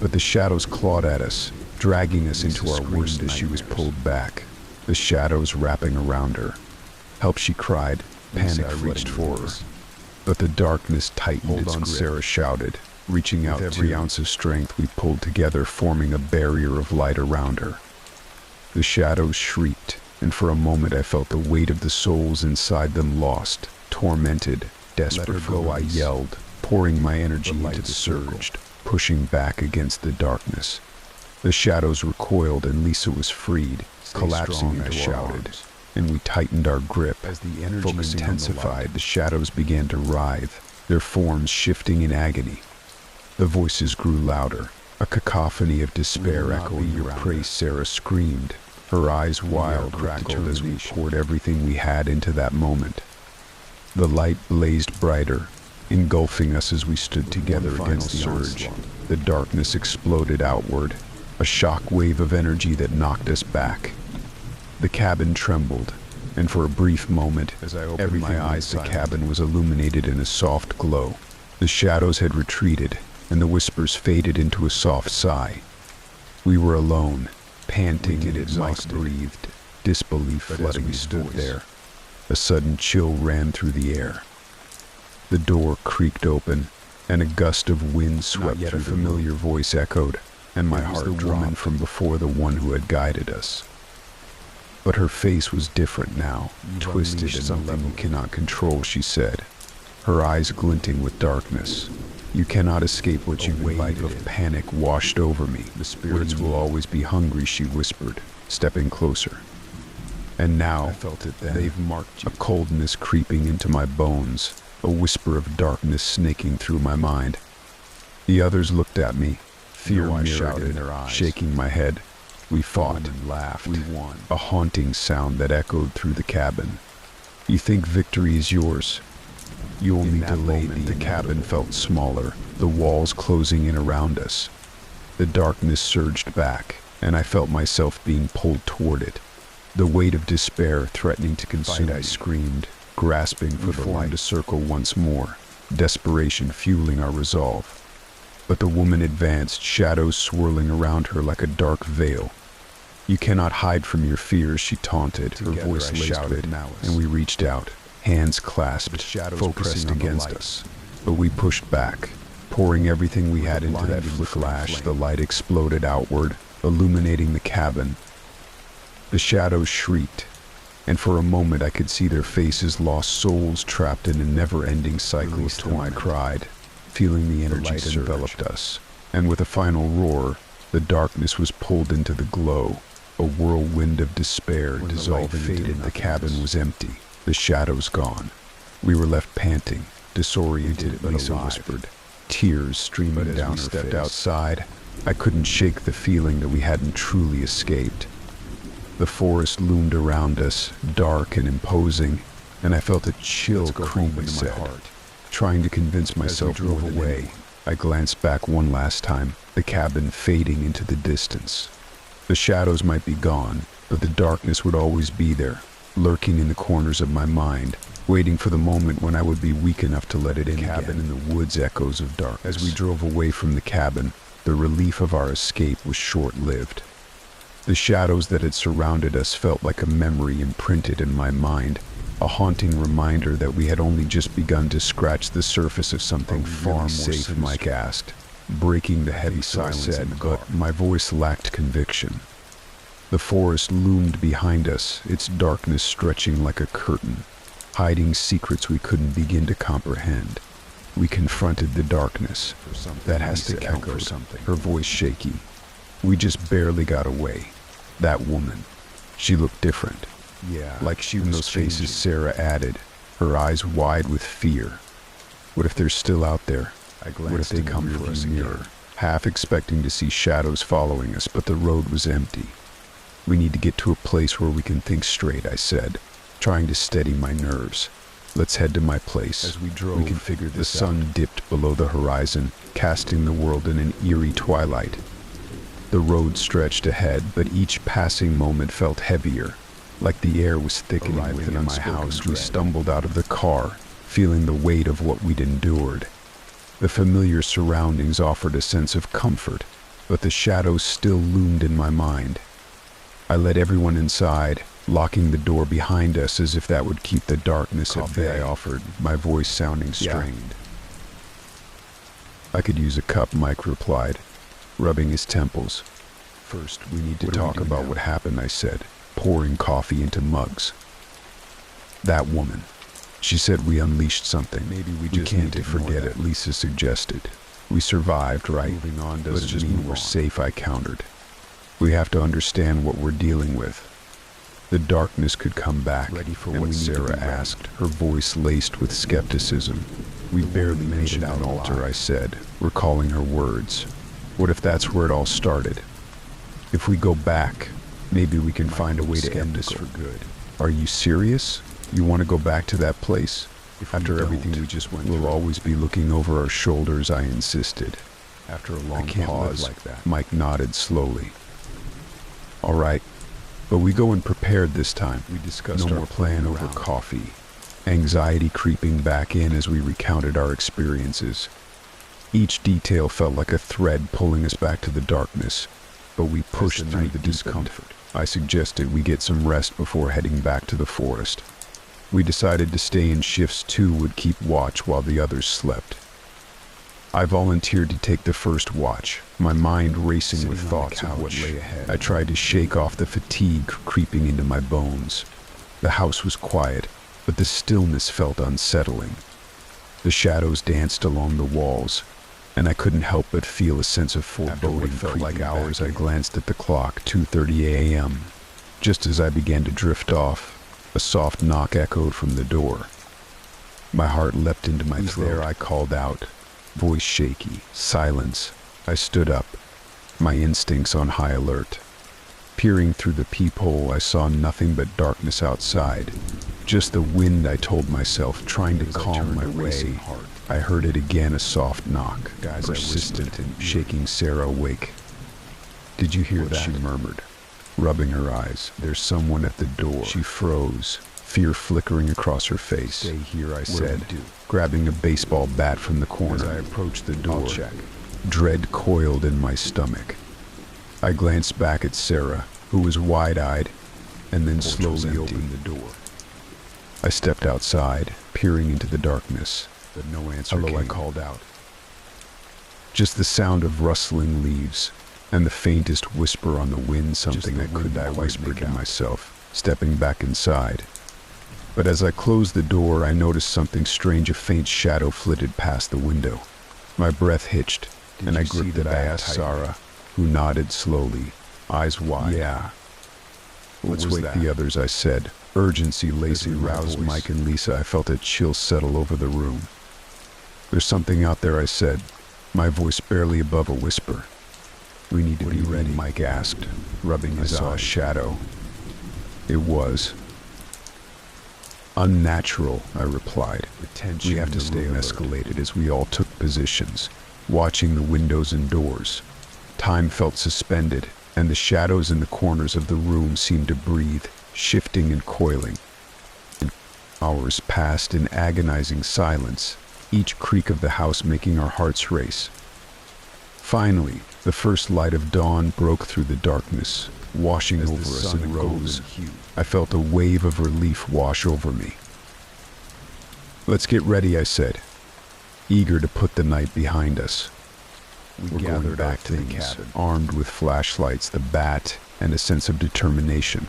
But the shadows clawed at us, dragging us into our worst as she was pulled back, the shadows wrapping around her. Help, she cried. Panic reached for her. But the darkness tightened its grip. Sarah shouted, reaching out. With every ounce of strength we pulled together, forming a barrier of light around her. The shadows shrieked, and for a moment I felt the weight of the souls inside them, lost, tormented, desperate. Let her go, I yelled, pouring my energy into the surge, pushing back against the darkness. The shadows recoiled and Lisa was freed, collapsing. I shouted, and we tightened our grip. As the energy intensified, the shadows began to writhe, their forms shifting in agony. The voices grew louder, a cacophony of despair echoing your praise. Sarah screamed, her eyes wild, crackled as we poured everything we had into that moment. The light blazed brighter, engulfing us as we stood together against the surge. The darkness exploded outward, a shock wave of energy that knocked us back. The cabin trembled, and for a brief moment, as I opened my eyes, the cabin was illuminated in a soft glow. The shadows had retreated, and the whispers faded into a soft sigh. We were alone, panting and exhausted, breathed, disbelief flooding. We stood there. A sudden chill ran through the air. The door creaked open, and a gust of wind swept through. A familiar voice echoed, and my heart dropped. The woman from before, the one who had guided us. But her face was different now, twisted and something you cannot control, she said, her eyes glinting with darkness. You cannot escape what you invited. A wave of panic washed over me. The spirits will always be hungry, she whispered, stepping closer. And now, I felt it then. They've marked you. A coldness creeping into my bones, a whisper of darkness snaking through my mind. The others looked at me, fear mirrored in their eyes, shaking my head. We fought and laughed. We won. A haunting sound that echoed through the cabin. You think victory is yours? You only delayed. The cabin felt smaller, the walls closing in around us. The darkness surged back, and I felt myself being pulled toward it. The weight of despair threatening to consume me. I screamed, grasping for the light to circle once more, desperation fueling our resolve. But the woman advanced, shadows swirling around her like a dark veil. You cannot hide from your fears, she taunted. Together, her voice shouted, and we reached out, hands clasped, focused against us. But we pushed back, pouring everything we had into that flash. The light exploded outward, illuminating the cabin. The shadows shrieked, and for a moment I could see their faces, lost souls trapped in a never-ending cycle of torment. I cried, feeling the energy that enveloped us, and with a final roar, the darkness was pulled into the glow. A whirlwind of despair dissolving faded. The cabin was empty, the shadows gone. We were left panting, disoriented. Lisa whispered, tears streaming down her face. Stepped outside, I couldn't shake the feeling that we hadn't truly escaped. The forest loomed around us, dark and imposing, and I felt a chill creep into my heart. Trying to convince myself we drove away, I glanced back one last time, the cabin fading into the distance. The shadows might be gone, but the darkness would always be there, lurking in the corners of my mind, waiting for the moment when I would be weak enough to let it in. Cabin in the woods, echoes of darkness. As we drove away from the cabin, the relief of our escape was short-lived. The shadows that had surrounded us felt like a memory imprinted in my mind, a haunting reminder that we had only just begun to scratch the surface of something far more safe, Mike asked, breaking the heavy silence, but my voice lacked conviction. The forest loomed behind us, its darkness stretching like a curtain, hiding secrets we couldn't begin to comprehend. We confronted the darkness. That has to count for something. Her voice shaky. We just barely got away. That woman, she looked different. Yeah, like she was those changing. Faces, Sarah added, her eyes wide with fear. What if they're still out there? What if they come for us again? Half expecting to see shadows following us, but the road was empty. We need to get to a place where we can think straight, I said, trying to steady my nerves. Let's head to my place. As we drove, we can figure this out. The sun dipped below the horizon, casting the world in an eerie twilight. The road stretched ahead, but each passing moment felt heavier. Like the air was thickening within my house, we stumbled out of the car, feeling the weight of what we'd endured. The familiar surroundings offered a sense of comfort, but the shadows still loomed in my mind. I let everyone inside, locking the door behind us as if that would keep the darkness at bay. I offered, my voice sounding strained. I could use a cup, Mike replied, rubbing his temples. First, we need to talk about what happened, I said, pouring coffee into mugs. That woman. She said we unleashed something. Maybe we just can't forget it, Lisa suggested. We survived, right? Moving on doesn't mean we're safe, I countered. We have to understand what we're dealing with. The darkness could come back. Ready for what Sarah asked, her voice laced with skepticism. We barely made it out, altar, I said, recalling her words. What if that's where it all started? If we go back, maybe we can find a way to end this for good. Are you serious? You want to go back to that place? After everything we just went through, we'll always be looking over our shoulders, I insisted. After a long pause, like that. Mike nodded slowly. All right, but we go unprepared this time. We discussed our plan over coffee, anxiety creeping back in as we recounted our experiences. Each detail felt like a thread pulling us back to the darkness, but we pushed through the discomfort. I suggested we get some rest before heading back to the forest. We decided to stay in shifts. Two would keep watch while the others slept. I volunteered to take the first watch, my mind racing with thoughts of what lay ahead. I tried to shake off the fatigue creeping into my bones. The house was quiet, but the stillness felt unsettling. The shadows danced along the walls, and I couldn't help but feel a sense of foreboding. Felt like hours, I glanced at the clock, 2:30 a.m. Just as I began to drift off, a soft knock echoed from the door. My heart leapt into my throat. There, I called out, voice shaky. Silence. I stood up, my instincts on high alert. Peering through the peephole, I saw nothing but darkness outside. Just the wind, I told myself, trying to calm my racing heart. I heard it again, a soft knock, persistent and shaking Sarah awake. Did you hear that? She murmured, rubbing her eyes. There's someone at the door. She froze, fear flickering across her face. Stay here, I said, grabbing a baseball bat from the corner. As I approached the door, dread coiled in my stomach. I glanced back at Sarah, who was wide-eyed, and then slowly opened the door. I stepped outside, peering into the darkness, but no answer came. I called out. Just the sound of rustling leaves, and the faintest whisper on the wind, something I couldn't. I whispered to myself, stepping back inside. But as I closed the door, I noticed something strange. A faint shadow flitted past the window. My breath hitched, and I gripped it. I asked Sarah, who nodded slowly, eyes wide. Yeah. Let's wake the others, I said. Urgency lacing roused Mike and Lisa. I felt a chill settle over the room. There's something out there, I said, my voice barely above a whisper. We need to be ready, Mike asked, rubbing his eyes. I saw a shadow. It was unnatural, I replied. We have to stay alert. Escalated as we all took positions, watching the windows and doors. Time felt suspended, and the shadows in the corners of the room seemed to breathe, shifting and coiling. Hours passed in agonizing silence, each creak of the house making our hearts race. Finally, the first light of dawn broke through the darkness, washing over us in a golden hue. I felt a wave of relief wash over me. "Let's get ready," I said, eager to put the night behind us. We gathered back to the cabin, armed with flashlights, the bat, and a sense of determination.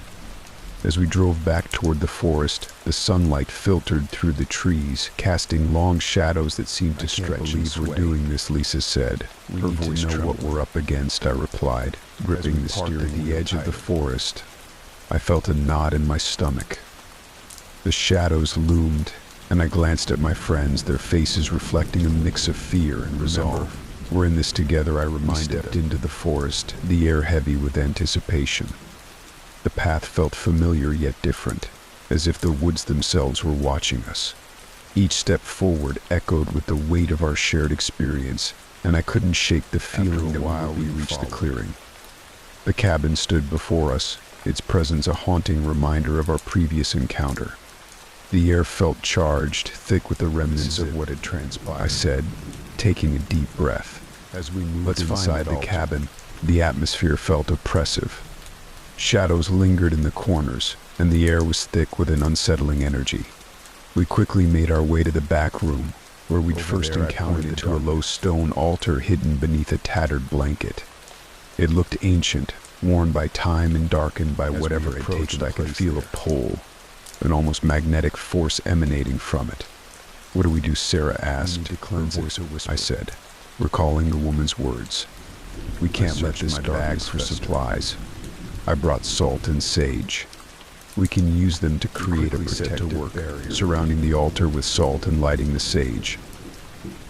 As we drove back toward the forest, the sunlight filtered through the trees, casting long shadows that seemed to stretch and sway. "We're doing this," Lisa said. Her voice trembled. "Know what we're up against," I replied, gripping the steering wheel. The edge of the forest. I felt a knot in my stomach. The shadows loomed, and I glanced at my friends, their faces reflecting a mix of fear and resolve. "We're in this together," I reminded. We stepped into the forest, the air heavy with anticipation. The path felt familiar yet different, as if the woods themselves were watching us. Each step forward echoed with the weight of our shared experience, and I couldn't shake the feeling that while we reached the clearing. The cabin stood before us, its presence a haunting reminder of our previous encounter. The air felt charged, thick with the remnants of what had transpired. I said, taking a deep breath. As we moved inside the cabin, the atmosphere felt oppressive. Shadows lingered in the corners, and the air was thick with an unsettling energy. We quickly made our way to the back room, where we'd first encountered to a low stone altar hidden beneath a tattered blanket. It looked ancient, worn by time and darkened by whatever had taken. I could feel a pull, an almost magnetic force emanating from it. "What do we do?" Sarah asked. Her voice a whisper. I said, recalling the woman's words. "We can't let this bag for supplies. I brought salt and sage. We can use them to create a protective barrier surrounding the altar with salt and lighting the sage."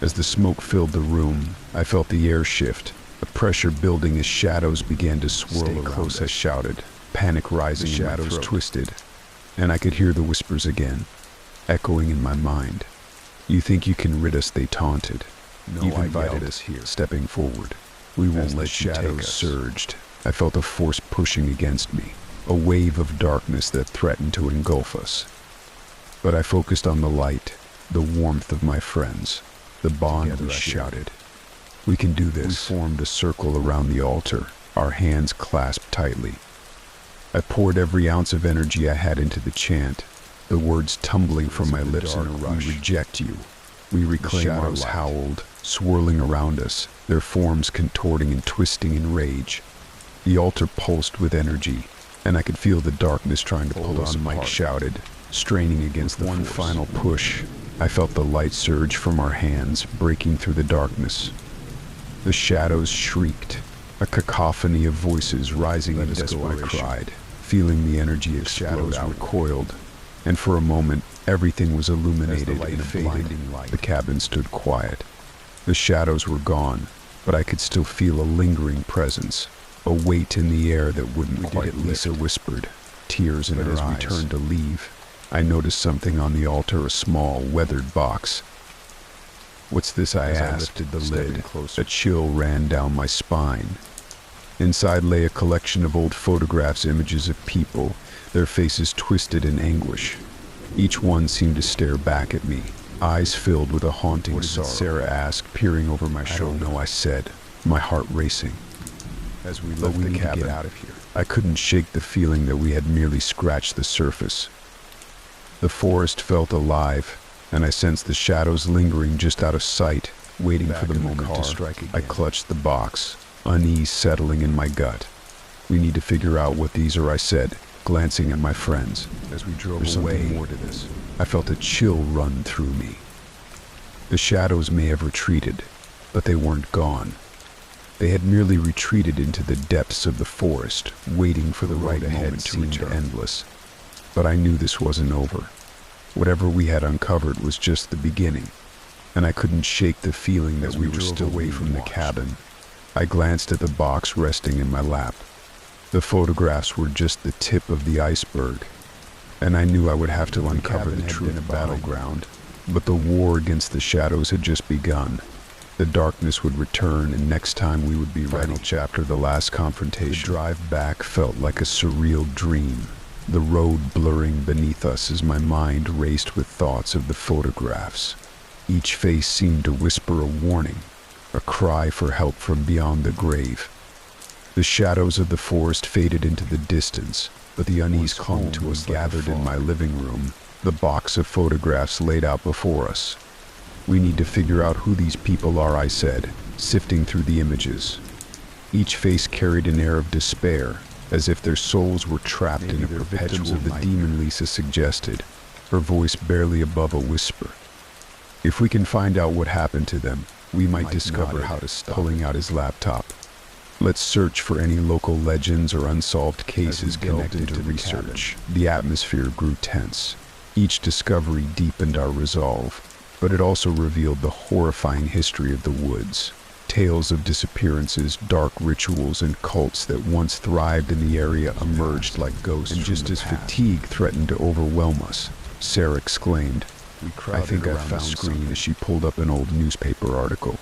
As the smoke filled the room, I felt the air shift, a pressure building as shadows began to swirl around close. I shouted, panic rising. The shadows twisted, and I could hear the whispers again, echoing in my mind. "You think you can rid us?" they taunted. "No, you've invited us here." Stepping forward, "We won't let you take us." Surged. I felt a force pushing against me, a wave of darkness that threatened to engulf us. But I focused on the light, the warmth of my friends, the bond. Together we shouted, "We can do this." We formed a circle around the altar, our hands clasped tightly. I poured every ounce of energy I had into the chant, the words tumbling from my lips in a rush. "We reject you. We reclaim our light." Howled, swirling around us, their forms contorting and twisting in rage. The altar pulsed with energy, and I could feel the darkness trying to pull us apart. Mike shouted, straining against the one final push. I felt the light surge from our hands, breaking through the darkness. The shadows shrieked, a cacophony of voices rising in desperation. I cried, feeling the energy explode. Shadows recoiled, and for a moment, everything was illuminated in a blinding light. The cabin stood quiet. The shadows were gone, but I could still feel a lingering presence, a weight in the air that wouldn't quite lift. Lisa whispered, tears in her eyes. As we turned to leave, I noticed something on the altar, a small, weathered box. "What's this?" I asked. I lifted the lid. A chill ran down my spine. Inside lay a collection of old photographs, images of people, their faces twisted in anguish. Each one seemed to stare back at me, eyes filled with a haunting sorrow. Sarah asked, peering over my shoulder. "I don't know," I said, my heart racing. As we left the cabin, get out of here. I couldn't shake the feeling that we had merely scratched the surface. The forest felt alive, and I sensed the shadows lingering just out of sight, waiting for the moment to strike again. I clutched the box, unease settling in my gut. "We need to figure out what these are," I said, glancing at my friends. As we drove away, more to this. I felt a chill run through me. The shadows may have retreated, but they weren't gone. They had merely retreated into the depths of the forest, waiting for the right moment to return. Endless. But I knew this wasn't over. Whatever we had uncovered was just the beginning, and I couldn't shake the feeling that we were still away from the cabin. I glanced at the box resting in my lap. The photographs were just the tip of the iceberg, and I knew I would have to uncover the truth battleground. But the war against the shadows had just begun. The darkness would return, and next time we would be ready. Final chapter, the last confrontation. The drive back felt like a surreal dream, the road blurring beneath us as my mind raced with thoughts of the photographs. Each face seemed to whisper a warning, a cry for help from beyond the grave. The shadows of the forest faded into the distance, but the unease clung to us. Gathered in my living room, the box of photographs laid out before us. "We need to figure out who these people are," I said, sifting through the images. Each face carried an air of despair, as if their souls were trapped in a perpetual of the demon Lisa suggested, her voice barely above a whisper. "If we can find out what happened to them, we might discover how to stop." Pulling out his laptop. "Let's search for any local legends or unsolved cases connected to research." The atmosphere grew tense. Each discovery deepened our resolve, but it also revealed the horrifying history of the woods. Tales of disappearances, dark rituals, and cults that once thrived in the area emerged like ghosts. And just as fatigue threatened to overwhelm us, Sarah exclaimed, "I think I found screen," as she pulled up an old newspaper article.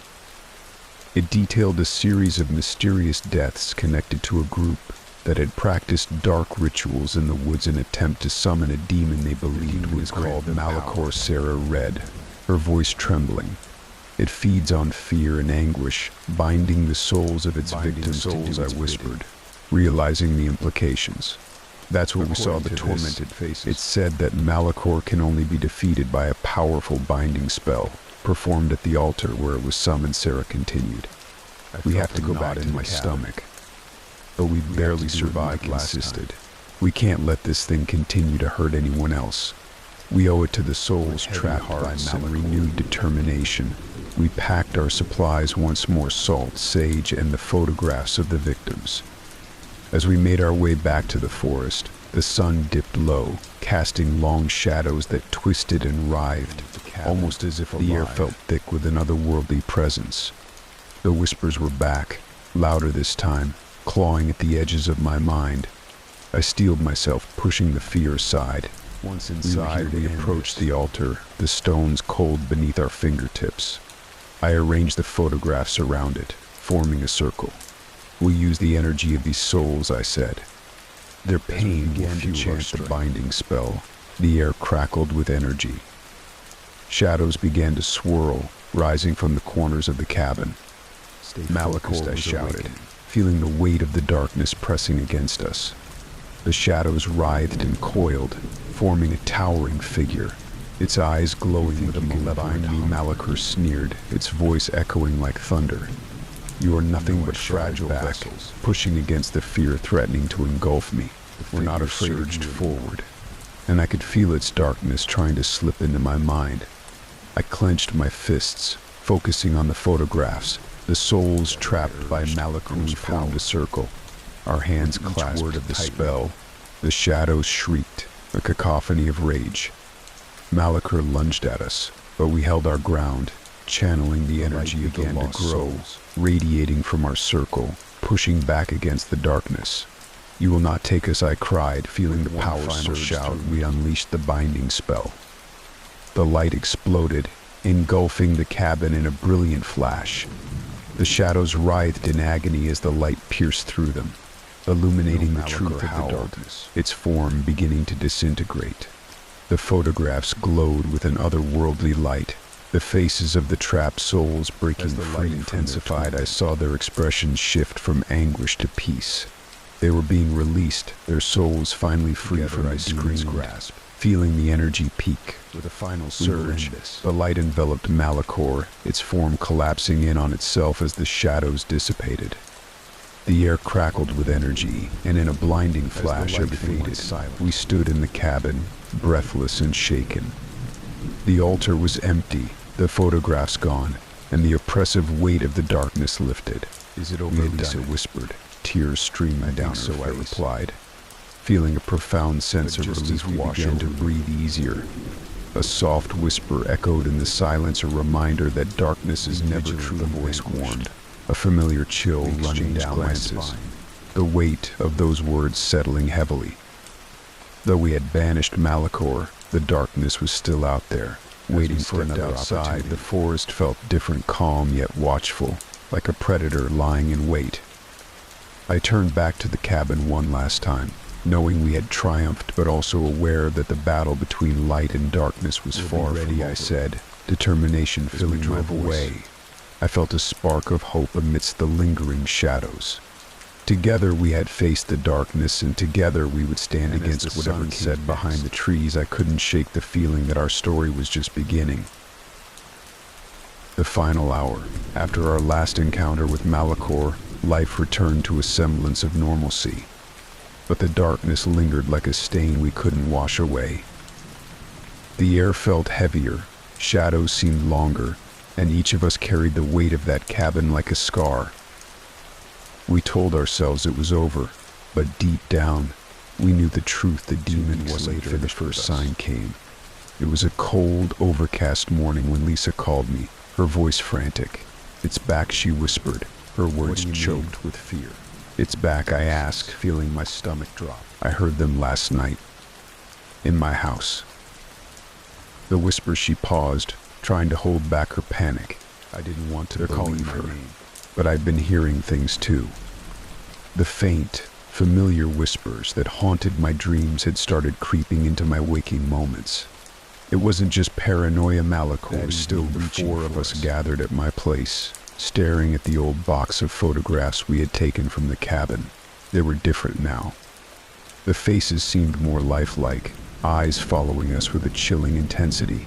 It detailed a series of mysterious deaths connected to a group that had practiced dark rituals in the woods in an attempt to summon a demon they believed was called Malachor. Sarah read, her voice trembling. "It feeds on fear and anguish, binding the souls of its victims to do its whispered," realizing the implications. That's what we saw the tormented faces. It said that Malachor can only be defeated by a powerful binding spell, performed at the altar where it was summoned. Sarah continued, "We have to go back to my stomach." "But we barely survived," I insisted. "We can't let this thing continue to hurt anyone else. We owe it to the souls trapped by and renewed determination." We packed our supplies once more, salt, sage, and the photographs of the victims. As we made our way back to the forest, the sun dipped low, casting long shadows that twisted and writhed, almost as if the air felt thick with an otherworldly presence. The whispers were back, louder this time, clawing at the edges of my mind. I steeled myself, pushing the fear aside. Once inside, we approached the altar, the stones cold beneath our fingertips. I arranged the photographs around it, forming a circle. "We'll use the energy of these souls," I said. Their pain began to chant the binding spell. The air crackled with energy. Shadows began to swirl, rising from the corners of the cabin. "Malachor," I shouted, feeling the weight of the darkness pressing against us. The shadows writhed and coiled, forming a towering figure, its eyes glowing with a malevolent me. Malachor sneered, its voice echoing like thunder. "You are nothing but fragile vessels, pushing against the fear threatening to engulf me. We're not afraid." Surged forward, and I could feel its darkness trying to slip into my mind. I clenched my fists, focusing on the photographs. The souls trapped by Malachor formed a circle. Our hands clasped the spell. The shadows shrieked, a cacophony of rage. Malachor lunged at us, but we held our ground, channeling the energy again to grow, radiating from our circle, pushing back against the darkness. "You will not take us," I cried, feeling the power surge out. We unleashed the binding spell. The light exploded, engulfing the cabin in a brilliant flash. The shadows writhed in agony as the light pierced through them, illuminating the truth of the darkness, its form beginning to disintegrate. The photographs glowed with an otherworldly light, the faces of the trapped souls breaking free. Intensified, I saw their expressions shift from anguish to peace. They were being released, their souls finally free from the demon's grasp. Feeling the energy peak, with a final surge, the light enveloped Malachor, its form collapsing in on itself as the shadows dissipated. The air crackled with energy, and in a blinding flash it faded. We stood in the cabin, breathless and shaken. The altar was empty, the photographs gone, and the oppressive weight of the darkness lifted. "Is it over?" Lisa whispered, tears streaming down her face. I replied, feeling a profound sense of relief wash over. To breathe easier. A soft whisper echoed in the silence, a reminder that darkness is never true. The voice warned, a familiar chill running down my spine, the weight of those words settling heavily. Though we had banished Malachor, the darkness was still out there, waiting for another opportunity. The forest felt different, calm yet watchful, like a predator lying in wait. I turned back to the cabin one last time, knowing we had triumphed, but also aware that the battle between light and darkness was far from over. I said, determination filling my voice. I felt a spark of hope amidst the lingering shadows. Together we had faced the darkness, and together we would stand against whatever said behind the trees. I couldn't shake the feeling that our story was just beginning. The final hour. After our last encounter with Malachor, life returned to a semblance of normalcy. But the darkness lingered like a stain we couldn't wash away. The air felt heavier, shadows seemed longer, and each of us carried the weight of that cabin like a scar. We told ourselves it was over, but deep down, we knew the truth. The demon wasn't later. The first sign came. It was a cold, overcast morning when Lisa called me, her voice frantic. "It's back," she whispered, her words choked with fear. "It's back," I asked, feeling my stomach drop. "I heard them last night. In my house." The whisper. She paused, trying to hold back her panic. I didn't want to believe her, but I'd been hearing things too. The faint, familiar whispers that haunted my dreams had started creeping into my waking moments. It wasn't just paranoia. Malachor was still reaching. 4 of us gathered at my place, staring at the old box of photographs we had taken from the cabin. They were different now. The faces seemed more lifelike, eyes following us with a chilling intensity.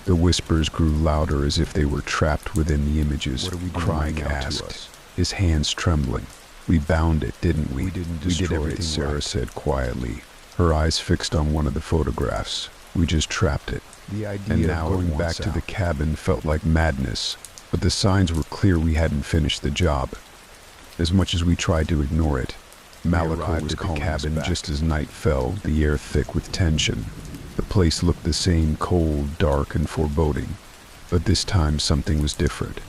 The whispers grew louder as if they were trapped within the images. "What are we doing?" Crying asked, his hands trembling. "We bound it, didn't we?" "We did everything," Sarah said quietly, her eyes fixed on one of the photographs. "We just trapped it." The idea and now going back to the cabin felt like madness, but the signs were clear. We hadn't finished the job. As much as we tried to ignore it, Malachor was calling the cabin just as night fell, the air thick with tension. The place looked the same, cold, dark, and foreboding, but this time something was different.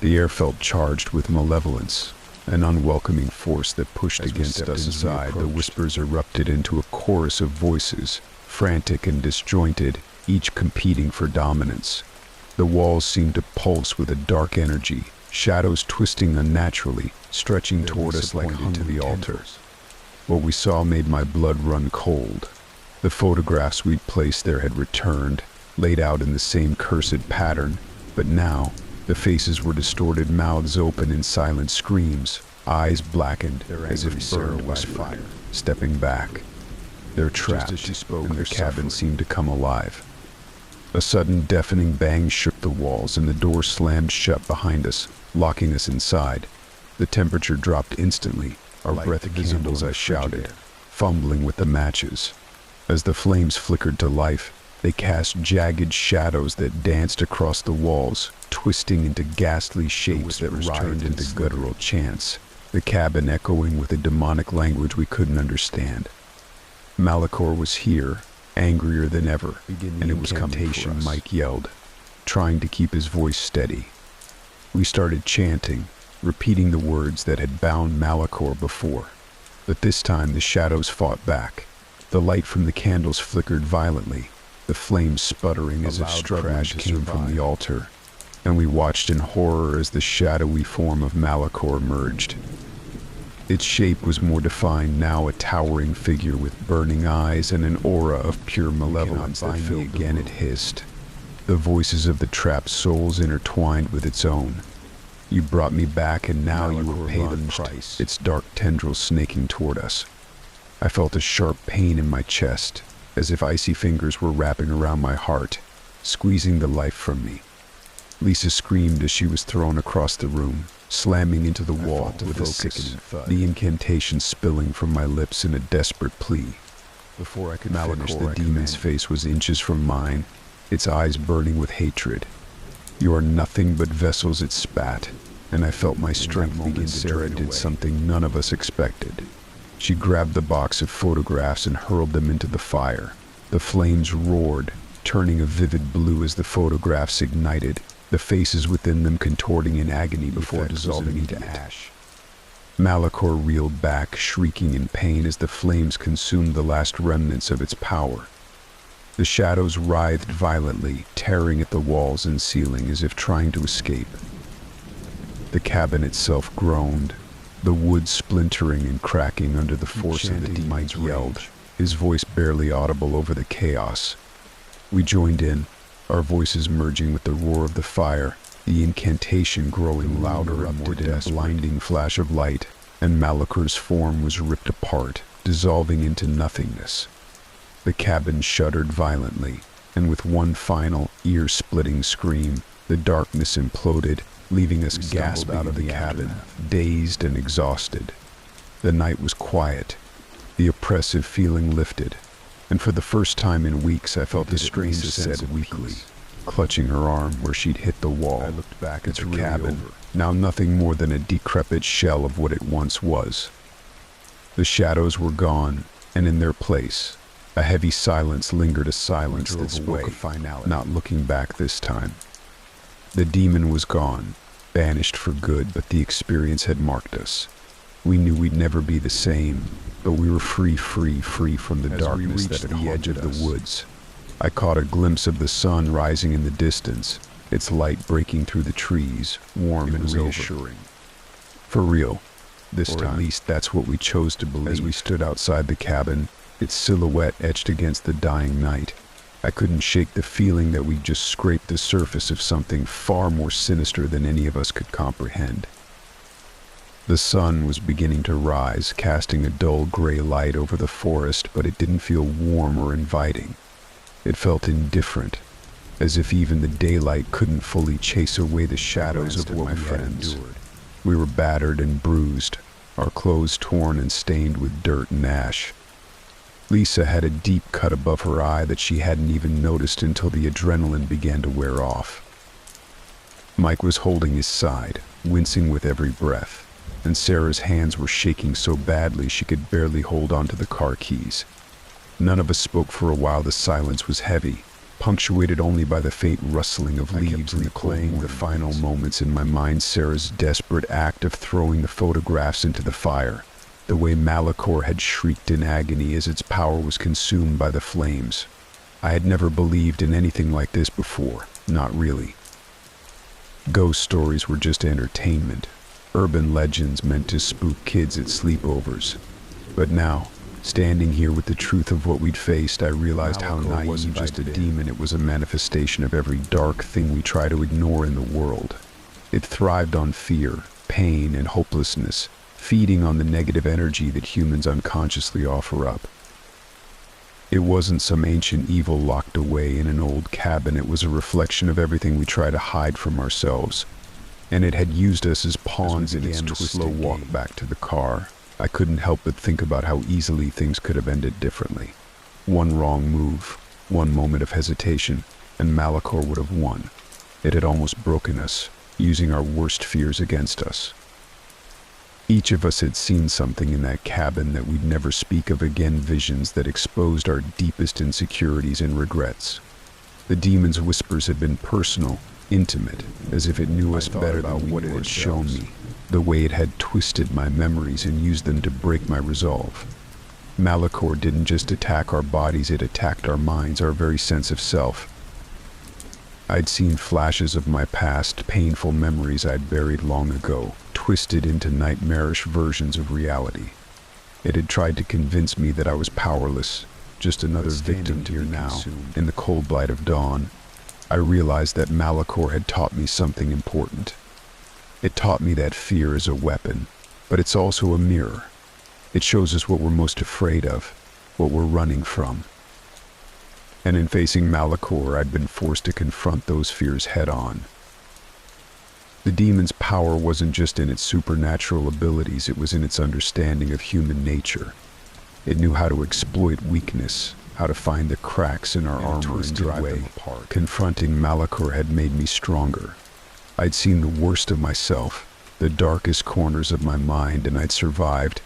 The air felt charged with malevolence, an unwelcoming force that pushed against us. Inside, the whispers erupted into a chorus of voices, frantic and disjointed, each competing for dominance. The walls seemed to pulse with a dark energy, shadows twisting unnaturally, stretching toward us like to the altar. What we saw made my blood run cold. The photographs we'd placed there had returned, laid out in the same cursed pattern, but now the faces were distorted, mouths open in silent screams, eyes blackened as if burned by fire. Stepping back, they're trapped, and the cabin seemed to come alive. A sudden deafening bang shook the walls, and the door slammed shut behind us, locking us inside. The temperature dropped instantly, our breath visible as I shouted, fumbling with the matches. As the flames flickered to life, they cast jagged shadows that danced across the walls, twisting into ghastly shapes that writhed into guttural chants, the cabin echoing with a demonic language we couldn't understand. Malachor was here, angrier than ever, and it was coming for us. Mike yelled, trying to keep his voice steady. We started chanting, repeating the words that had bound Malachor before, but this time the shadows fought back. The light from the candles flickered violently, the flames sputtering as if crash came from the altar, and we watched in horror as the shadowy form of Malachor emerged. Its shape was more defined now, a towering figure with burning eyes and an aura of pure malevolence that filled the room. It hissed, the voices of the trapped souls intertwined with its own. "You brought me back, and now you will pay the price." Its dark tendrils snaking toward us. I felt a sharp pain in my chest, as if icy fingers were wrapping around my heart, squeezing the life from me. Lisa screamed as she was thrown across the room, slamming into the wall with a sickening thud, the incantation spilling from my lips in a desperate plea. Before I could finish, the demon's face was inches from mine, its eyes burning with hatred. "You are nothing but vessels," it spat, and I felt my strength begin to drain away. Sarah did something none of us expected. She grabbed the box of photographs and hurled them into the fire. The flames roared, turning a vivid blue as the photographs ignited, the faces within them contorting in agony before dissolving into ash. Malachor reeled back, shrieking in pain as the flames consumed the last remnants of its power. The shadows writhed violently, tearing at the walls and ceiling as if trying to escape. The cabin itself groaned, the wood splintering and cracking under the force of the demon. Mike yelled, his voice barely audible over the chaos. We joined in, our voices merging with the roar of the fire, the incantation growing louder and more desperate. In a blinding flash of light, and Malachor's form was ripped apart, dissolving into nothingness. The cabin shuddered violently, and with one final, ear-splitting scream, the darkness imploded, leaving us gasping out of the cabin, dazed and exhausted. The night was quiet. The oppressive feeling lifted, and for the first time in weeks I felt the stranger said weakly, clutching her arm where she'd hit the wall. I looked back at the cabin, now nothing more than a decrepit shell of what it once was. The shadows were gone, and in their place, a heavy silence lingered, a silence that spoke of finality, not looking back this time. The demon was gone, banished for good, but the experience had marked us. We knew we'd never be the same, but we were free from the darkness that at the edge of the woods. I caught a glimpse of the sun rising in the distance, its light breaking through the trees, warm and reassuring. For real, this time. At least that's what we chose to believe. As we stood outside the cabin, its silhouette etched against the dying night, I couldn't shake the feeling that we'd just scraped the surface of something far more sinister than any of us could comprehend. The sun was beginning to rise, casting a dull gray light over the forest, but it didn't feel warm or inviting. It felt indifferent, as if even the daylight couldn't fully chase away the shadows of what we had endured. We were battered and bruised, our clothes torn and stained with dirt and ash. Lisa had a deep cut above her eye that she hadn't even noticed until the adrenaline began to wear off. Mike was holding his side, wincing with every breath, and Sarah's hands were shaking so badly she could barely hold onto the car keys. None of us spoke for a while. The silence was heavy, punctuated only by the faint rustling of leaves and the playing the final moments in my mind. Sarah's desperate act of throwing the photographs into the fire, the way Malachor had shrieked in agony as its power was consumed by the flames. I had never believed in anything like this before, not really. Ghost stories were just entertainment, urban legends meant to spook kids at sleepovers. But now, standing here with the truth of what we'd faced, I realized how naive. It wasn't just a demon, it was a manifestation of every dark thing we try to ignore in the world. It thrived on fear, pain, and hopelessness, feeding on the negative energy that humans unconsciously offer up. It wasn't some ancient evil locked away in an old cabin. It was a reflection of everything we try to hide from ourselves, and it had used us as pawns in its slow walk back to the car. I couldn't help but think about how easily things could have ended differently. One wrong move, one moment of hesitation, and Malachor would have won. It had almost broken us, using our worst fears against us. Each of us had seen something in that cabin that we'd never speak of again, visions that exposed our deepest insecurities and regrets. The demon's whispers had been personal, intimate, as if it knew us better than what it had shown me, the way it had twisted my memories and used them to break my resolve. Malachor didn't just attack our bodies, it attacked our minds, our very sense of self. I'd seen flashes of my past, painful memories I'd buried long ago, twisted into nightmarish versions of reality. It had tried to convince me that I was powerless, just another victim here now. In the cold light of dawn, I realized that Malachor had taught me something important. It taught me that fear is a weapon, but it's also a mirror. It shows us what we're most afraid of, what we're running from. And in facing Malachor, I'd been forced to confront those fears head-on. The demon's power wasn't just in its supernatural abilities, it was in its understanding of human nature. It knew how to exploit weakness, how to find the cracks in our armor and drive them apart. Confronting Malachor had made me stronger. I'd seen the worst of myself, the darkest corners of my mind, and I'd survived.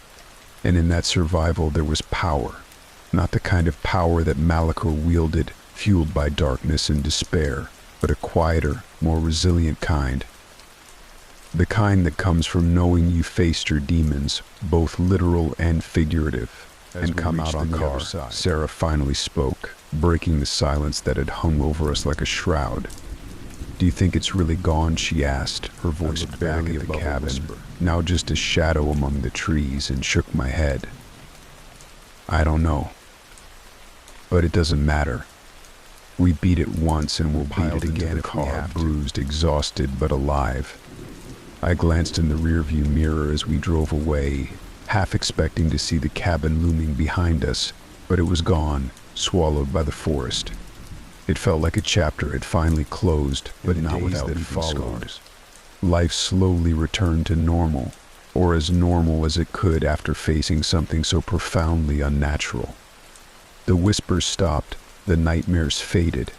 And in that survival there was power. Not the kind of power that Malachor wielded, fueled by darkness and despair, but a quieter, more resilient kind. The kind that comes from knowing you faced your demons, both literal and figurative. And come out on the car, Sarah finally spoke, breaking the silence that had hung over us like a shroud. "Do you think it's really gone?" she asked, her voice barely above the cabin, now just a shadow among the trees, and shook my head. "I don't know. But it doesn't matter. We beat it once and we'll beat it again if we have to. Bruised, exhausted, but alive." I glanced in the rearview mirror as we drove away, half expecting to see the cabin looming behind us, but it was gone, swallowed by the forest. It felt like a chapter had finally closed, but not without leaving scars. Life slowly returned to normal, or as normal as it could after facing something so profoundly unnatural. The whispers stopped, the nightmares faded,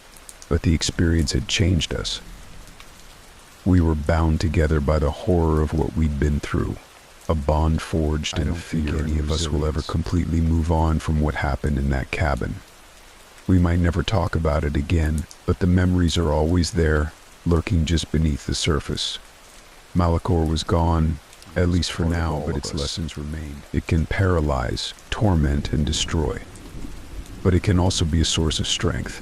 but the experience had changed us. We were bound together by the horror of what we'd been through, a bond forged in fear. Any of us will ever completely move on from what happened in that cabin. We might never talk about it again, but the memories are always there, lurking just beneath the surface. Malachor was gone, at least for now, but its lessons remain. It can paralyze, torment, and destroy. But it can also be a source of strength.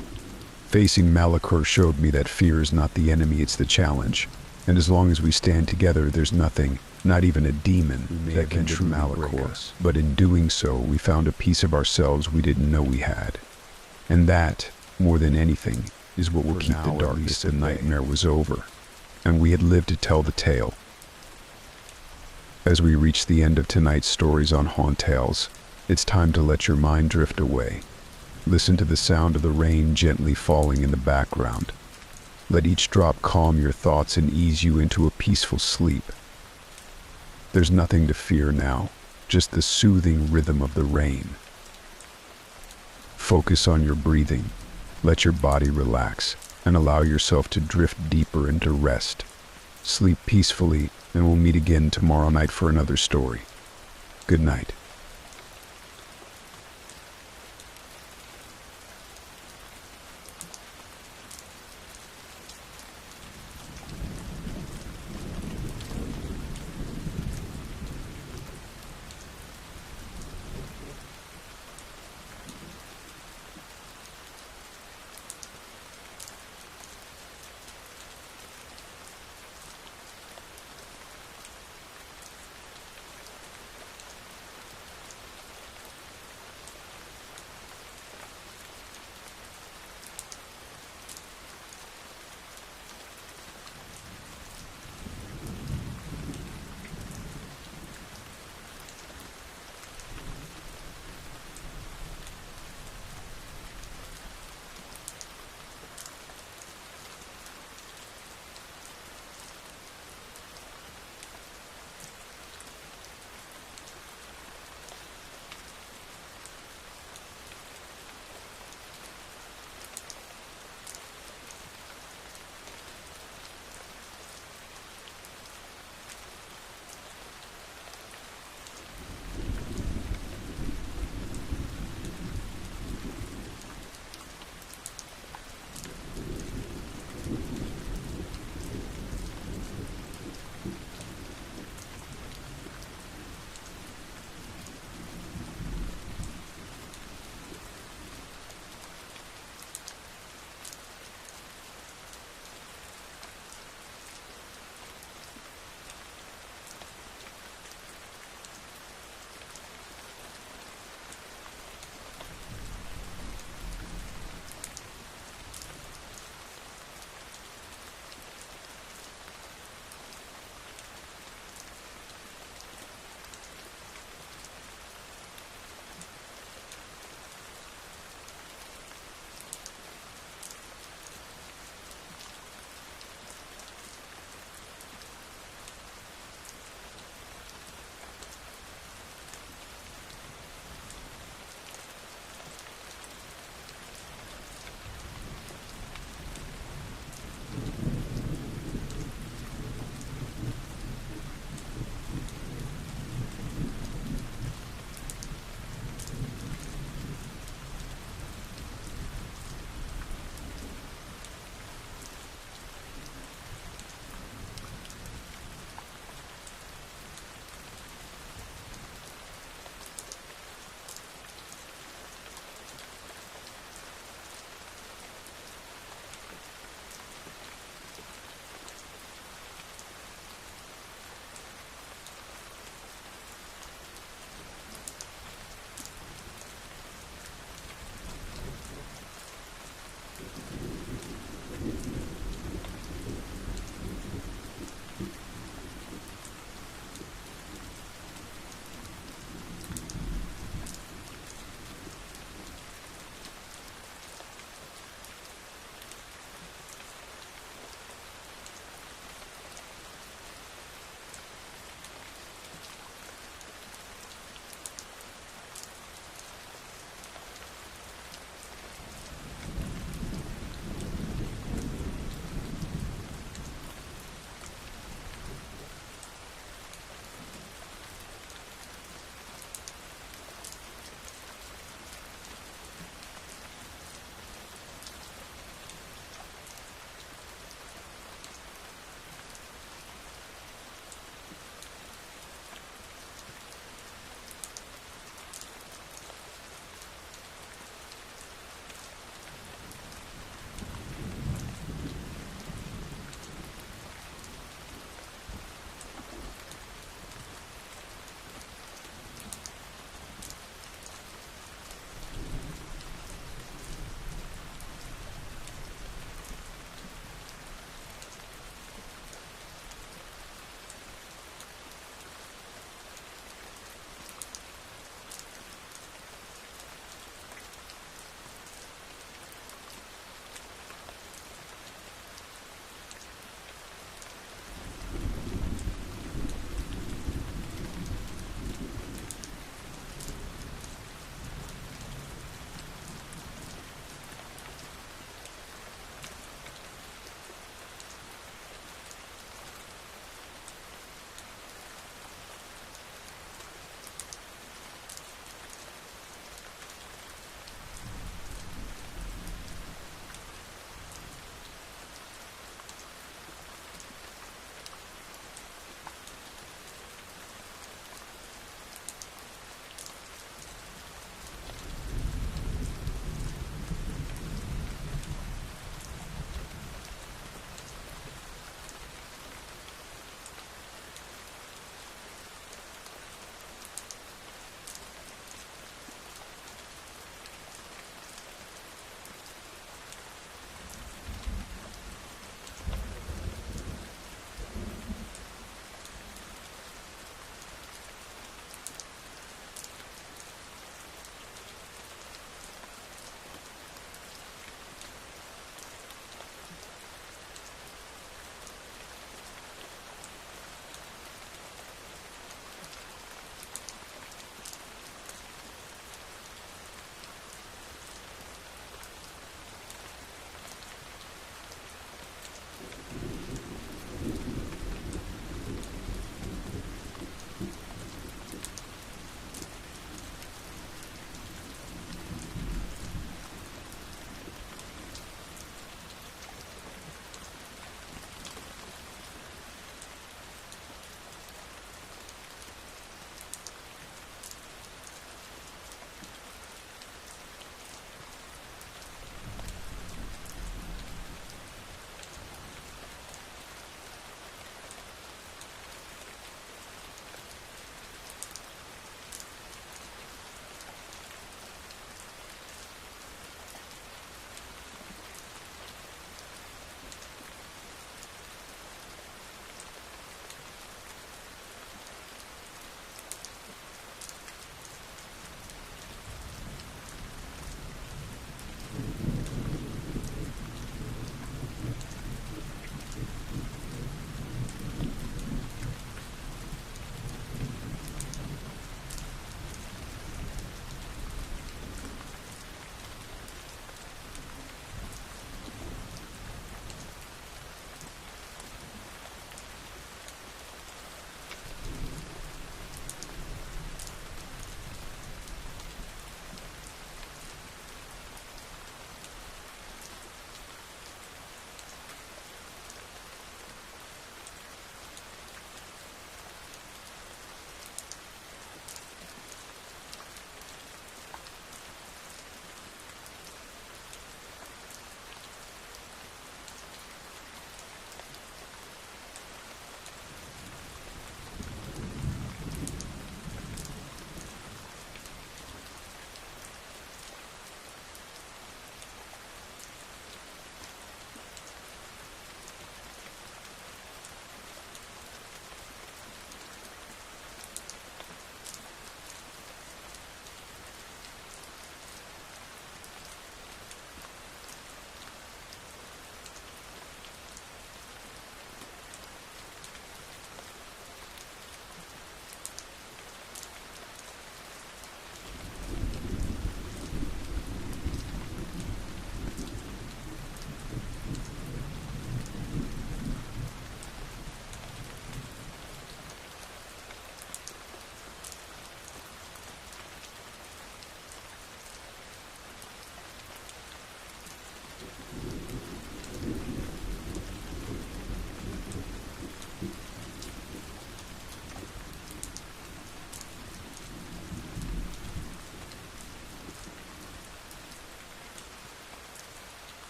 Facing Malachor showed me that fear is not the enemy, it's the challenge. And as long as we stand together, there's nothing, not even a demon, that can truly break us. But in doing so, we found a piece of ourselves we didn't know we had. And that, more than anything, is what will keep the darkness. The nightmare was over, and we had lived to tell the tale. As we reach the end of tonight's stories on Hauntales, it's time to let your mind drift away. Listen to the sound of the rain gently falling in the background. Let each drop calm your thoughts and ease you into a peaceful sleep. There's nothing to fear now, just the soothing rhythm of the rain. Focus on your breathing, let your body relax, and allow yourself to drift deeper into rest. Sleep peacefully, and we'll meet again tomorrow night for another story. Good night.